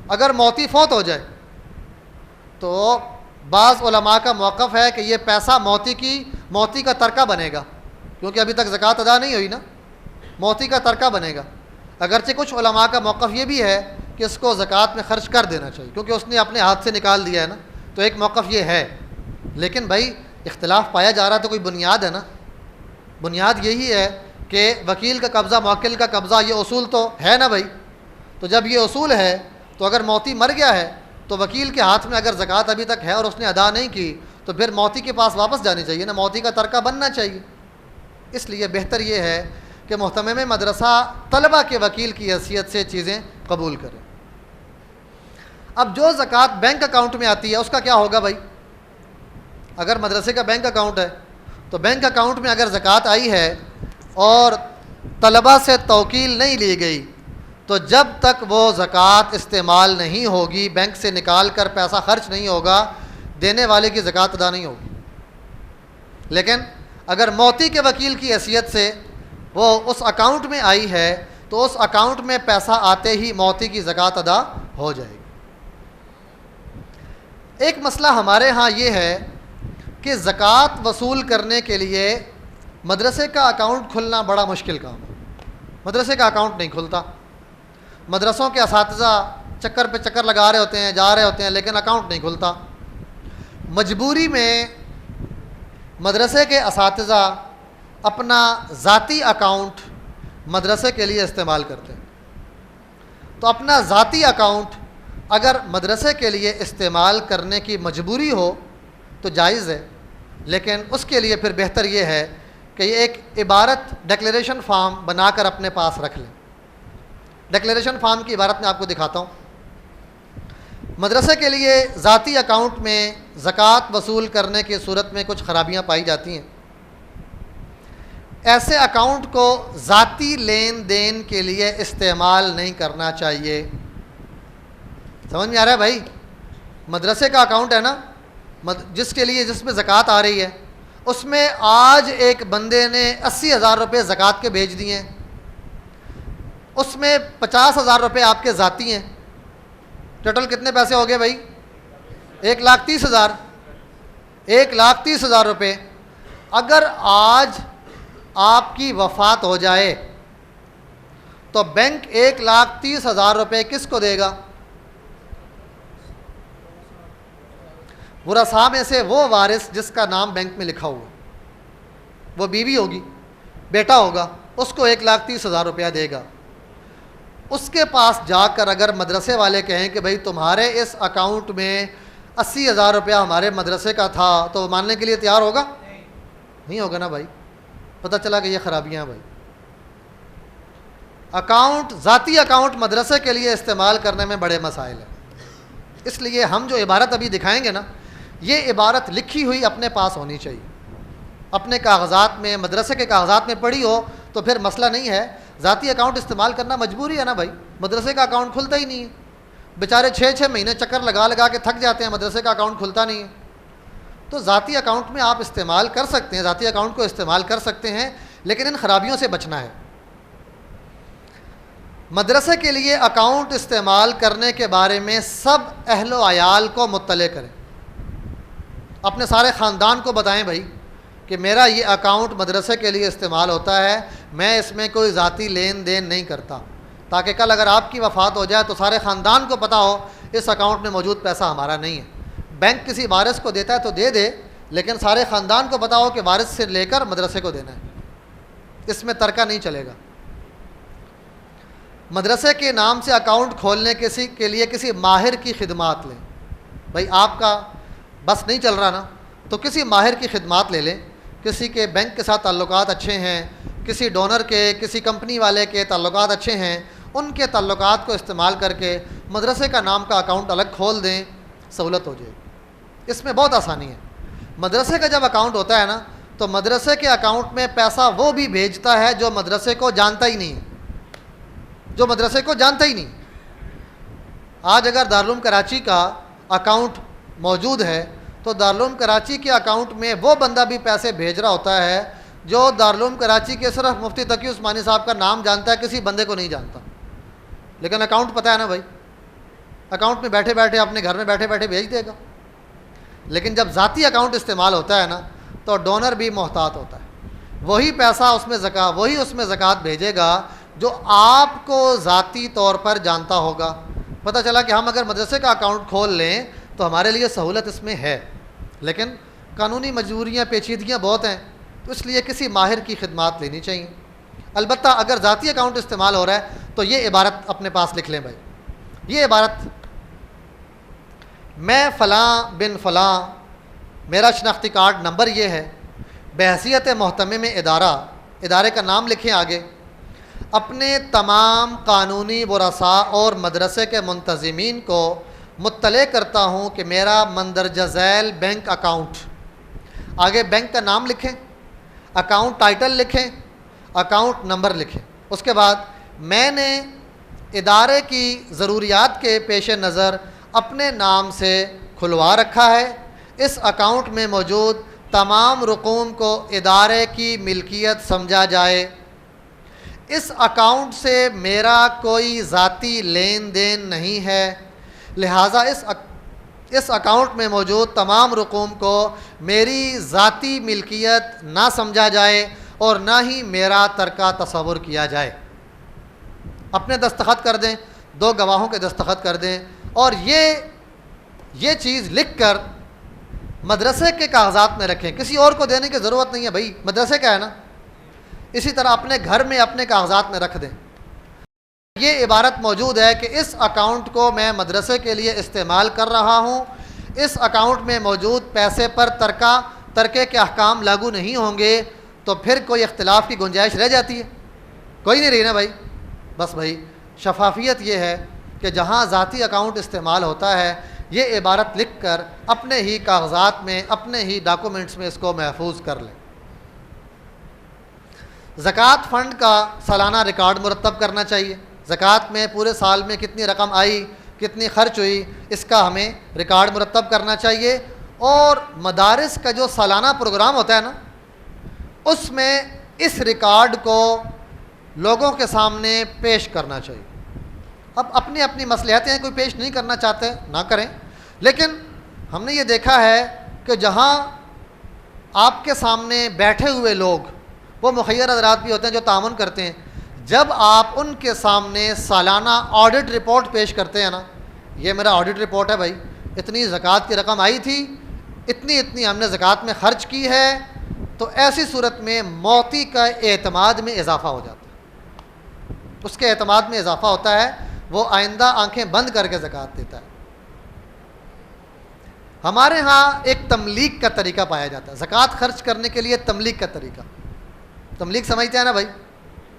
Speaker 1: اگر موتی فوت ہو جائے تو بعض علماء کا موقف ہے کہ یہ پیسہ موتی کا ترکہ بنے گا، کیونکہ ابھی تک زکوٰۃ ادا نہیں ہوئی نا، موتی کا ترکہ بنے گا۔ اگرچہ کچھ علماء کا موقف یہ بھی ہے کہ اس کو زکوٰۃ میں خرچ کر دینا چاہیے کیونکہ اس نے اپنے ہاتھ سے نکال دیا ہے نا، تو ایک موقف یہ ہے۔ لیکن بھائی اختلاف پایا جا رہا تو کوئی بنیاد ہے نا، بنیاد یہی ہے کہ وکیل کا قبضہ موکل کا قبضہ، یہ اصول تو ہے نا بھائی۔ تو جب یہ اصول ہے تو اگر موتی مر گیا ہے تو وکیل کے ہاتھ میں اگر زکوٰۃ ابھی تک ہے اور اس نے ادا نہیں کی تو پھر موتی کے پاس واپس جانی چاہیے نا، موتی کا ترکہ بننا چاہیے۔ اس لیے بہتر یہ ہے کہ محتمم مدرسہ طلبہ کے وکیل کی حیثیت سے چیزیں قبول کریں۔ اب جو زکوٰۃ بینک اکاؤنٹ میں آتی ہے اس کا کیا ہوگا بھائی؟ اگر مدرسے کا بینک اکاؤنٹ ہے تو بینک اکاؤنٹ میں اگر زکوٰۃ آئی ہے اور طلبہ سے توکیل نہیں لی گئی تو جب تک وہ زکوٰۃ استعمال نہیں ہوگی، بینک سے نکال کر پیسہ خرچ نہیں ہوگا، دینے والے کی زکوٰۃ ادا نہیں ہوگی۔ لیکن اگر موتی کے وکیل کی حیثیت سے وہ اس اکاؤنٹ میں آئی ہے تو اس اکاؤنٹ میں پیسہ آتے ہی موتی کی زکوٰۃ ادا ہو جائے گی۔ ایک مسئلہ ہمارے ہاں یہ ہے کہ زکوٰۃ وصول کرنے کے لیے مدرسے کا اکاؤنٹ کھلنا بڑا مشکل کام ہے۔ مدرسے کا اکاؤنٹ نہیں کھلتا، مدرسوں کے اساتذہ چکر پہ چکر لگا رہے ہوتے ہیں، جا رہے ہوتے ہیں، لیکن اکاؤنٹ نہیں کھلتا۔ مجبوری میں مدرسے کے اساتذہ اپنا ذاتی اکاؤنٹ مدرسے کے لیے استعمال کرتے ہیں۔ تو اپنا ذاتی اکاؤنٹ اگر مدرسے کے لیے استعمال کرنے کی مجبوری ہو تو جائز ہے، لیکن اس کے لیے پھر بہتر یہ ہے کہ یہ ایک عبارت ڈکلیریشن فارم بنا کر اپنے پاس رکھ لیں۔ ڈکلیریشن فارم کی عبارت میں آپ کو دکھاتا ہوں۔ مدرسے کے لیے ذاتی اکاؤنٹ میں زکوٰۃ وصول کرنے کی صورت میں کچھ خرابیاں پائی جاتی ہیں۔ ایسے اکاؤنٹ کو ذاتی لین دین کے لیے استعمال نہیں کرنا چاہیے۔ سمجھ میں آ رہا ہے بھائی؟ مدرسے کا اکاؤنٹ ہے نا، جس میں زکوٰۃ آ رہی ہے، اس میں آج ایک بندے نے 80,000 روپے زکوٰۃ کے بھیج دیے ہیں، اس میں 50,000 روپے آپ کے ذاتی ہیں۔ ٹوٹل کتنے پیسے ہو گئے بھائی؟ 1,30,000۔ 1,30,000 روپے اگر آج آپ کی وفات ہو جائے تو بینک 1,30,000 روپے کس کو دے گا؟ ورثاء میں سے وہ وارث جس کا نام بینک میں لکھا ہوا، وہ بیوی ہوگی، بیٹا ہوگا، اس کو 1,30,000 روپیہ دے گا۔ اس کے پاس جا کر اگر مدرسے والے کہیں کہ بھائی تمہارے اس اکاؤنٹ میں 80,000 روپیہ ہمارے مدرسے کا تھا، تو وہ ماننے کے لیے تیار ہوگا؟ نہیں ہوگا نا بھائی۔ پتہ چلا کہ یہ خرابیاں ہیں بھائی۔ اکاؤنٹ، ذاتی اکاؤنٹ مدرسے کے لیے استعمال کرنے میں بڑے مسائل ہیں۔ اس لیے ہم جو عبارت ابھی دکھائیں گے نا، یہ عبارت لکھی ہوئی اپنے پاس ہونی چاہیے، اپنے کاغذات میں، مدرسے کے کاغذات میں پڑھی ہو تو پھر مسئلہ نہیں ہے۔ ذاتی اکاؤنٹ استعمال کرنا مجبوری ہے نا بھائی، مدرسے کا اکاؤنٹ کھلتا ہی نہیں ہے، بیچارے 6 مہینے چکر لگا لگا کے تھک جاتے ہیں، مدرسے کا اکاؤنٹ کھلتا نہیں ہے۔ تو ذاتی اکاؤنٹ میں آپ استعمال کر سکتے ہیں، ذاتی اکاؤنٹ کو استعمال کر سکتے ہیں، لیکن ان خرابیوں سے بچنا ہے۔ مدرسے کے لیے اکاؤنٹ استعمال کرنے کے بارے میں سب اہل و عیال کو مطلع کریں، اپنے سارے خاندان کو بتائیں بھائی کہ میرا یہ اکاؤنٹ مدرسے کے لیے استعمال ہوتا ہے، میں اس میں کوئی ذاتی لین دین نہیں کرتا، تاکہ کل اگر آپ کی وفات ہو جائے تو سارے خاندان کو پتہ ہو اس اکاؤنٹ میں موجود پیسہ ہمارا نہیں ہے۔ بینک کسی وارث کو دیتا ہے تو دے دے، لیکن سارے خاندان کو پتہ ہو کہ وارث سے لے کر مدرسے کو دینا ہے، اس میں ترکہ نہیں چلے گا۔ مدرسے کے نام سے اکاؤنٹ کھولنے کے لیے کسی ماہر کی خدمات لیں۔ بھائی آپ کا بس نہیں چل رہا نا، تو کسی ماہر کی خدمات لے لیں، کسی کے بینک کے ساتھ تعلقات اچھے ہیں، کسی ڈونر کے، کسی کمپنی والے کے تعلقات اچھے ہیں، ان کے تعلقات کو استعمال کر کے مدرسے کا نام کا اکاؤنٹ الگ کھول دیں، سہولت ہو جائے گی۔ اس میں بہت آسانی ہے۔ مدرسے کا جب اکاؤنٹ ہوتا ہے نا، تو مدرسے کے اکاؤنٹ میں پیسہ وہ بھی بھیجتا ہے جو مدرسے کو جانتا ہی نہیں ہے، جو مدرسے کو جانتا ہی نہیں۔ آج اگر دارالعلوم کراچی کا اکاؤنٹ موجود ہے تو دارالعلوم کراچی کے اکاؤنٹ میں وہ بندہ بھی پیسے بھیج رہا ہوتا ہے جو دارالعلوم کراچی کے صرف مفتی تقی عثمانی صاحب کا نام جانتا ہے، کسی بندے کو نہیں جانتا، لیکن اکاؤنٹ پتہ ہے نا بھائی، اکاؤنٹ میں بیٹھے بیٹھے اپنے گھر میں بیٹھے بیٹھے بھیج دے گا۔ لیکن جب ذاتی اکاؤنٹ استعمال ہوتا ہے نا، تو ڈونر بھی محتاط ہوتا ہے، وہی پیسہ اس میں زکوٰۃ بھیجے گا جو آپ کو ذاتی طور پر جانتا ہوگا۔ پتہ چلا کہ ہم اگر مدرسے کا اکاؤنٹ کھول لیں تو ہمارے لیے سہولت اس میں ہے، لیکن قانونی مجبوریاں، پیچیدگیاں بہت ہیں، تو اس لیے کسی ماہر کی خدمات لینی چاہیے۔ البتہ اگر ذاتی اکاؤنٹ استعمال ہو رہا ہے تو یہ عبارت اپنے پاس لکھ لیں بھائی، یہ عبارت: میں فلاں بن فلاں، میرا شناختی کارڈ نمبر یہ ہے، بحیثیت محتمم ادارے کا نام لکھیں آگے، اپنے تمام قانونی ورثاء اور مدرسے کے منتظمین کو مطلع کرتا ہوں کہ میرا مندرجہ ذیل بینک اکاؤنٹ، آگے بینک کا نام لکھیں، اکاؤنٹ ٹائٹل لکھیں، اکاؤنٹ نمبر لکھیں، اس کے بعد میں نے ادارے کی ضروریات کے پیش نظر اپنے نام سے کھلوا رکھا ہے۔ اس اکاؤنٹ میں موجود تمام رقوم کو ادارے کی ملکیت سمجھا جائے۔ اس اکاؤنٹ سے میرا کوئی ذاتی لین دین نہیں ہے، لہٰذا اس اکاؤنٹ میں موجود تمام رقوم کو میری ذاتی ملکیت نہ سمجھا جائے اور نہ ہی میرا ترکہ تصور کیا جائے۔ اپنے دستخط کر دیں، 2 گواہوں کے دستخط کر دیں، اور یہ چیز لکھ کر مدرسے کے کاغذات میں رکھیں، کسی اور کو دینے کی ضرورت نہیں ہے بھائی، مدرسے کا ہے نا۔ اسی طرح اپنے گھر میں اپنے کاغذات میں رکھ دیں۔ یہ عبارت موجود ہے کہ اس اکاؤنٹ کو میں مدرسے کے لیے استعمال کر رہا ہوں، اس اکاؤنٹ میں موجود پیسے پر ترکے کے احکام لاگو نہیں ہوں گے، تو پھر کوئی اختلاف کی گنجائش رہ جاتی ہے؟ کوئی نہیں رہی نا بھائی۔ بس بھائی شفافیت یہ ہے کہ جہاں ذاتی اکاؤنٹ استعمال ہوتا ہے، یہ عبارت لکھ کر اپنے ہی کاغذات میں، اپنے ہی ڈاکومنٹس میں اس کو محفوظ کر لیں۔ زکوٰۃ فنڈ کا سالانہ ریکارڈ مرتب کرنا چاہیے۔ زکوٰۃ میں پورے سال میں کتنی رقم آئی، کتنی خرچ ہوئی، اس کا ہمیں ریکارڈ مرتب کرنا چاہیے۔ اور مدارس کا جو سالانہ پروگرام ہوتا ہے نا، اس میں اس ریکارڈ کو لوگوں کے سامنے پیش کرنا چاہیے۔ اب اپنی اپنی مصلحتیں ہیں، کوئی پیش نہیں کرنا چاہتے نہ کریں، لیکن ہم نے یہ دیکھا ہے کہ جہاں آپ کے سامنے بیٹھے ہوئے لوگ، وہ مخیر حضرات بھی ہوتے ہیں جو تعاون کرتے ہیں، جب آپ ان کے سامنے سالانہ آڈٹ رپورٹ پیش کرتے ہیں نا، یہ میرا آڈٹ رپورٹ ہے بھائی، اتنی زکوٰۃ کی رقم آئی تھی، اتنی ہم نے زکوٰۃ میں خرچ کی ہے، تو ایسی صورت میں موتی کا اعتماد میں اضافہ ہو جاتا ہے۔ اس کے اعتماد میں اضافہ ہوتا ہے، وہ آئندہ آنکھیں بند کر کے زکوٰۃ دیتا ہے۔ ہمارے ہاں ایک تملیک کا طریقہ پایا جاتا ہے، زکوٰۃ خرچ کرنے کے لیے تملیک کا طریقہ۔ تملیک سمجھتے ہیں نا بھائی؟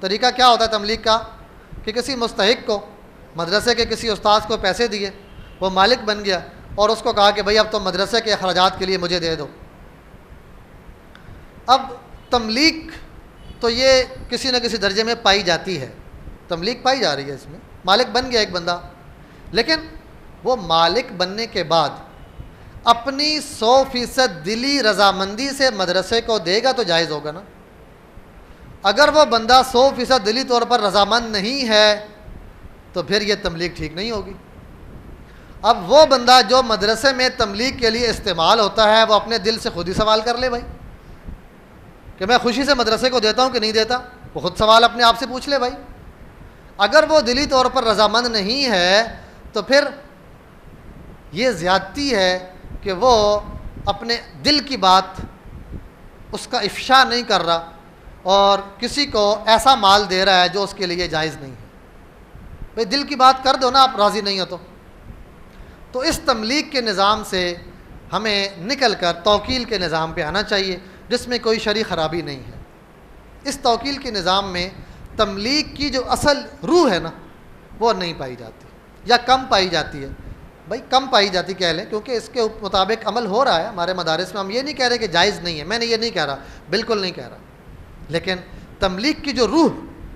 Speaker 1: طریقہ کیا ہوتا ہے تملیک کا؟ کہ کسی مستحق کو، مدرسے کے کسی استاذ کو پیسے دیے، وہ مالک بن گیا، اور اس کو کہا کہ بھائی اب تو مدرسے کے اخراجات کے لیے مجھے دے دو۔ اب تملیک تو یہ کسی نہ کسی درجے میں پائی جاتی ہے، تملیک پائی جا رہی ہے، اس میں مالک بن گیا ایک بندہ، لیکن وہ مالک بننے کے بعد اپنی 100% دلی رضامندی سے مدرسے کو دے گا تو جائز ہوگا نا۔ اگر وہ بندہ 100% دلی طور پر رضامند نہیں ہے تو پھر یہ تملیغ ٹھیک نہیں ہوگی۔ اب وہ بندہ جو مدرسے میں تملیغ کے لیے استعمال ہوتا ہے، وہ اپنے دل سے خود ہی سوال کر لے بھائی کہ میں خوشی سے مدرسے کو دیتا ہوں کہ نہیں دیتا، وہ خود سوال اپنے آپ سے پوچھ لے بھائی۔ اگر وہ دلی طور پر رضامند نہیں ہے تو پھر یہ زیادتی ہے کہ وہ اپنے دل کی بات اس کا افشا نہیں کر رہا اور کسی کو ایسا مال دے رہا ہے جو اس کے لیے جائز نہیں ہے۔ بھائی دل کی بات کر دو نا، آپ راضی نہیں ہو تو اس تملیغ کے نظام سے ہمیں نکل کر توکیل کے نظام پہ آنا چاہیے، جس میں کوئی شرعی خرابی نہیں ہے۔ اس توکیل کے نظام میں تملیغ کی جو اصل روح ہے نا، وہ نہیں پائی جاتی یا کم پائی جاتی ہے۔ بھائی کم پائی جاتی کہہ لیں، کیونکہ اس کے مطابق عمل ہو رہا ہے ہمارے مدارس میں۔ ہم یہ نہیں کہہ رہے کہ جائز نہیں ہے، میں نے یہ نہیں کہہ رہا، بالکل نہیں کہہ رہا، لیکن تملیغ کی جو روح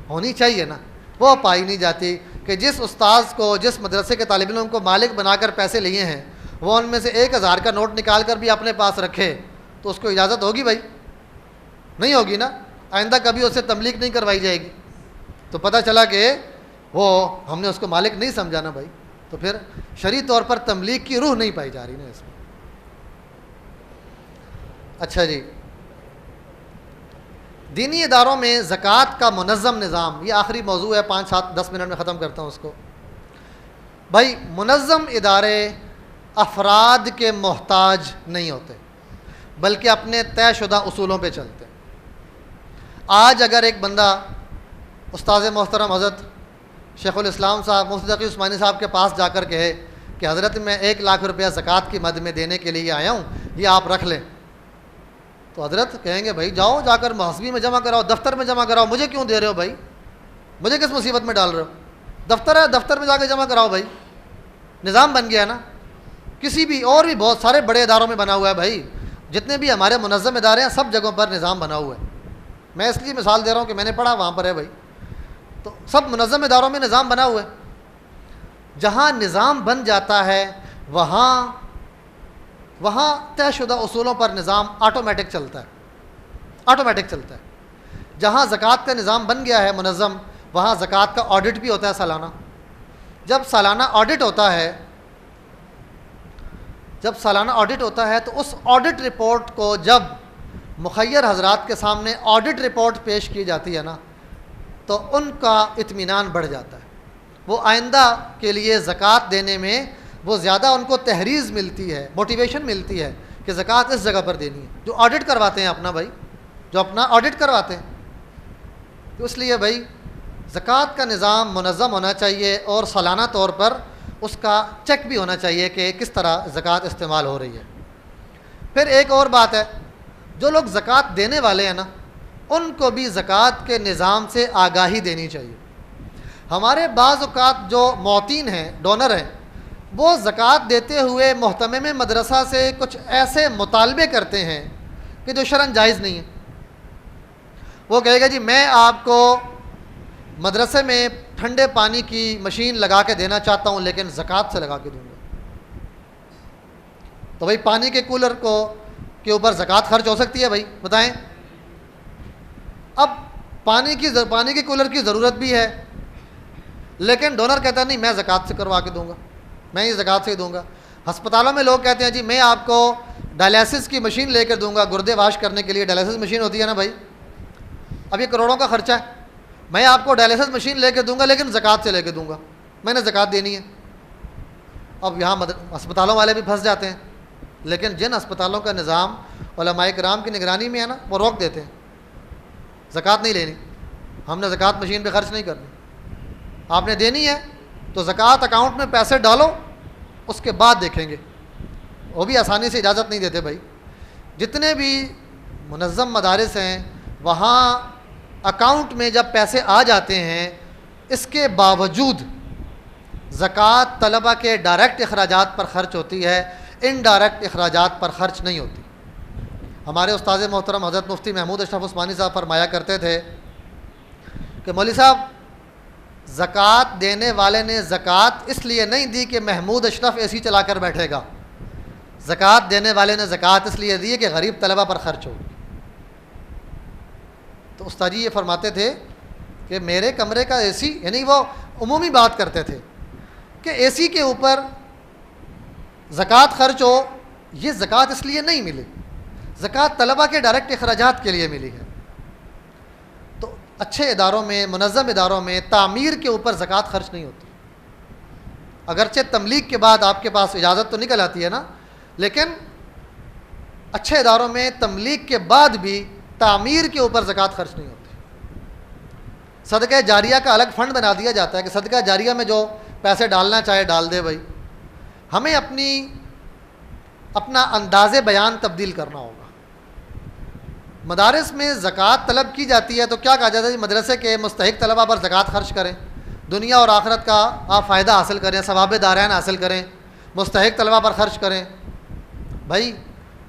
Speaker 1: ہونی چاہیے نا، وہ پائی نہیں جاتی کہ جس استاذ کو، جس مدرسے کے طالب علم کو مالک بنا کر پیسے لیے ہیں، وہ ان میں سے 1000 کا نوٹ نکال کر بھی اپنے پاس رکھے تو اس کو اجازت ہوگی بھائی؟ نہیں ہوگی نا۔ آئندہ کبھی اسے تملیغ نہیں کروائی جائے گی تو پتہ چلا کہ وہ ہم نے اس کو مالک نہیں سمجھا نا بھائی، تو پھر شرعی طور پر تملیغ کی روح نہیں پائی جا رہی نا اس میں۔ اچھا جی، دینی اداروں میں زکوٰۃ کا منظم نظام، یہ آخری موضوع ہے، 5-7-10 منٹ میں ختم کرتا ہوں اس کو۔ بھائی منظم ادارے افراد کے محتاج نہیں ہوتے، بلکہ اپنے طے شدہ اصولوں پہ چلتے ہیں۔ آج اگر ایک بندہ استاذ محترم حضرت شیخ الاسلام صاحب مفتی تقی عثمانی صاحب کے پاس جا کر کہے کہ حضرت میں 1 لاکھ روپیہ زکوٰۃ کی مد میں دینے کے لیے آیا ہوں، یہ آپ رکھ لیں، تو حضرت کہیں گے بھائی جاؤ جا کر محاسبی میں جمع کراؤ، دفتر میں جمع کراؤ، مجھے کیوں دے رہے ہو بھائی؟ مجھے کس مصیبت میں ڈال رہے ہو؟ دفتر ہے، دفتر میں جا کے جمع کراؤ بھائی، نظام بن گیا نا۔ کسی بھی اور بھی بہت سارے بڑے اداروں میں بنا ہوا ہے بھائی، جتنے بھی ہمارے منظم ادارے ہیں سب جگہوں پر نظام بنا ہوا ہے۔ میں اس لیے مثال دے رہا ہوں کہ میں نے پڑھا وہاں پر ہے بھائی، تو سب منظم اداروں میں نظام بنا ہوا ہے۔ جہاں نظام بن جاتا ہے وہاں طے شدہ اصولوں پر نظام آٹومیٹک چلتا ہے. جہاں زکوٰۃ کا نظام بن گیا ہے منظم، وہاں زکوٰۃ کا آڈٹ بھی ہوتا ہے سالانہ. جب سالانہ آڈٹ ہوتا ہے تو اس آڈٹ رپورٹ کو جب مخیر حضرات کے سامنے آڈٹ رپورٹ پیش کی جاتی ہے نا، تو ان کا اطمینان بڑھ جاتا ہے. وہ آئندہ کے لیے زکوٰۃ دینے میں وہ زیادہ ان کو تحریض ملتی ہے، موٹیویشن ملتی ہے کہ زکوٰۃ اس جگہ پر دینی ہے. جو آڈٹ کرواتے ہیں اپنا آڈٹ کرواتے ہیں. تو اس لیے بھائی زکوٰۃ کا نظام منظم ہونا چاہیے اور سالانہ طور پر اس کا چیک بھی ہونا چاہیے کہ کس طرح زکوٰۃ استعمال ہو رہی ہے. پھر ایک اور بات ہے، جو لوگ زکوٰۃ دینے والے ہیں نا، ان کو بھی زکوٰۃ کے نظام سے آگاہی دینی چاہیے. ہمارے بعض اوقات جو معطین ہیں، ڈونر ہیں، وہ زکوٰۃ دیتے ہوئے محتمم مدرسہ سے کچھ ایسے مطالبے کرتے ہیں کہ جو شرعاً جائز نہیں ہے. وہ کہے گا جی میں آپ کو مدرسے میں ٹھنڈے پانی کی مشین لگا کے دینا چاہتا ہوں لیکن زکوٰۃ سے لگا کے دوں گا. تو بھائی پانی کے کولر کے اوپر زکوٰۃ خرچ ہو سکتی ہے؟ بھائی بتائیں. اب پانی کے کولر کی ضرورت بھی ہے، لیکن ڈونر کہتا ہے نہیں میں زکوٰۃ سے کروا کے دوں گا، میں یہ زکوٰۃ سے ہی دوں گا. ہسپتالوں میں لوگ کہتے ہیں جی میں آپ کو ڈائلیسس کی مشین لے کر دوں گا، گردے واش کرنے کے لیے ڈائلیسس مشین ہوتی ہے نا بھائی، اب یہ کروڑوں کا خرچہ ہے، میں آپ کو ڈائلیسس مشین لے کے دوں گا لیکن زکوٰۃ سے لے کے دوں گا، میں نے زکوٰۃ دینی ہے. اب یہاں ہسپتالوں والے بھی پھنس جاتے ہیں. لیکن جن ہسپتالوں کا نظام علماء کرام کی نگرانی میں ہے نا، وہ روک دیتے ہیں، زکوٰۃ نہیں لینی، ہم نے زکوٰۃ مشین پہ خرچ نہیں کرنی. آپ نے دینی ہے تو زکوٰۃ اکاؤنٹ میں پیسے ڈالو، اس کے بعد دیکھیں گے. وہ بھی آسانی سے اجازت نہیں دیتے بھائی. جتنے بھی منظم مدارس ہیں وہاں اکاؤنٹ میں جب پیسے آ جاتے ہیں، اس کے باوجود زکوٰۃ طلبہ کے ڈائریکٹ اخراجات پر خرچ ہوتی ہے، انڈائریکٹ اخراجات پر خرچ نہیں ہوتی. ہمارے استاد محترم حضرت مفتی محمود اشرف عثمانی صاحب فرمایا کرتے تھے کہ مولوی صاحب زکوٰۃ دینے والے نے زکوٰۃ اس لیے نہیں دی کہ محمود اشرف اے سی چلا کر بیٹھے گا، زکوٰۃ دینے والے نے زکوٰۃ اس لیے دی کہ غریب طلبہ پر خرچ ہو. تو استاد جی یہ فرماتے تھے کہ میرے کمرے کا اے سی، یعنی وہ عمومی بات کرتے تھے کہ اے سی کے اوپر زکوٰۃ خرچ ہو، یہ زکوٰۃ اس لیے نہیں ملی، زکوٰۃ طلبہ کے ڈائریکٹ اخراجات کے لیے ملی ہے. تو اچھے اداروں میں، منظم اداروں میں تعمیر کے اوپر زکوٰۃ خرچ نہیں ہوتی. اگرچہ تملیغ کے بعد آپ کے پاس اجازت تو نکل آتی ہے نا، لیکن اچھے اداروں میں تملیغ کے بعد بھی تعمیر کے اوپر زکوٰۃ خرچ نہیں ہوتی. صدقہ جاریہ کا الگ فنڈ بنا دیا جاتا ہے کہ صدقہ جاریہ میں جو پیسے ڈالنا چاہے ڈال دے. بھائی ہمیں اپنا انداز بیان تبدیل کرنا ہوگا. مدارس میں زکوٰۃ طلب کی جاتی ہے تو کیا کہا جاتا ہے؟ مدرسے کے مستحق طلبہ پر زکوٰۃ خرچ کریں، دنیا اور آخرت کا آپ فائدہ حاصل کریں، ثواب دارین حاصل کریں، مستحق طلبہ پر خرچ کریں. بھائی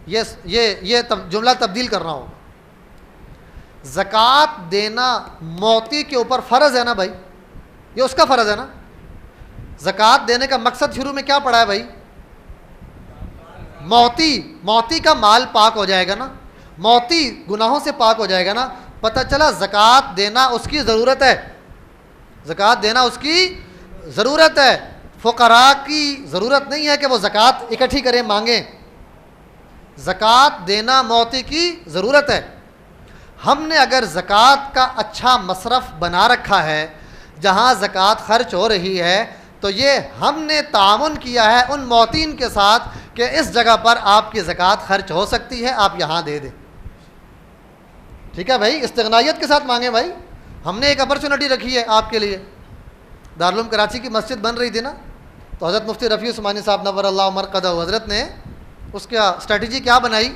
Speaker 1: یہ جملہ تبدیل کرنا ہوگا. زکوٰۃ دینا موتی کے اوپر فرض ہے نا بھائی، یہ اس کا فرض ہے نا. زکوٰۃ دینے کا مقصد شروع میں کیا پڑا ہے بھائی؟ موتی کا مال پاک ہو جائے گا نا، موتی گناہوں سے پاک ہو جائے گا نا. پتہ چلا زکوٰۃ دینا اس کی ضرورت ہے، زکوٰۃ دینا اس کی ضرورت ہے. فقراء کی ضرورت نہیں ہے کہ وہ زکوٰۃ اکٹھی کریں مانگیں، زکوٰۃ دینا موتی کی ضرورت ہے. ہم نے اگر زکوٰۃ کا اچھا مصرف بنا رکھا ہے جہاں زکوٰۃ خرچ ہو رہی ہے، تو یہ ہم نے تعاون کیا ہے ان معطین کے ساتھ کہ اس جگہ پر آپ کی زکوٰۃ خرچ ہو سکتی ہے، آپ یہاں دے دیں. ٹھیک ہے بھائی، استغنائیت کے ساتھ مانگیں. بھائی ہم نے ایک اپرچونٹی رکھی ہے آپ کے لیے. دارالعلوم کراچی کی مسجد بن رہی تھی نا، تو حضرت مفتی رفیع عثمانی صاحب نور اللہ مرقدہ حضرت نے اس کا اسٹریٹجی کیا بنائی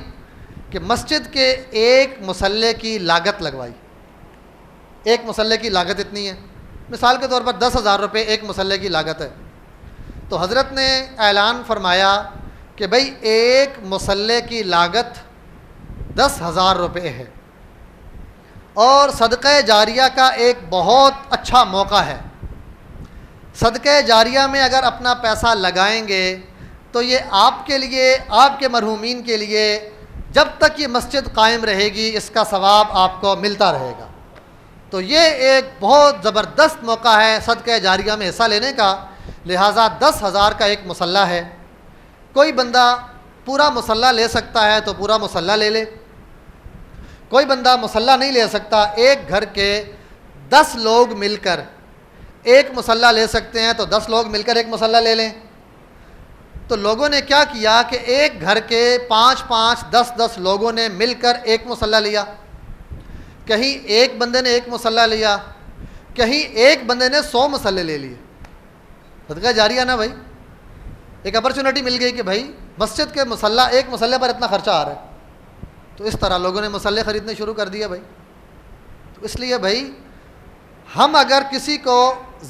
Speaker 1: کہ مسجد کے ایک مصلے کی لاگت لگوائی. ایک مصلے کی لاگت اتنی ہے، مثال کے طور پر 10,000 روپے ایک مصلے کی لاگت ہے. تو حضرت نے اعلان فرمایا کہ بھائی ایک مصلے کی لاگت 10,000 روپے ہے، اور صدقہ جاریہ کا ایک بہت اچھا موقع ہے. صدقہ جاریہ میں اگر اپنا پیسہ لگائیں گے تو یہ آپ کے لیے، آپ کے مرحومین کے لیے جب تک یہ مسجد قائم رہے گی اس کا ثواب آپ کو ملتا رہے گا۔ تو یہ ایک بہت زبردست موقع ہے صدقہ جاریہ میں حصہ لینے کا۔ لہٰذا 10,000 کا ایک مصلی ہے، کوئی بندہ پورا مصلی لے سکتا ہے تو پورا مصلی لے لے، کوئی بندہ مصلی نہیں لے سکتا، ایک گھر کے 10 لوگ مل کر ایک مصلی لے سکتے ہیں تو 10 لوگ مل کر ایک مصلی لے لیں۔ تو لوگوں نے کیا کیا کہ ایک گھر کے 5 10 لوگوں نے مل کر ایک مصلی لیا، کہیں ایک بندے نے ایک مصلی لیا، کہیں ایک بندے نے 100 مصلی لے لیے۔ صدقہ جاریہ نا بھائی، ایک اپرچونٹی مل گئی کہ بھائی مسجد کے مصلی، ایک مصلی پر اتنا خرچہ آ رہا ہے، تو اس طرح لوگوں نے مصلی خریدنے شروع کر دیا بھائی۔ تو اس لیے بھائی ہم اگر کسی کو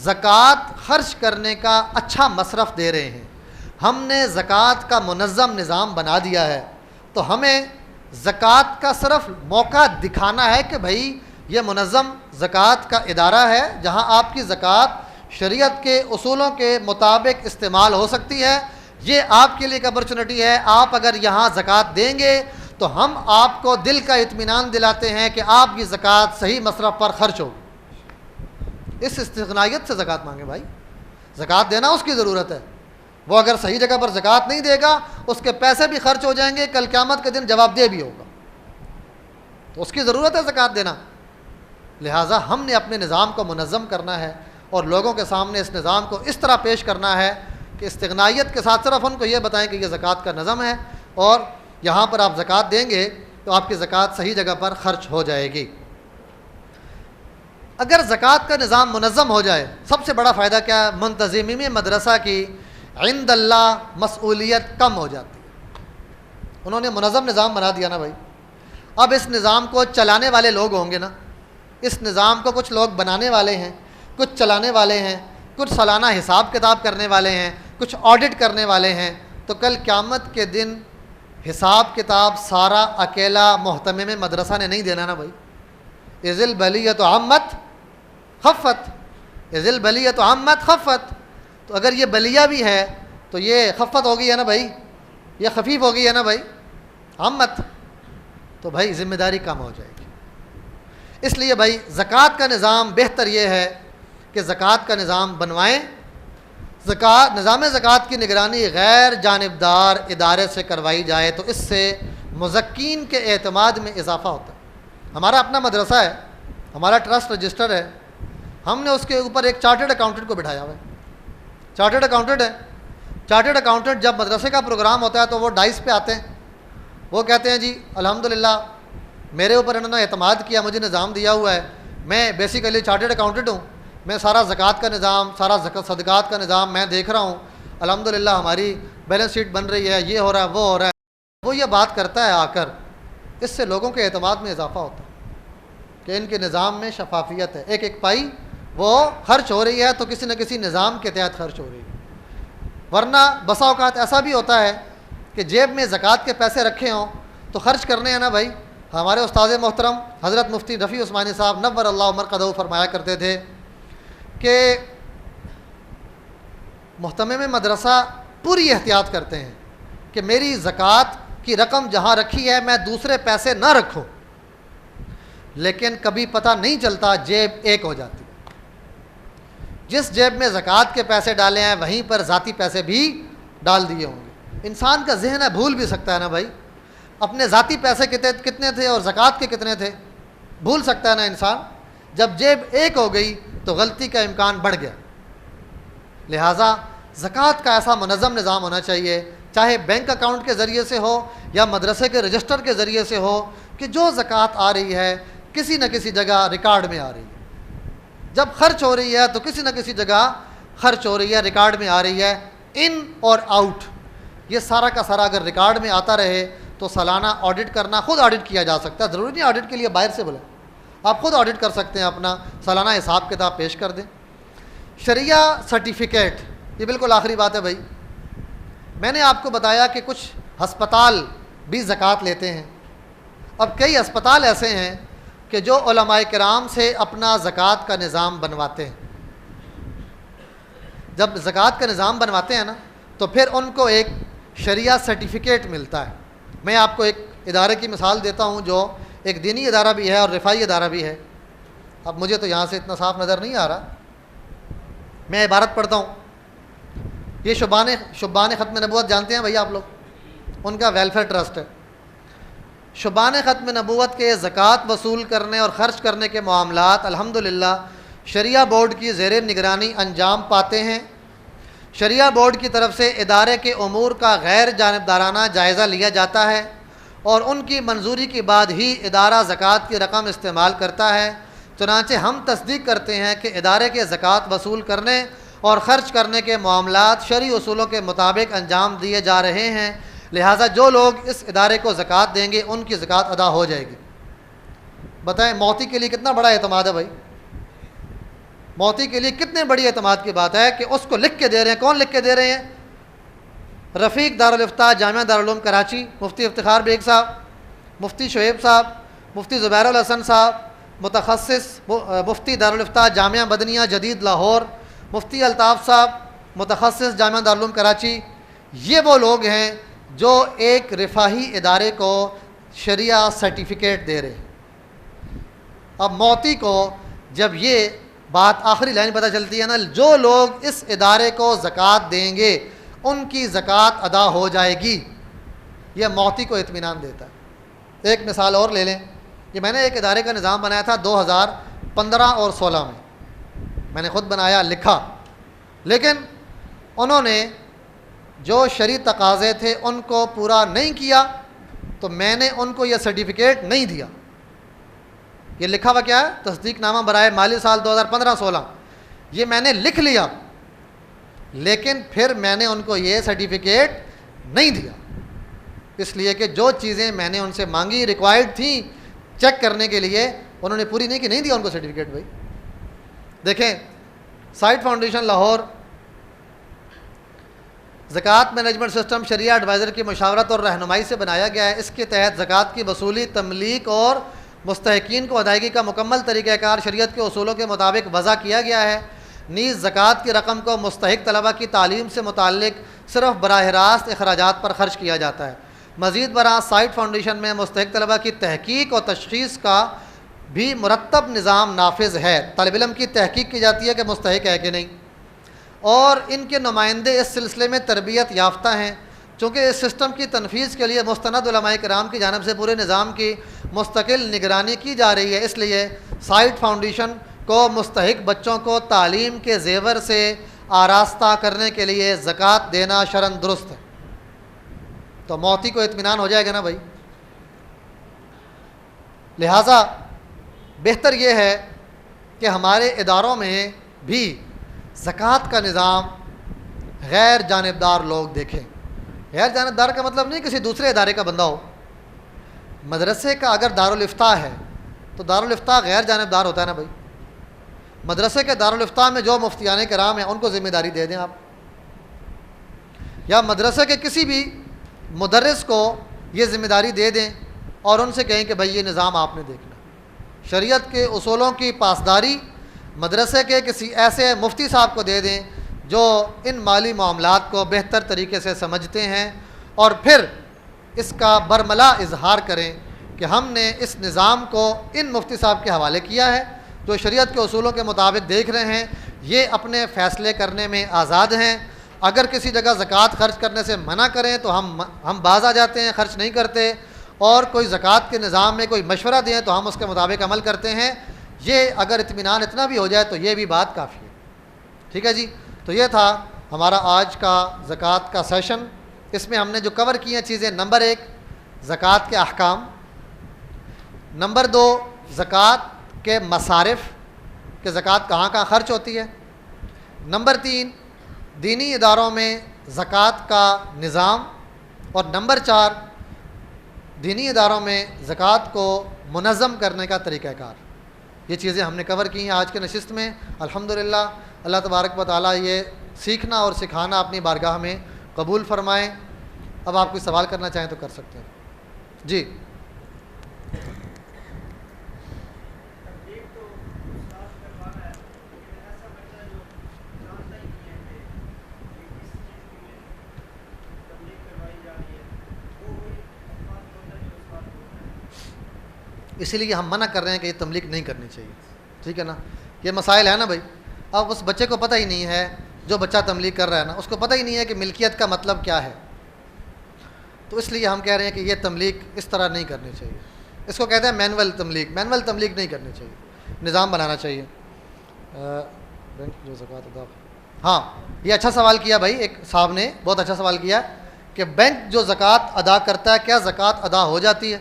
Speaker 1: زکوٰۃ خرچ کرنے کا اچھا مصرف دے رہے ہیں، ہم نے زکوٰۃ کا منظم نظام بنا دیا ہے، تو ہمیں زکوٰۃ کا صرف موقع دکھانا ہے کہ بھائی یہ منظم زکوٰۃ کا ادارہ ہے جہاں آپ کی زکوٰۃ شریعت کے اصولوں کے مطابق استعمال ہو سکتی ہے، یہ آپ کے لیے ایک اپرچونٹی ہے، آپ اگر یہاں زکوٰۃ دیں گے تو ہم آپ کو دل کا اطمینان دلاتے ہیں کہ آپ کی زکوٰۃ صحیح مصرف پر خرچ ہوگی۔ اس استغنائیت سے زکوٰۃ مانگے بھائی، زکوٰۃ دینا اس کی ضرورت ہے، وہ اگر صحیح جگہ پر زکوٰۃ نہیں دے گا اس کے پیسے بھی خرچ ہو جائیں گے، کل قیامت کے دن جواب دہ بھی ہوگا، تو اس کی ضرورت ہے زکوٰۃ دینا۔ لہٰذا ہم نے اپنے نظام کو منظم کرنا ہے اور لوگوں کے سامنے اس نظام کو اس طرح پیش کرنا ہے کہ استغنائیت کے ساتھ صرف ان کو یہ بتائیں کہ یہ زکوٰۃ کا نظم ہے اور یہاں پر آپ زکوٰۃ دیں گے تو آپ کی زکوٰۃ صحیح جگہ پر خرچ ہو جائے گی۔ اگر زکوٰۃ کا نظام منظم ہو جائے، سب سے بڑا فائدہ کیا ہے؟ منتظمین مدرسہ کی عند اللہ مسئولیت کم ہو جاتی ہے۔ انہوں نے منظم نظام بنا دیا نا بھائی، اب اس نظام کو چلانے والے لوگ ہوں گے نا، اس نظام کو کچھ لوگ بنانے والے ہیں، کچھ چلانے والے ہیں، کچھ سالانہ حساب کتاب کرنے والے ہیں، کچھ آڈٹ کرنے والے ہیں، تو کل قیامت کے دن حساب کتاب سارا اکیلا محتمم مدرسہ نے نہیں دینا نا بھائی۔ اذ البلیۃ عمت خفت، اذ البلیۃ عمت خفت، تو اگر یہ بلیہ بھی ہے تو یہ خفت ہو گئی ہے نا بھائی، یہ خفیف ہو گئی ہے نا بھائی، عمت، تو بھائی ذمہ داری کم ہو جائے گی۔ اس لیے بھائی زکوٰۃ کا نظام بہتر یہ ہے کہ زکوٰۃ کا نظام بنوائیں، نظام زکوٰۃ کی نگرانی غیر جانبدار ادارے سے کروائی جائے تو اس سے مزکین کے اعتماد میں اضافہ ہوتا ہے۔ ہمارا اپنا مدرسہ ہے، ہمارا ٹرسٹ رجسٹر ہے، ہم نے اس کے اوپر ایک چارٹرڈ اکاؤنٹنٹ کو بٹھایا ہوا ہے، چارٹرڈ اکاؤنٹنٹ ہے۔ چارٹرڈ اکاؤنٹنٹ جب مدرسے کا پروگرام ہوتا ہے تو وہ ڈائس پہ آتے ہیں، وہ کہتے ہیں جی الحمدللہ میرے اوپر انہوں نے اعتماد کیا، مجھے نظام دیا ہوا ہے، میں بیسیکلی چارٹرڈ اکاؤنٹنٹ ہوں، میں سارا زکوٰۃ کا نظام، سارا صدقات کا نظام میں دیکھ رہا ہوں، الحمدللہ ہماری بیلنس شیٹ بن رہی ہے، یہ ہو رہا ہے، وہ ہو رہا ہے۔ وہ یہ بات کرتا ہے آ کر، اس سے لوگوں کے اعتماد میں اضافہ ہوتا ہے کہ ان کے نظام میں شفافیت ہے، ایک ایک پائی وہ خرچ ہو رہی ہے تو کسی نہ کسی نظام کے تحت خرچ ہو رہی ہے۔ ورنہ بسا اوقات ایسا بھی ہوتا ہے کہ جیب میں زکوٰۃ کے پیسے رکھے ہوں تو خرچ کرنے ہیں نا بھائی۔ ہمارے استاد محترم حضرت مفتی رفیع عثمانی صاحب نور اللہ مرقدہ فرمایا کرتے تھے کہ محتمم مدرسہ پوری احتیاط کرتے ہیں کہ میری زکوٰۃ کی رقم جہاں رکھی ہے میں دوسرے پیسے نہ رکھوں، لیکن کبھی پتہ نہیں چلتا جیب ایک ہو جاتی ہے۔ جس جیب میں زکوٰۃ کے پیسے ڈالے ہیں وہیں پر ذاتی پیسے بھی ڈال دیے ہوں گے۔ انسان کا ذہن ہے بھول بھی سکتا ہے نا بھائی، اپنے ذاتی پیسے کتنے تھے اور زکوٰۃ کے کتنے تھے، بھول سکتا ہے نا انسان۔ جب جیب ایک ہو گئی تو غلطی کا امکان بڑھ گیا۔ لہٰذا زکوٰۃ کا ایسا منظم نظام ہونا چاہیے، چاہے بینک اکاؤنٹ کے ذریعے سے ہو یا مدرسے کے رجسٹر کے ذریعے سے ہو، کہ جو زکوٰۃ آ رہی ہے کسی نہ کسی جگہ ریکارڈ میں آ رہی ہے، جب خرچ ہو رہی ہے تو کسی نہ کسی جگہ خرچ ہو رہی ہے، ریکارڈ میں آ رہی ہے، ان اور آؤٹ، یہ سارا کا سارا اگر ریکارڈ میں آتا رہے تو سالانہ آڈٹ کرنا، خود آڈٹ کیا جا سکتا ہے، ضروری نہیں آڈٹ کے لیے باہر سے بولیں، آپ خود آڈٹ کر سکتے ہیں، اپنا سالانہ حساب کتاب پیش کر دیں۔ شریعہ سرٹیفکیٹ، یہ بالکل آخری بات ہے بھائی، میں نے آپ کو بتایا کہ کچھ ہسپتال بھی زکوٰۃ لیتے ہیں۔ اب کئی ہسپتال ایسے ہیں کہ جو علماء کرام سے اپنا زکوٰۃ کا نظام بنواتے ہیں، جب زکوٰۃ کا نظام بنواتے ہیں نا تو پھر ان کو ایک شریعہ سرٹیفکیٹ ملتا ہے. میں آپ کو ایک ادارے کی مثال دیتا ہوں جو ایک دینی ادارہ بھی ہے اور رفاہی ادارہ بھی ہے. اب مجھے تو یہاں سے اتنا صاف نظر نہیں آ رہا, میں عبارت پڑھتا ہوں. یہ شبان ختم نبوت جانتے ہیں بھائی آپ لوگ, ان کا ویلفیئر ٹرسٹ ہے. شبان ختم نبوت کے زکوٰۃ وصول کرنے اور خرچ کرنے کے معاملات الحمدللہ شریعہ بورڈ کی زیر نگرانی انجام پاتے ہیں. شریعہ بورڈ کی طرف سے ادارے کے امور کا غیر جانبدارانہ جائزہ لیا جاتا ہے اور ان کی منظوری کے بعد ہی ادارہ زکوٰۃ کی رقم استعمال کرتا ہے. چنانچہ ہم تصدیق کرتے ہیں کہ ادارے کے زکوٰۃ وصول کرنے اور خرچ کرنے کے معاملات شرعی اصولوں کے مطابق انجام دیے جا رہے ہیں. لہٰذا جو لوگ اس ادارے کو زکوٰۃ دیں گے ان کی زکوٰۃ ادا ہو جائے گی. بتائیں موتی کے لیے کتنا بڑا اعتماد ہے بھائی, موتی کے لیے کتنے بڑی اعتماد کی بات ہے کہ اس کو لکھ کے دے رہے ہیں. کون لکھ کے دے رہے ہیں؟ رفیق دارالفتہ جامعہ دارالعلوم کراچی, مفتی افتخار بیگ صاحب, مفتی شعیب صاحب, مفتی زبیر الحسن صاحب, متخصص مفتی دارالفتہ جامعہ مدنیہ جدید لاہور, مفتی الطاف صاحب متخصص جامعہ دارالعلوم کراچی. یہ وہ لوگ ہیں جو ایک رفاہی ادارے کو شریعہ سرٹیفکیٹ دے رہے ہیں. اب موتی کو جب یہ بات آخری لائن پتہ چلتی ہے نا, جو لوگ اس ادارے کو زکوٰۃ دیں گے ان کی زکوٰۃ ادا ہو جائے گی. یہ موتی کو اطمینان دیتا ہے. ایک مثال اور لے لیں, یہ میں نے ایک ادارے کا نظام بنایا تھا 2015 اور 16 میں نے خود بنایا, لکھا, لیکن انہوں نے جو شرعی تقاضے تھے ان کو پورا نہیں کیا تو میں نے ان کو یہ سرٹیفکیٹ نہیں دیا. یہ لکھا ہوا کیا ہے؟ تصدیق نامہ برائے مالی سال 2015-16. یہ میں نے لکھ لیا لیکن پھر میں نے ان کو یہ سرٹیفکیٹ نہیں دیا, اس لیے کہ جو چیزیں میں نے ان سے مانگی ریکوائرڈ تھیں چیک کرنے کے لیے انہوں نے پوری نہیں کی, نہیں دیا ان کو سرٹیفکیٹ. بھائی دیکھیں, سائٹ فاؤنڈیشن لاہور زکوٰۃ مینجمنٹ سسٹم شریعہ ایڈوائزر کی مشاورت اور رہنمائی سے بنایا گیا ہے. اس کے تحت زکوٰۃ کی وصولی, تملیک اور مستحقین کو ادائیگی کا مکمل طریقہ کار شریعت کے اصولوں کے مطابق وضع کیا گیا ہے. نیز زکوٰۃ کی رقم کو مستحق طلبہ کی تعلیم سے متعلق صرف براہ راست اخراجات پر خرچ کیا جاتا ہے. مزید برآں سائٹ فاؤنڈیشن میں مستحق طلبہ کی تحقیق اور تشخیص کا بھی مرتب نظام نافذ ہے. طالب علم کی تحقیق کی جاتی ہے کہ مستحق ہے کہ نہیں, اور ان کے نمائندے اس سلسلے میں تربیت یافتہ ہیں. چونکہ اس سسٹم کی تنفیذ کے لیے مستند علماء کرام کی جانب سے پورے نظام کی مستقل نگرانی کی جا رہی ہے, اس لیے سائٹ فاؤنڈیشن کو مستحق بچوں کو تعلیم کے زیور سے آراستہ کرنے کے لیے زکوٰۃ دینا شرعاً درست ہے. تو موتی کو اطمینان ہو جائے گا نا بھائی. لہٰذا بہتر یہ ہے کہ ہمارے اداروں میں بھی زکوٰۃ کا نظام غیر جانبدار لوگ دیکھیں. غیر جانبدار کا مطلب نہیں کسی دوسرے ادارے کا بندہ ہو. مدرسے کا اگر دارالفتہ ہے تو دارالفتہ غیر جانبدار ہوتا ہے نا بھائی. مدرسے کے دارالفتہ میں جو مفتیان کرام ہیں ان کو ذمہ داری دے دیں آپ, یا مدرسے کے کسی بھی مدرس کو یہ ذمہ داری دے دیں اور ان سے کہیں کہ بھائی یہ نظام آپ نے دیکھنا. شریعت کے اصولوں کی پاسداری مدرسے کے کسی ایسے مفتی صاحب کو دے دیں جو ان مالی معاملات کو بہتر طریقے سے سمجھتے ہیں, اور پھر اس کا برملا اظہار کریں کہ ہم نے اس نظام کو ان مفتی صاحب کے حوالے کیا ہے جو شریعت کے اصولوں کے مطابق دیکھ رہے ہیں, یہ اپنے فیصلے کرنے میں آزاد ہیں. اگر کسی جگہ زکوٰۃ خرچ کرنے سے منع کریں تو ہم باز آ جاتے ہیں, خرچ نہیں کرتے, اور کوئی زکوٰۃ کے نظام میں کوئی مشورہ دیں تو ہم اس کے مطابق عمل کرتے ہیں. یہ اگر اطمینان اتنا بھی ہو جائے تو یہ بھی بات کافی ہے. ٹھیک ہے جی. تو یہ تھا ہمارا آج کا زکوٰۃ کا سیشن. اس میں ہم نے جو کور کی ہیں چیزیں, نمبر 1 زکوٰۃ کے احکام, نمبر 2 زکوٰۃ کے مصارف کہ زکوٰۃ کہاں کہاں خرچ ہوتی ہے, نمبر 3 دینی اداروں میں زکوٰۃ کا نظام, اور نمبر 4 دینی اداروں میں زکوٰۃ کو منظم کرنے کا طریقہ کار. یہ چیزیں ہم نے کور کی ہیں آج کے نشست میں. الحمدللہ اللہ تبارک و تعالیٰ یہ سیکھنا اور سکھانا اپنی بارگاہ میں قبول فرمائیں. اب آپ کوئی سوال کرنا چاہیں تو کر سکتے ہیں. جی اسی لیے ہم منع کر رہے ہیں کہ یہ تملیغ نہیں کرنی چاہیے. ٹھیک ہے نا, یہ مسائل ہے نا بھائی. اب اس بچے کو پتہ ہی نہیں ہے, جو بچہ تملیغ کر رہا ہے نا, اس کو پتہ ہی نہیں ہے کہ ملکیت کا مطلب کیا ہے. تو اس لیے ہم کہہ رہے ہیں کہ یہ تملیغ اس طرح نہیں کرنی چاہیے. اس کو کہتے ہیں مینول تملیغ. مینول تملیغ نہیں کرنی چاہیے, نظام بنانا چاہیے. بینک جو زکوٰۃ ادا, ہاں یہ اچھا سوال کیا بھائی, ایک صاحب نے بہت اچھا سوال کیا کہ بینک جو زکوٰۃ ادا کرتا ہے کیا زکوٰۃ ادا ہو جاتی ہے؟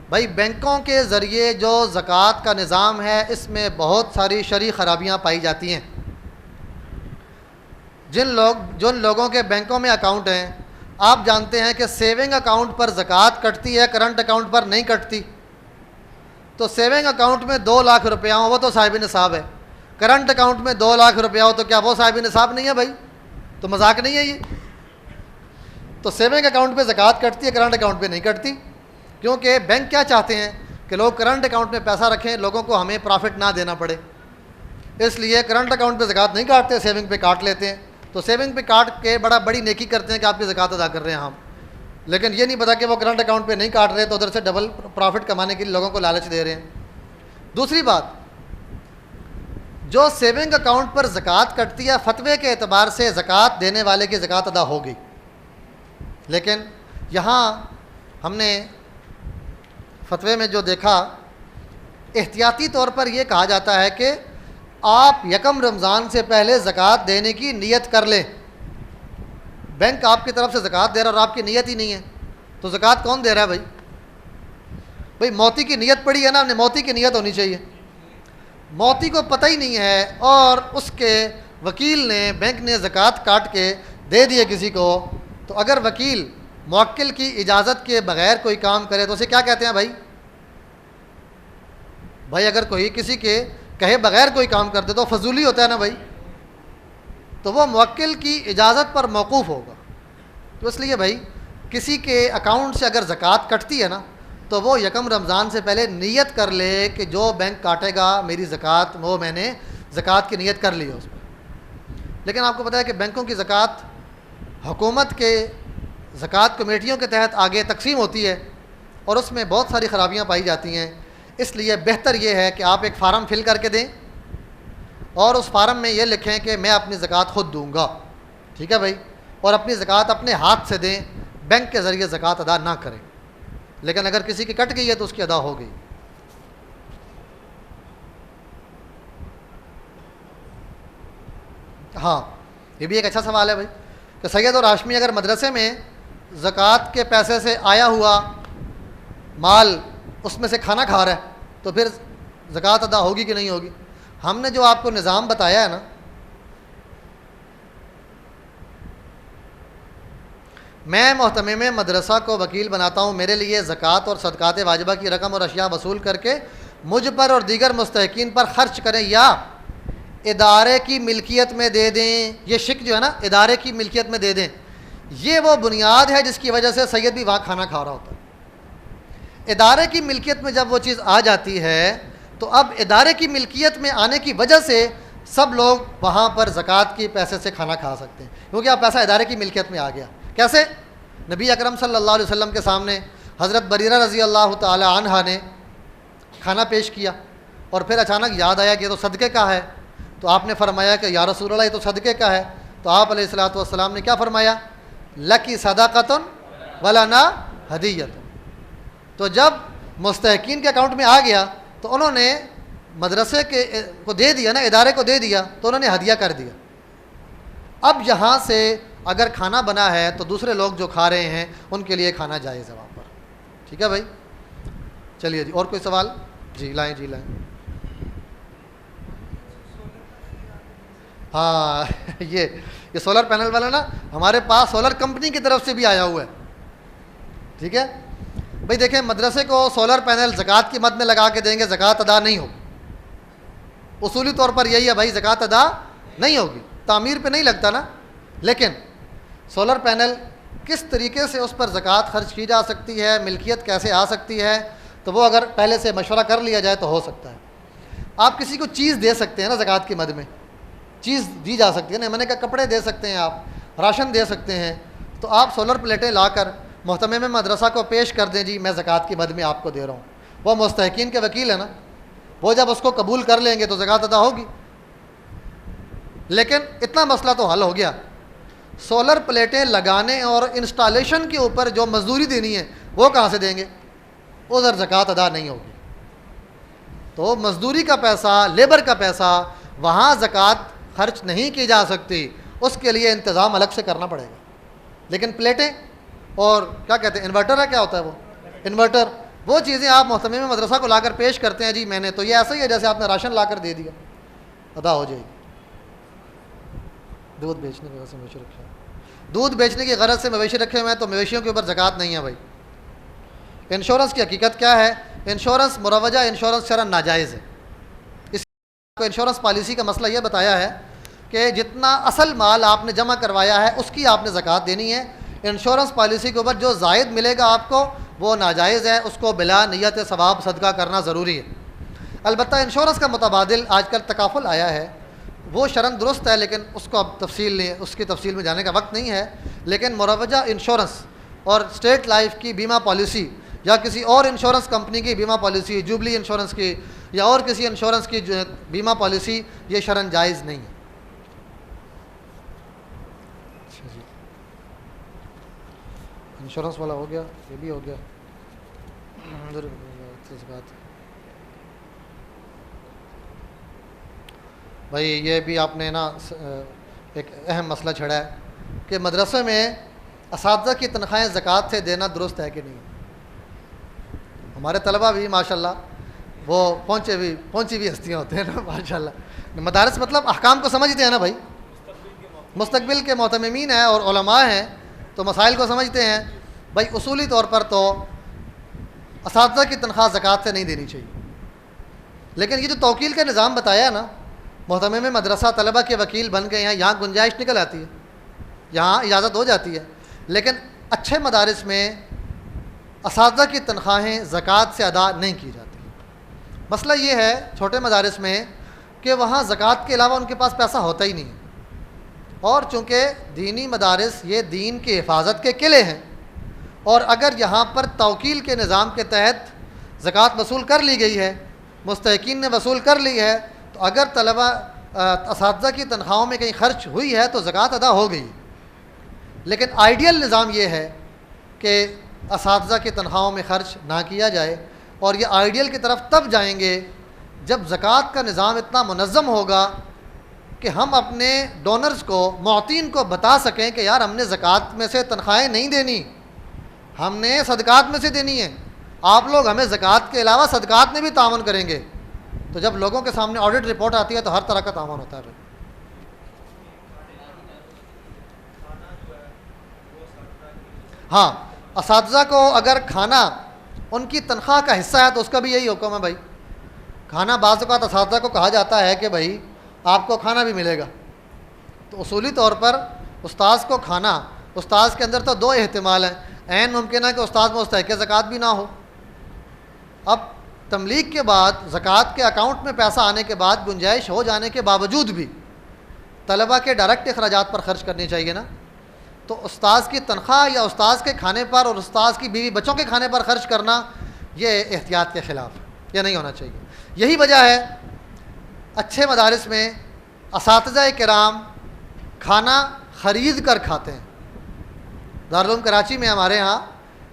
Speaker 1: بھائی بینکوں کے ذریعے جو زکوٰۃ کا نظام ہے اس میں بہت ساری شرعی خرابیاں پائی جاتی ہیں. جن لوگوں کے بینکوں میں اکاؤنٹ ہیں, آپ جانتے ہیں کہ سیونگ اکاؤنٹ پر زکوٰۃ کٹتی ہے, کرنٹ اکاؤنٹ پر نہیں کٹتی. تو سیونگ اکاؤنٹ میں 2 لاکھ روپیہ ہو وہ تو صاحب نصاب ہے, کرنٹ اکاؤنٹ میں 2 لاکھ روپیہ ہو تو کیا وہ صاحب نصاب نہیں ہے بھائی؟ تو مذاق نہیں ہے یہ. تو سیونگ اکاؤنٹ پہ زکوٰۃ کٹتی ہے, کرنٹ اکاؤنٹ پہ نہیں کٹتی, کیونکہ بینک کیا چاہتے ہیں کہ لوگ کرنٹ اکاؤنٹ میں پیسہ رکھیں, لوگوں کو ہمیں پرافٹ نہ دینا پڑے. اس لیے کرنٹ اکاؤنٹ پہ زکوٰۃ نہیں کاٹتے, سیونگ پہ کاٹ لیتے ہیں. تو سیونگ پہ کاٹ کے بڑی نیکی کرتے ہیں کہ آپ کی زکوٰۃ ادا کر رہے ہیں ہم, لیکن یہ نہیں پتا کہ وہ کرنٹ اکاؤنٹ پہ نہیں کاٹ رہے, تو ادھر سے ڈبل پرافٹ کمانے کے لیے لوگوں کو لالچ دے رہے ہیں. دوسری بات, جو سیونگ اکاؤنٹ پر زکوٰۃ کٹتی ہے فتوے کے اعتبار سے زکوٰۃ دینے والے کی زکوٰۃ ادا ہوگی, لیکن یہاں ہم نے فتوے میں جو دیکھا, احتیاطی طور پر یہ کہا جاتا ہے کہ آپ 1 رمضان سے پہلے زکوٰۃ دینے کی نیت کر لیں. بینک آپ کی طرف سے زکوٰۃ دے رہا اور آپ کی نیت ہی نہیں ہے, تو زکوٰۃ کون دے رہا ہے بھائی موتی کی نیت پڑی ہے نا, ہم نے موتی کی نیت ہونی چاہیے. موتی کو پتہ ہی نہیں ہے اور اس کے وکیل نے, بینک نے زکوٰۃ کاٹ کے دے دیے کسی کو, تو اگر وکیل موکل کی اجازت کے بغیر کوئی کام کرے تو اسے کیا کہتے ہیں بھائی اگر کوئی کسی کے کہے بغیر کوئی کام کر دے تو فضولی ہوتا ہے نا بھائی, تو وہ موکل کی اجازت پر موقوف ہوگا. تو اس لیے بھائی کسی کے اکاؤنٹ سے اگر زکوٰۃ کٹتی ہے نا, تو وہ 1 رمضان سے پہلے نیت کر لے کہ جو بینک کاٹے گا میری زکوٰۃ, وہ میں نے زکوٰۃ کی نیت کر لی ہے اس پر. لیکن آپ کو پتہ ہے کہ بینکوں کی زکوٰۃ حکومت کے زکوٰۃ کمیٹیوں کے تحت آگے تقسیم ہوتی ہے, اور اس میں بہت ساری خرابیاں پائی جاتی ہیں. اس لیے بہتر یہ ہے کہ آپ ایک فارم فل کر کے دیں, اور اس فارم میں یہ لکھیں کہ میں اپنی زکوٰۃ خود دوں گا. ٹھیک ہے بھائی, اور اپنی زکوٰۃ اپنے ہاتھ سے دیں, بینک کے ذریعے زکوٰۃ ادا نہ کریں. لیکن اگر کسی کی کٹ گئی ہے تو اس کی ادا ہو گئی. ہاں یہ بھی ایک اچھا سوال ہے بھائی کہ سید اور ہاشمی اگر مدرسے میں زکوٰۃ کے پیسے سے آیا ہوا مال اس میں سے کھانا کھا رہا ہے تو پھر زکوٰۃ ادا ہوگی کہ نہیں ہوگی؟ ہم نے جو آپ کو نظام بتایا ہے نا, میں محتمم مدرسہ کو وکیل بناتا ہوں, میرے لیے زکوٰۃ اور صدقات واجبہ کی رقم اور اشیاء وصول کر کے مجھ پر اور دیگر مستحقین پر خرچ کریں یا ادارے کی ملکیت میں دے دیں. یہ شک جو ہے نا, ادارے کی ملکیت میں دے دیں, یہ وہ بنیاد ہے جس کی وجہ سے سید بھی وہاں کھانا کھا رہا ہوتا ہے. ادارے کی ملکیت میں جب وہ چیز آ جاتی ہے تو اب ادارے کی ملکیت میں آنے کی وجہ سے سب لوگ وہاں پر زکوٰۃ کی پیسے سے کھانا کھا سکتے ہیں, کیونکہ اب پیسہ ادارے کی ملکیت میں آ گیا. کیسے؟ نبی اکرم صلی اللہ علیہ وسلم کے سامنے حضرت بریرہ رضی اللہ تعالی عنہا نے کھانا پیش کیا, اور پھر اچانک یاد آیا کہ یہ تو صدقے کا ہے, تو آپ نے فرمایا کہ یا رسول اللہ یہ تو صدقے کا ہے. تو آپ علیہ الصلوۃ والسلام نے کیا فرمایا؟ لکی صدقۃ ولنا ہدیۃ. تو جب مستحقین کے اکاؤنٹ میں آ گیا تو انہوں نے مدرسے کے کو دے دیا نا, ادارے کو دے دیا, تو انہوں نے ہدیہ کر دیا. اب یہاں سے اگر کھانا بنا ہے تو دوسرے لوگ جو کھا رہے ہیں ان کے لیے کھانا جائز ہے وہاں پر. ٹھیک ہے بھائی, چلیے جی, اور کوئی سوال؟ جی لائیں, جی لائیں. ہاں یہ سولر پینل والا نا ہمارے پاس سولر کمپنی کی طرف سے بھی آیا ہوا ہے. ٹھیک ہے بھائی, دیکھیں مدرسے کو سولر پینل زکوٰۃ کی مد میں لگا کے دیں گے, زکوٰۃ ادا نہیں ہوگی. اصولی طور پر یہی ہے بھائی, زکوٰۃ ادا نہیں ہوگی, تعمیر پہ نہیں لگتا نا. لیکن سولر پینل کس طریقے سے اس پر زکوٰۃ خرچ کی جا سکتی ہے, ملکیت کیسے آ سکتی ہے, تو وہ اگر پہلے سے مشورہ کر لیا جائے تو ہو سکتا ہے. آپ کسی کو چیز دے سکتے ہیں نا, زکوٰۃ کی مد میں چیز دی جا سکتی ہے نا, میں نے کہا کپڑے دے سکتے ہیں, آپ راشن دے سکتے ہیں. تو آپ سولر پلیٹیں لا کر محتمم مدرسہ کو پیش کر دیں, جی میں زکوٰۃ کی مد میں آپ کو دے رہا ہوں. وہ مستحقین کے وکیل ہے نا، وہ جب اس کو قبول کر لیں گے تو زکوٰۃ ادا ہوگی۔ لیکن اتنا مسئلہ تو حل ہو گیا، سولر پلیٹیں لگانے اور انسٹالیشن کے اوپر جو مزدوری دینی ہے وہ کہاں سے دیں گے؟ ادھر زکوٰۃ ادا نہیں ہوگی۔ تو مزدوری کا پیسہ، لیبر کا پیسہ، وہاں زکوٰۃ خرچ نہیں کی جا سکتی، اس کے لیے انتظام الگ سے کرنا پڑے گا۔ لیکن پلیٹیں اور کیا کہتے ہیں، انورٹر ہے، کیا ہوتا ہے وہ انورٹر، وہ چیزیں آپ محتمم مدرسہ کو لا کر پیش کرتے ہیں، جی میں نے تو یہ ایسا ہی ہے جیسے آپ نے راشن لا کر دے دیا، ادا ہو جائے گی۔ دودھ بیچنے کی غرض سے مویشی رکھے ہیں، دودھ بیچنے کی غرض سے مویشی رکھے ہوئے ہیں تو مویشیوں کے اوپر زکوٰۃ نہیں ہے بھائی۔ انشورنس کی حقیقت کیا ہے؟ انشورنس مروجہ انشورنس شرعاً ناجائز ہے۔ اس کو انشورنس پالیسی کا مسئلہ یہ بتایا ہے کہ جتنا اصل مال آپ نے جمع کروایا ہے اس کی آپ نے زکوٰۃ دینی ہے۔ انشورنس پالیسی کے اوپر جو زائد ملے گا آپ کو وہ ناجائز ہے، اس کو بلا نیت ثواب صدقہ کرنا ضروری ہے۔ البتہ انشورنس کا متبادل آج کل تکافل آیا ہے، وہ شرعاً درست ہے، لیکن اس کو اب اس کی تفصیل میں جانے کا وقت نہیں ہے۔ لیکن مروجہ انشورنس اور اسٹیٹ لائف کی بیمہ پالیسی یا کسی اور انشورنس کمپنی کی بیمہ پالیسی، جوبلی انشورنس کی یا اور کسی انشورنس کی بیمہ پالیسی، یہ شرعاً جائز نہیں ہے۔ انشورنس والا ہو گیا، یہ بھی ہو گیا۔ بھائی یہ بھی آپ نے نا ایک اہم مسئلہ چھڑا ہے کہ مدرسے میں اساتذہ کی تنخواہیں زکوٰۃ سے دینا درست ہے کہ نہیں۔ ہمارے طلبہ بھی ماشاءاللہ وہ پہنچی ہوئی ہستیاں ہوتے ہیں نا ماشاءاللہ، مدارس مطلب احکام کو سمجھتے ہیں نا بھائی، مستقبل کے معتممین ہیں اور علماء ہیں تو مسائل کو سمجھتے ہیں۔ بھائی اصولی طور پر تو اساتذہ کی تنخواہ زکوٰۃ سے نہیں دینی چاہیے، لیکن یہ جو توکیل کا نظام بتایا ہے نا، محتمم مدرسہ طلبہ کے وکیل بن گئے ہیں، یہاں گنجائش نکل آتی ہے، یہاں اجازت ہو جاتی ہے۔ لیکن اچھے مدارس میں اساتذہ کی تنخواہیں زکوٰۃ سے ادا نہیں کی جاتی۔ مسئلہ یہ ہے چھوٹے مدارس میں کہ وہاں زکوٰۃ کے علاوہ ان کے پاس پیسہ ہوتا ہی نہیں ہے، اور چونکہ دینی مدارس یہ دین کی حفاظت کے قلعے ہیں، اور اگر یہاں پر توکیل کے نظام کے تحت زکوٰۃ وصول کر لی گئی ہے، مستحقین نے وصول کر لی ہے، تو اگر طلبہ اساتذہ کی تنخواہوں میں کہیں خرچ ہوئی ہے تو زکوٰۃ ادا ہو گئی۔ لیکن آئیڈیل نظام یہ ہے کہ اساتذہ کی تنخواہوں میں خرچ نہ کیا جائے، اور یہ آئیڈیل کی طرف تب جائیں گے جب زکوٰۃ کا نظام اتنا منظم ہوگا کہ ہم اپنے ڈونرز کو، معطین کو بتا سکیں کہ یار ہم نے زکوٰۃ میں سے تنخواہیں نہیں دینی، ہم نے صدقات میں سے دینی ہے، آپ لوگ ہمیں زکوٰۃ کے علاوہ صدقات میں بھی تعاون کریں گے۔ تو جب لوگوں کے سامنے آڈٹ رپورٹ آتی ہے تو ہر طرح کا تعاون ہوتا ہے۔ ہاں، اساتذہ کو اگر کھانا ان کی تنخواہ کا حصہ ہے تو اس کا بھی یہی حکم ہے بھائی۔ کھانا بعض اوقات اساتذہ کو کہا جاتا ہے کہ بھائی آپ کو کھانا بھی ملے گا، تو اصولی طور پر استاذ کو کھانا، استاذ کے اندر تو دو احتمال ہیں، عین ممکن ہے کہ استاذ مستحق زکوٰۃ بھی نہ ہو۔ اب تملیغ کے بعد زکوٰۃ کے اکاؤنٹ میں پیسہ آنے کے بعد گنجائش ہو جانے کے باوجود بھی طلبہ کے ڈائریکٹ اخراجات پر خرچ کرنی چاہیے نا، تو استاذ کی تنخواہ یا استاذ کے کھانے پر اور استاذ کی بیوی بچوں کے کھانے پر خرچ کرنا یہ احتیاط کے خلاف ہے، یہ نہیں ہونا چاہیے۔ یہی وجہ ہے اچھے مدارس میں اساتذہ کرام کھانا خرید کر کھاتے ہیں۔ دارالعلوم کراچی میں ہمارے ہاں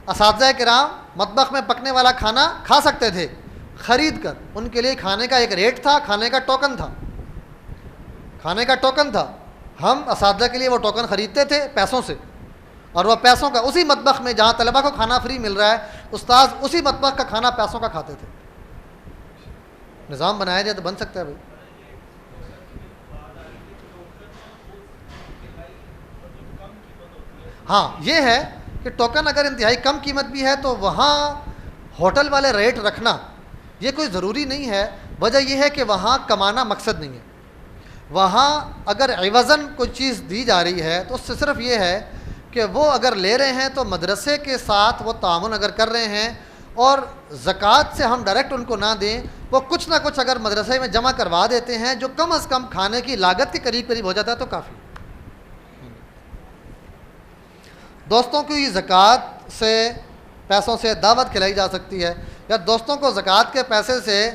Speaker 1: اساتذہ کرام مطبخ میں پکنے والا کھانا کھا سکتے تھے خرید کر، ان کے لیے کھانے کا ایک ریٹ تھا، کھانے کا ٹوکن تھا، کھانے کا ٹوکن تھا۔ ہم اساتذہ کے لیے وہ ٹوکن خریدتے تھے پیسوں سے، اور وہ پیسوں کا اسی مطبخ میں جہاں طلبہ کو کھانا فری مل رہا ہے، استاذ اسی مطبخ کا کھانا پیسوں کا کھاتے تھے۔ نظام بنایا جائے تو بن سکتا ہے بھائی۔ ہاں یہ ہے کہ ٹوکن اگر انتہائی کم قیمت بھی ہے تو وہاں ہوٹل والے ریٹ رکھنا یہ کوئی ضروری نہیں ہے۔ وجہ یہ ہے کہ وہاں کمانا مقصد نہیں ہے، وہاں اگر عوضاً کوئی چیز دی جا رہی ہے تو اس سے صرف یہ ہے کہ وہ اگر لے رہے ہیں تو مدرسے کے ساتھ وہ تعاون اگر کر رہے ہیں، اور زکوٰۃ سے ہم ڈائریکٹ ان کو نہ دیں، وہ کچھ نہ کچھ اگر مدرسے میں جمع کروا دیتے ہیں جو کم از کم کھانے کی لاگت کے قریب قریب ہو جاتا ہے تو کافی۔ دوستوں کی زکوٰۃ سے پیسوں سے دعوت کھلائی جا سکتی ہے، یا دوستوں کو زکوٰۃ کے پیسے سے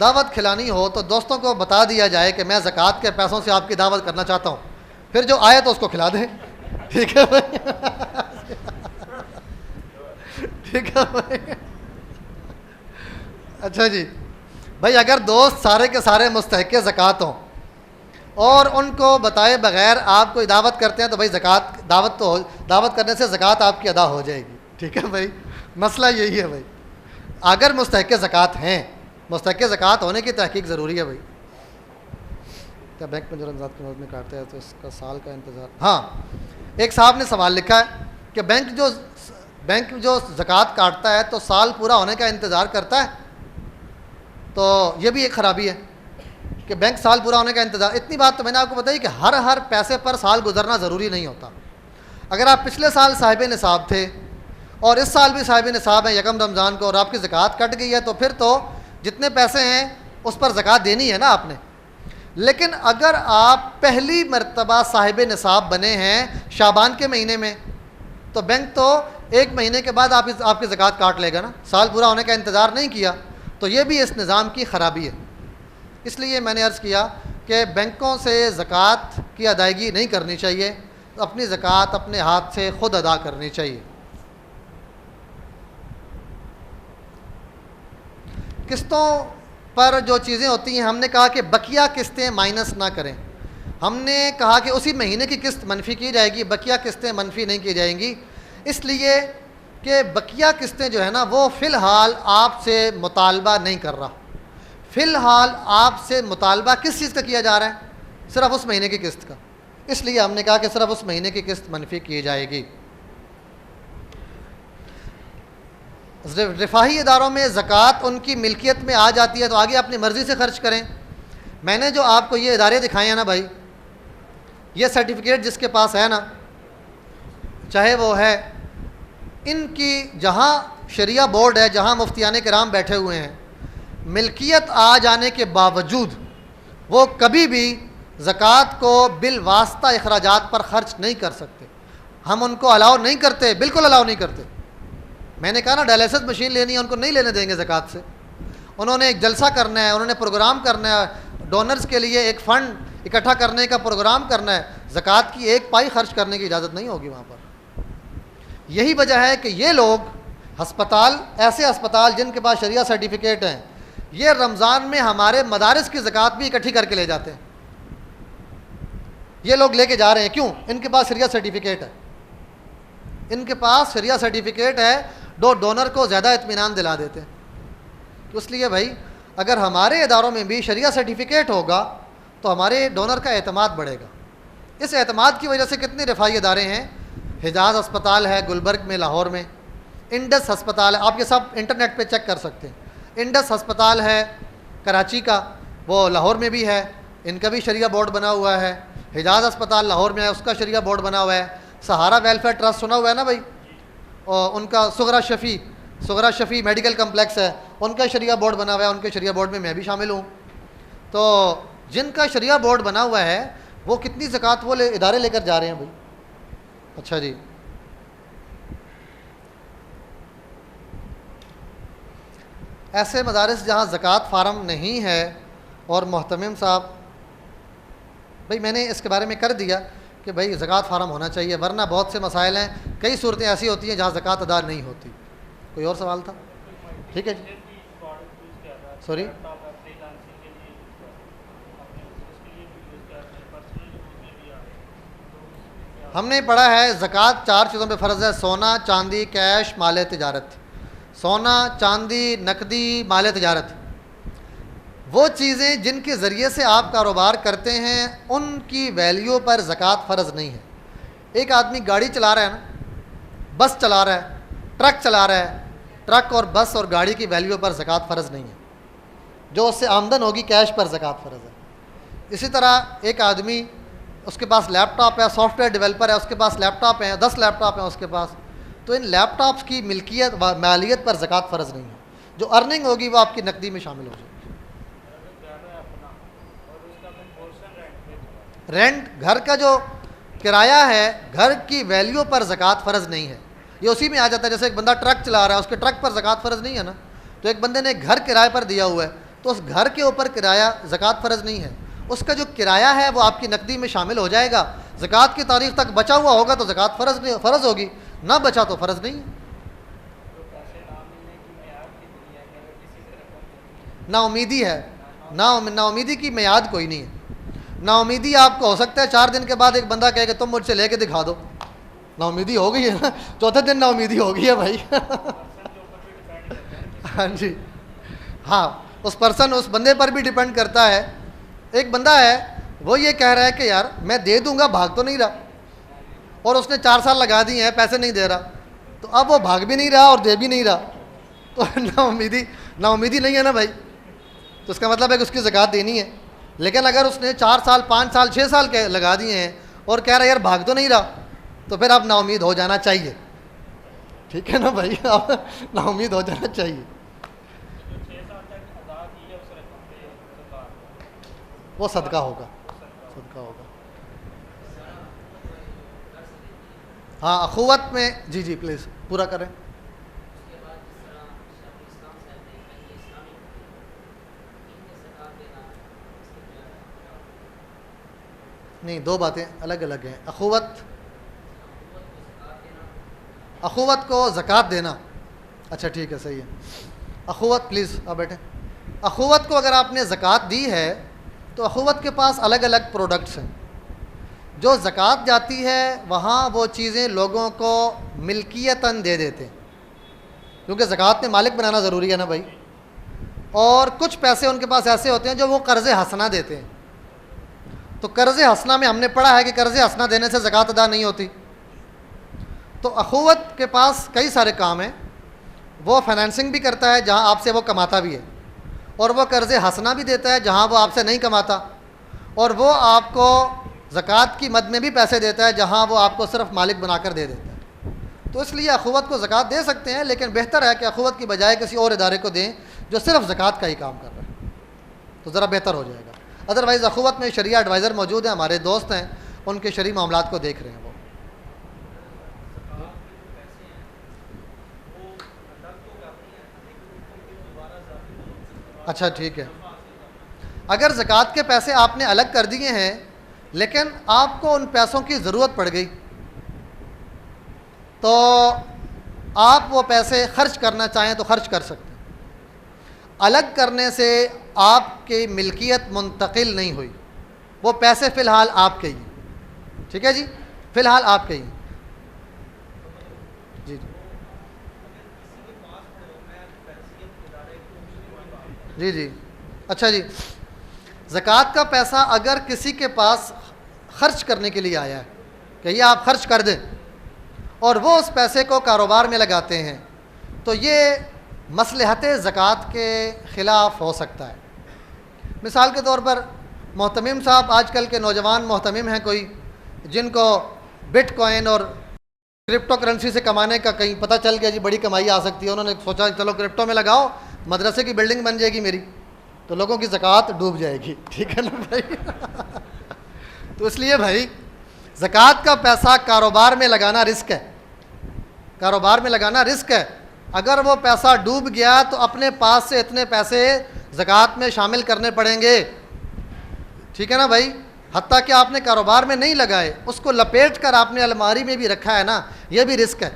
Speaker 1: دعوت کھلانی ہو تو دوستوں کو بتا دیا جائے کہ میں زکوٰۃ کے پیسوں سے آپ کی دعوت کرنا چاہتا ہوں، پھر جو آئے تو اس کو کھلا دیں. ٹھیک ہے بھائی، ٹھیک ہے بھائی. اچھا جی بھائی، اگر دوست سارے کے سارے مستحق زکوٰۃ ہوں اور ان کو بتائے بغیر آپ کوئی دعوت کرتے ہیں تو بھائی دعوت کرنے سے زکوٰۃ آپ کی ادا ہو جائے گی. ٹھیک ہے بھائی، مسئلہ یہی ہے بھائی. اگر مستحق زکوٰۃ ہیں، مستحق زکوٰۃ ہونے کی تحقیق ضروری ہے بھائی. کیا بینک میں جو رمضان کی مدد میں کاٹتے ہیں تو اس کا سال کا انتظار؟ ہاں، ایک صاحب نے سوال لکھا ہے کہ بینک جو زکوٰۃ کاٹتا ہے تو سال پورا ہونے کا انتظار کرتا ہے. تو یہ بھی ایک خرابی ہے کہ بینک سال پورا ہونے کا انتظار. اتنی بات تو میں نے آپ کو بتائی کہ ہر پیسے پر سال گزرنا ضروری نہیں ہوتا. اگر آپ پچھلے سال صاحب نصاب تھے اور اس سال بھی صاحب نصاب ہیں یکم رمضان کو اور آپ کی زکوٰۃ کٹ گئی ہے تو پھر تو جتنے پیسے ہیں اس پر زکوٰۃ دینی ہے نا آپ نے. لیکن اگر آپ پہلی مرتبہ صاحب نصاب بنے ہیں شعبان کے مہینے میں تو بینک تو 1 مہینے کے بعد آپ کی زکوٰۃ کاٹ لے گا نا. سال پورا ہونے کا انتظار نہیں کیا تو یہ بھی اس نظام کی خرابی ہے. اس لیے میں نے عرض کیا کہ بینکوں سے زکوٰۃ کی ادائیگی نہیں کرنی چاہیے، اپنی زکوٰۃ اپنے ہاتھ سے خود ادا کرنی چاہیے. قسطوں پر جو چیزیں ہوتی ہیں، ہم نے کہا کہ بقیہ قسطیں مائنس نہ کریں. ہم نے کہا کہ اسی مہینے کی قسط منفی کی جائے گی، بقیہ قسطیں منفی نہیں کی جائیں گی. اس لیے کہ بقیہ قسطیں جو ہے نا وہ فی الحال آپ سے مطالبہ نہیں کر رہا. فی الحال آپ سے مطالبہ کس چیز کا کیا جا رہا ہے؟ صرف اس مہینے کی قسط کا. اس لیے ہم نے کہا کہ صرف اس مہینے کی قسط منفی کی جائے گی. رفاہی اداروں میں زکوٰۃ ان کی ملکیت میں آ جاتی ہے تو آگے اپنی مرضی سے خرچ کریں. میں نے جو آپ کو یہ ادارے دکھائے ہیں نا بھائی، یہ سرٹیفکیٹ جس کے پاس ہے نا، چاہے وہ ہے ان کی جہاں شریعہ بورڈ ہے، جہاں مفتیان کرام بیٹھے ہوئے ہیں، ملکیت آ جانے کے باوجود وہ کبھی بھی زکوٰۃ کو بالواسطہ اخراجات پر خرچ نہیں کر سکتے. ہم ان کو الاؤ نہیں کرتے، بالکل الاؤ نہیں کرتے. میں نے کہا نا ڈائلیسس مشین لینی ہے، ان کو نہیں لینے دیں گے زکوٰۃ سے. انہوں نے ایک جلسہ کرنا ہے، انہوں نے پروگرام کرنا ہے، ڈونرز کے لیے ایک فنڈ اکٹھا کرنے کا پروگرام کرنا ہے. زکوٰۃ کی 1 پائی خرچ کرنے کی اجازت نہیں ہوگی وہاں پر. یہی وجہ ہے کہ یہ لوگ ایسے ہسپتال جن کے پاس شریعہ سرٹیفکیٹ ہیں، یہ رمضان میں ہمارے مدارس کی زکوٰۃ بھی اکٹھی کر کے لے جاتے ہیں. یہ لوگ لے کے جا رہے ہیں، کیوں؟ ان کے پاس شریعہ سرٹیفکیٹ ہے. ان کے پاس شریعہ سرٹیفکیٹ ہے، ڈونر کو زیادہ اطمینان دلا دیتے ہیں. اس لیے بھائی اگر ہمارے اداروں میں بھی شریعہ سرٹیفکیٹ ہوگا تو ہمارے ڈونر کا اعتماد بڑھے گا. اس اعتماد کی وجہ سے کتنے رفاہی ادارے ہیں. حجاز ہسپتال ہے گلبرگ میں، لاہور میں. انڈس ہسپتال ہے، آپ یہ سب انٹرنیٹ پہ چیک کر سکتے ہیں. انڈس ہسپتال ہے کراچی کا، وہ لاہور میں بھی ہے، ان کا بھی شریعہ بورڈ بنا ہوا ہے. حجاز ہسپتال لاہور میں ہے، اس کا شریعہ بورڈ بنا ہوا ہے. سہارا ویلفیئر ٹرسٹ سنا ہوا ہے نا بھائی، اور ان کا سغرا شفیع میڈیکل کمپلیکس ہے، ان کا شریعہ بورڈ بنا ہوا ہے. ان کے شریعہ بورڈ میں میں بھی شامل ہوں. تو جن کا شریعہ بورڈ بنا ہوا ہے وہ کتنی زکوٰۃ وہ ادارے لے کر جا رہے ہیں بھائی. اچھا جی، ایسے مدارس جہاں زکوٰۃ فارم نہیں ہے، اور محتمم صاحب بھائی میں نے اس کے بارے میں کر دیا کہ بھائی زکوٰۃ فارم ہونا چاہیے، ورنہ بہت سے مسائل ہیں. کئی صورتیں ایسی ہوتی ہیں جہاں زکوٰۃ ادا نہیں ہوتی. کوئی اور سوال تھا؟ ٹھیک ہے جی، سوری. ہم نے پڑھا ہے زکوٰۃ 4 چیزوں پہ فرض ہے: سونا، چاندی، کیش، مال تجارت. سونا، چاندی، نقدی، مال تجارت، وہ چیزیں جن کے ذریعے سے آپ کاروبار کرتے ہیں ان کی ویلیو پر زکوٰۃ فرض نہیں ہے. ایک آدمی گاڑی چلا رہا ہے نا، بس چلا رہا ہے، ٹرک چلا رہا ہے، ٹرک اور بس اور گاڑی کی ویلیو پر زکوٰۃ فرض نہیں ہے. جو اس سے آمدن ہوگی کیش پر زکوٰۃ فرض ہے. اسی طرح ایک آدمی، اس کے پاس لیپ ٹاپ ہے، سافٹ ویئر ڈیولپر ہے، اس کے پاس لیپ ٹاپ ہیں، 10 لیپ ٹاپ ہیں اس کے پاس، تو ان لیپ ٹاپس کی ملکیت مالیت پر زکوٰۃ فرض نہیں ہے. جو ارننگ ہوگی وہ آپ کی نقدی میں شامل ہو جائے گی. رینٹ، گھر کا جو کرایہ ہے، گھر کی ویلیو پر زکوٰۃ فرض نہیں ہے. یہ اسی میں آ جاتا ہے. جیسے ایک بندہ ٹرک چلا رہا ہے، اس کے ٹرک پر زکوٰۃ فرض نہیں ہے نا. تو ایک بندے نے گھر کرائے پر دیا ہوا ہے تو اس گھر کے اوپر کرایہ زکوٰۃ فرض نہیں ہے، اس کا جو کرایہ ہے وہ آپ کی نقدی میں شامل ہو جائے گا، زکوٰۃ کی تاریخ تک بچا ہوا ہوگا تو زکوٰۃ فرض ہوگی، نہ بچا تو فرض نہیں ہے۔ نا امیدی ہے، نا امیدی کی میعاد کوئی نہیں ہے۔ نا امیدی آپ کو ہو سکتا ہے 4 دن کے بعد ایک بندہ کہے کہ تم مجھ سے لے کے دکھا دو، نا امیدی ہو گئی ہے نا، چوتھے دن نا امیدی ہو گئی ہے بھائی۔ ہاں جی، ہاں اس بندے پر بھی ڈیپینڈ کرتا ہے۔ ایک بندہ ہے وہ یہ کہہ رہا ہے کہ یار میں دے دوں گا، بھاگ تو نہیں رہا، اور اس نے 4 سال لگا دیے ہیں، پیسے نہیں دے رہا، تو اب وہ بھاگ بھی نہیں رہا اور دے بھی نہیں رہا، تو نا امیدی نہیں ہے نا بھائی، تو اس کا مطلب ہے کہ اس کی زکوٰۃ دینی ہے۔ لیکن اگر اس نے 4 سال 5 سال 6 سال کے لگا دیے ہیں اور کہہ رہا ہے یار بھاگ تو نہیں رہا، تو پھر آپ نا امید ہو جانا چاہیے، ٹھیک ہے نا بھائی، آپ نا امید ہو جانا چاہیے۔ وہ صدقہ ہوگا، صدقہ ہوگا۔ ہاں اخوت میں جی جی پلیز پورا کریں۔ نہیں، 2 باتیں الگ الگ ہیں۔ اخوت کو زکوٰۃ دینا، اچھا ٹھیک ہے، صحیح ہے۔ اخوت پلیز آپ بیٹھیں۔ اخوت کو اگر آپ نے زکوٰۃ دی ہے تو اخوت کے پاس الگ الگ پروڈکٹس ہیں۔ جو زکوٰۃ جاتی ہے وہاں وہ چیزیں لوگوں کو ملکیتاً دے دیتے ہیں، کیونکہ زکوٰۃ میں مالک بنانا ضروری ہے نا بھائی، اور کچھ پیسے ان کے پاس ایسے ہوتے ہیں جو وہ قرض حسنہ دیتے ہیں۔ تو قرض حسنہ میں ہم نے پڑھا ہے کہ قرض حسنہ دینے سے زکوٰۃ ادا نہیں ہوتی۔ تو اخوت کے پاس کئی سارے کام ہیں، وہ فائنینسنگ بھی کرتا ہے جہاں آپ سے وہ کماتا بھی ہے، اور وہ قرض حسنہ بھی دیتا ہے جہاں وہ آپ سے نہیں کماتا، اور وہ آپ کو زکوٰۃ کی مد میں بھی پیسے دیتا ہے جہاں وہ آپ کو صرف مالک بنا کر دے دیتا ہے۔ تو اس لیے اخوت کو زکوٰۃ دے سکتے ہیں، لیکن بہتر ہے کہ اخوت کی بجائے کسی اور ادارے کو دیں جو صرف زکوٰۃ کا ہی کام کر رہا ہے، تو ذرا بہتر ہو جائے گا۔ ادروائز اخوت میں شرعیہ ایڈوائزر موجود ہیں، ہمارے دوست ہیں، ان کے شرعی معاملات کو دیکھ رہے ہیں وہ۔ اچھا ٹھیک ہے، اگر زکوٰۃ کے پیسے آپ نے الگ کر دیے ہیں لیکن آپ کو ان پیسوں کی ضرورت پڑ گئی تو آپ وہ پیسے خرچ کرنا چاہیں تو خرچ کر سکتے ہیں۔ الگ کرنے سے آپ کی ملکیت منتقل نہیں ہوئی، وہ پیسے فی الحال آپ کے ہی ہیں، ٹھیک ہے جی، فی الحال آپ کے ہی ہیں۔ جی جی جی اچھا جی، زکوٰۃ کا پیسہ اگر کسی کے پاس خرچ کرنے کے لیے آیا ہے کہ یہ آپ خرچ کر دیں اور وہ اس پیسے کو کاروبار میں لگاتے ہیں تو یہ مصلحت زکوٰۃ کے خلاف ہو سکتا ہے۔ مثال کے طور پر محتمم صاحب، آج کل کے نوجوان محتمم ہیں کوئی جن کو بٹ کوائن اور کرپٹو کرنسی سے کمانے کا کہیں پتہ چل گیا جی بڑی کمائی آ سکتی ہے، انہوں نے سوچا چلو کرپٹو میں لگاؤ، مدرسے کی بلڈنگ بن جائے گی میری، تو لوگوں کی زکوٰۃ ڈوب جائے گی، ٹھیک ہے نا بھائی۔ تو اس لیے بھائی زکوٰۃ کا پیسہ کاروبار میں لگانا رسک ہے، کاروبار میں لگانا رسک ہے۔ اگر وہ پیسہ ڈوب گیا تو اپنے پاس سے اتنے پیسے زکوٰۃ میں شامل کرنے پڑیں گے، ٹھیک ہے نا بھائی۔ حتیٰ کہ آپ نے کاروبار میں نہیں لگائے، اس کو لپیٹ کر آپ نے الماری میں بھی رکھا ہے نا، یہ بھی رسک ہے۔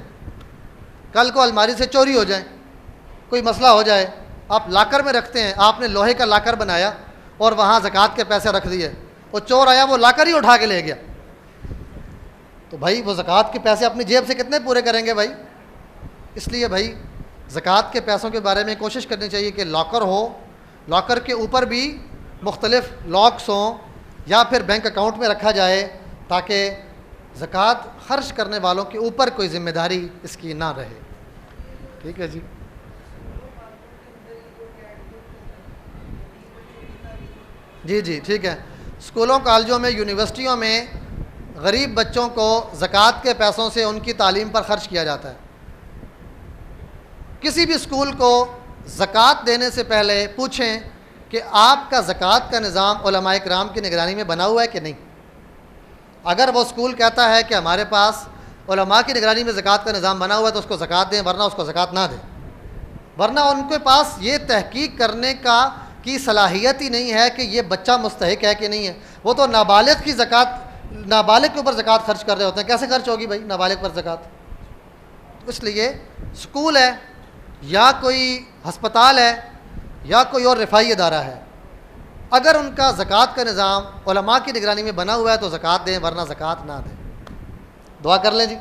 Speaker 1: کل کو الماری سے چوری ہو جائے، کوئی مسئلہ ہو جائے، آپ لاکر میں رکھتے ہیں، آپ نے لوہے کا لاکر بنایا اور وہاں زکوٰۃ کے پیسے رکھ دیے، وہ چور آیا وہ لاکر ہی اٹھا کے لے گیا، تو بھائی وہ زکوٰۃ کے پیسے اپنی جیب سے کتنے پورے کریں گے بھائی۔ اس لیے بھائی زکوٰۃ کے پیسوں کے بارے میں کوشش کرنی چاہیے کہ لاکر ہو، لاکر کے اوپر بھی مختلف لاکس ہوں یا پھر بینک اکاؤنٹ میں رکھا جائے تاکہ زکوٰۃ خرچ کرنے والوں کے اوپر کوئی ذمہ داری اس کی نہ رہے، ٹھیک ہے جی۔ جی جی ٹھیک ہے، اسکولوں کالجوں میں یونیورسٹیوں میں غریب بچوں کو زکوٰۃ کے پیسوں سے ان کی تعلیم پر خرچ کیا جاتا ہے۔ کسی بھی اسکول کو زکوٰۃ دینے سے پہلے پوچھیں کہ آپ کا زکوٰۃ کا نظام علماء کرام کی نگرانی میں بنا ہوا ہے کہ نہیں۔ اگر وہ اسکول کہتا ہے کہ ہمارے پاس علماء کی نگرانی میں زکوٰۃ کا نظام بنا ہوا ہے تو اس کو زکوٰۃ دیں، ورنہ اس کو زکوٰۃ نہ دیں۔ ورنہ ان کے پاس یہ تحقیق کرنے کی صلاحیت ہی نہیں ہے کہ یہ بچہ مستحق ہے کہ نہیں ہے. وہ تو نابالغ کی زکوٰۃ، نابالغ کے اوپر زکوٰۃ خرچ کر رہے ہوتے ہیں. کیسے خرچ ہوگی بھائی نابالغ پر زکوٰۃ؟ اس لیے اسکول ہے یا کوئی ہسپتال ہے یا کوئی اور رفاہی ادارہ ہے، اگر ان کا زکوٰۃ کا نظام علماء کی نگرانی میں بنا ہوا ہے تو زکوٰۃ دیں، ورنہ زکوٰۃ نہ دیں. دعا کر لیں جی.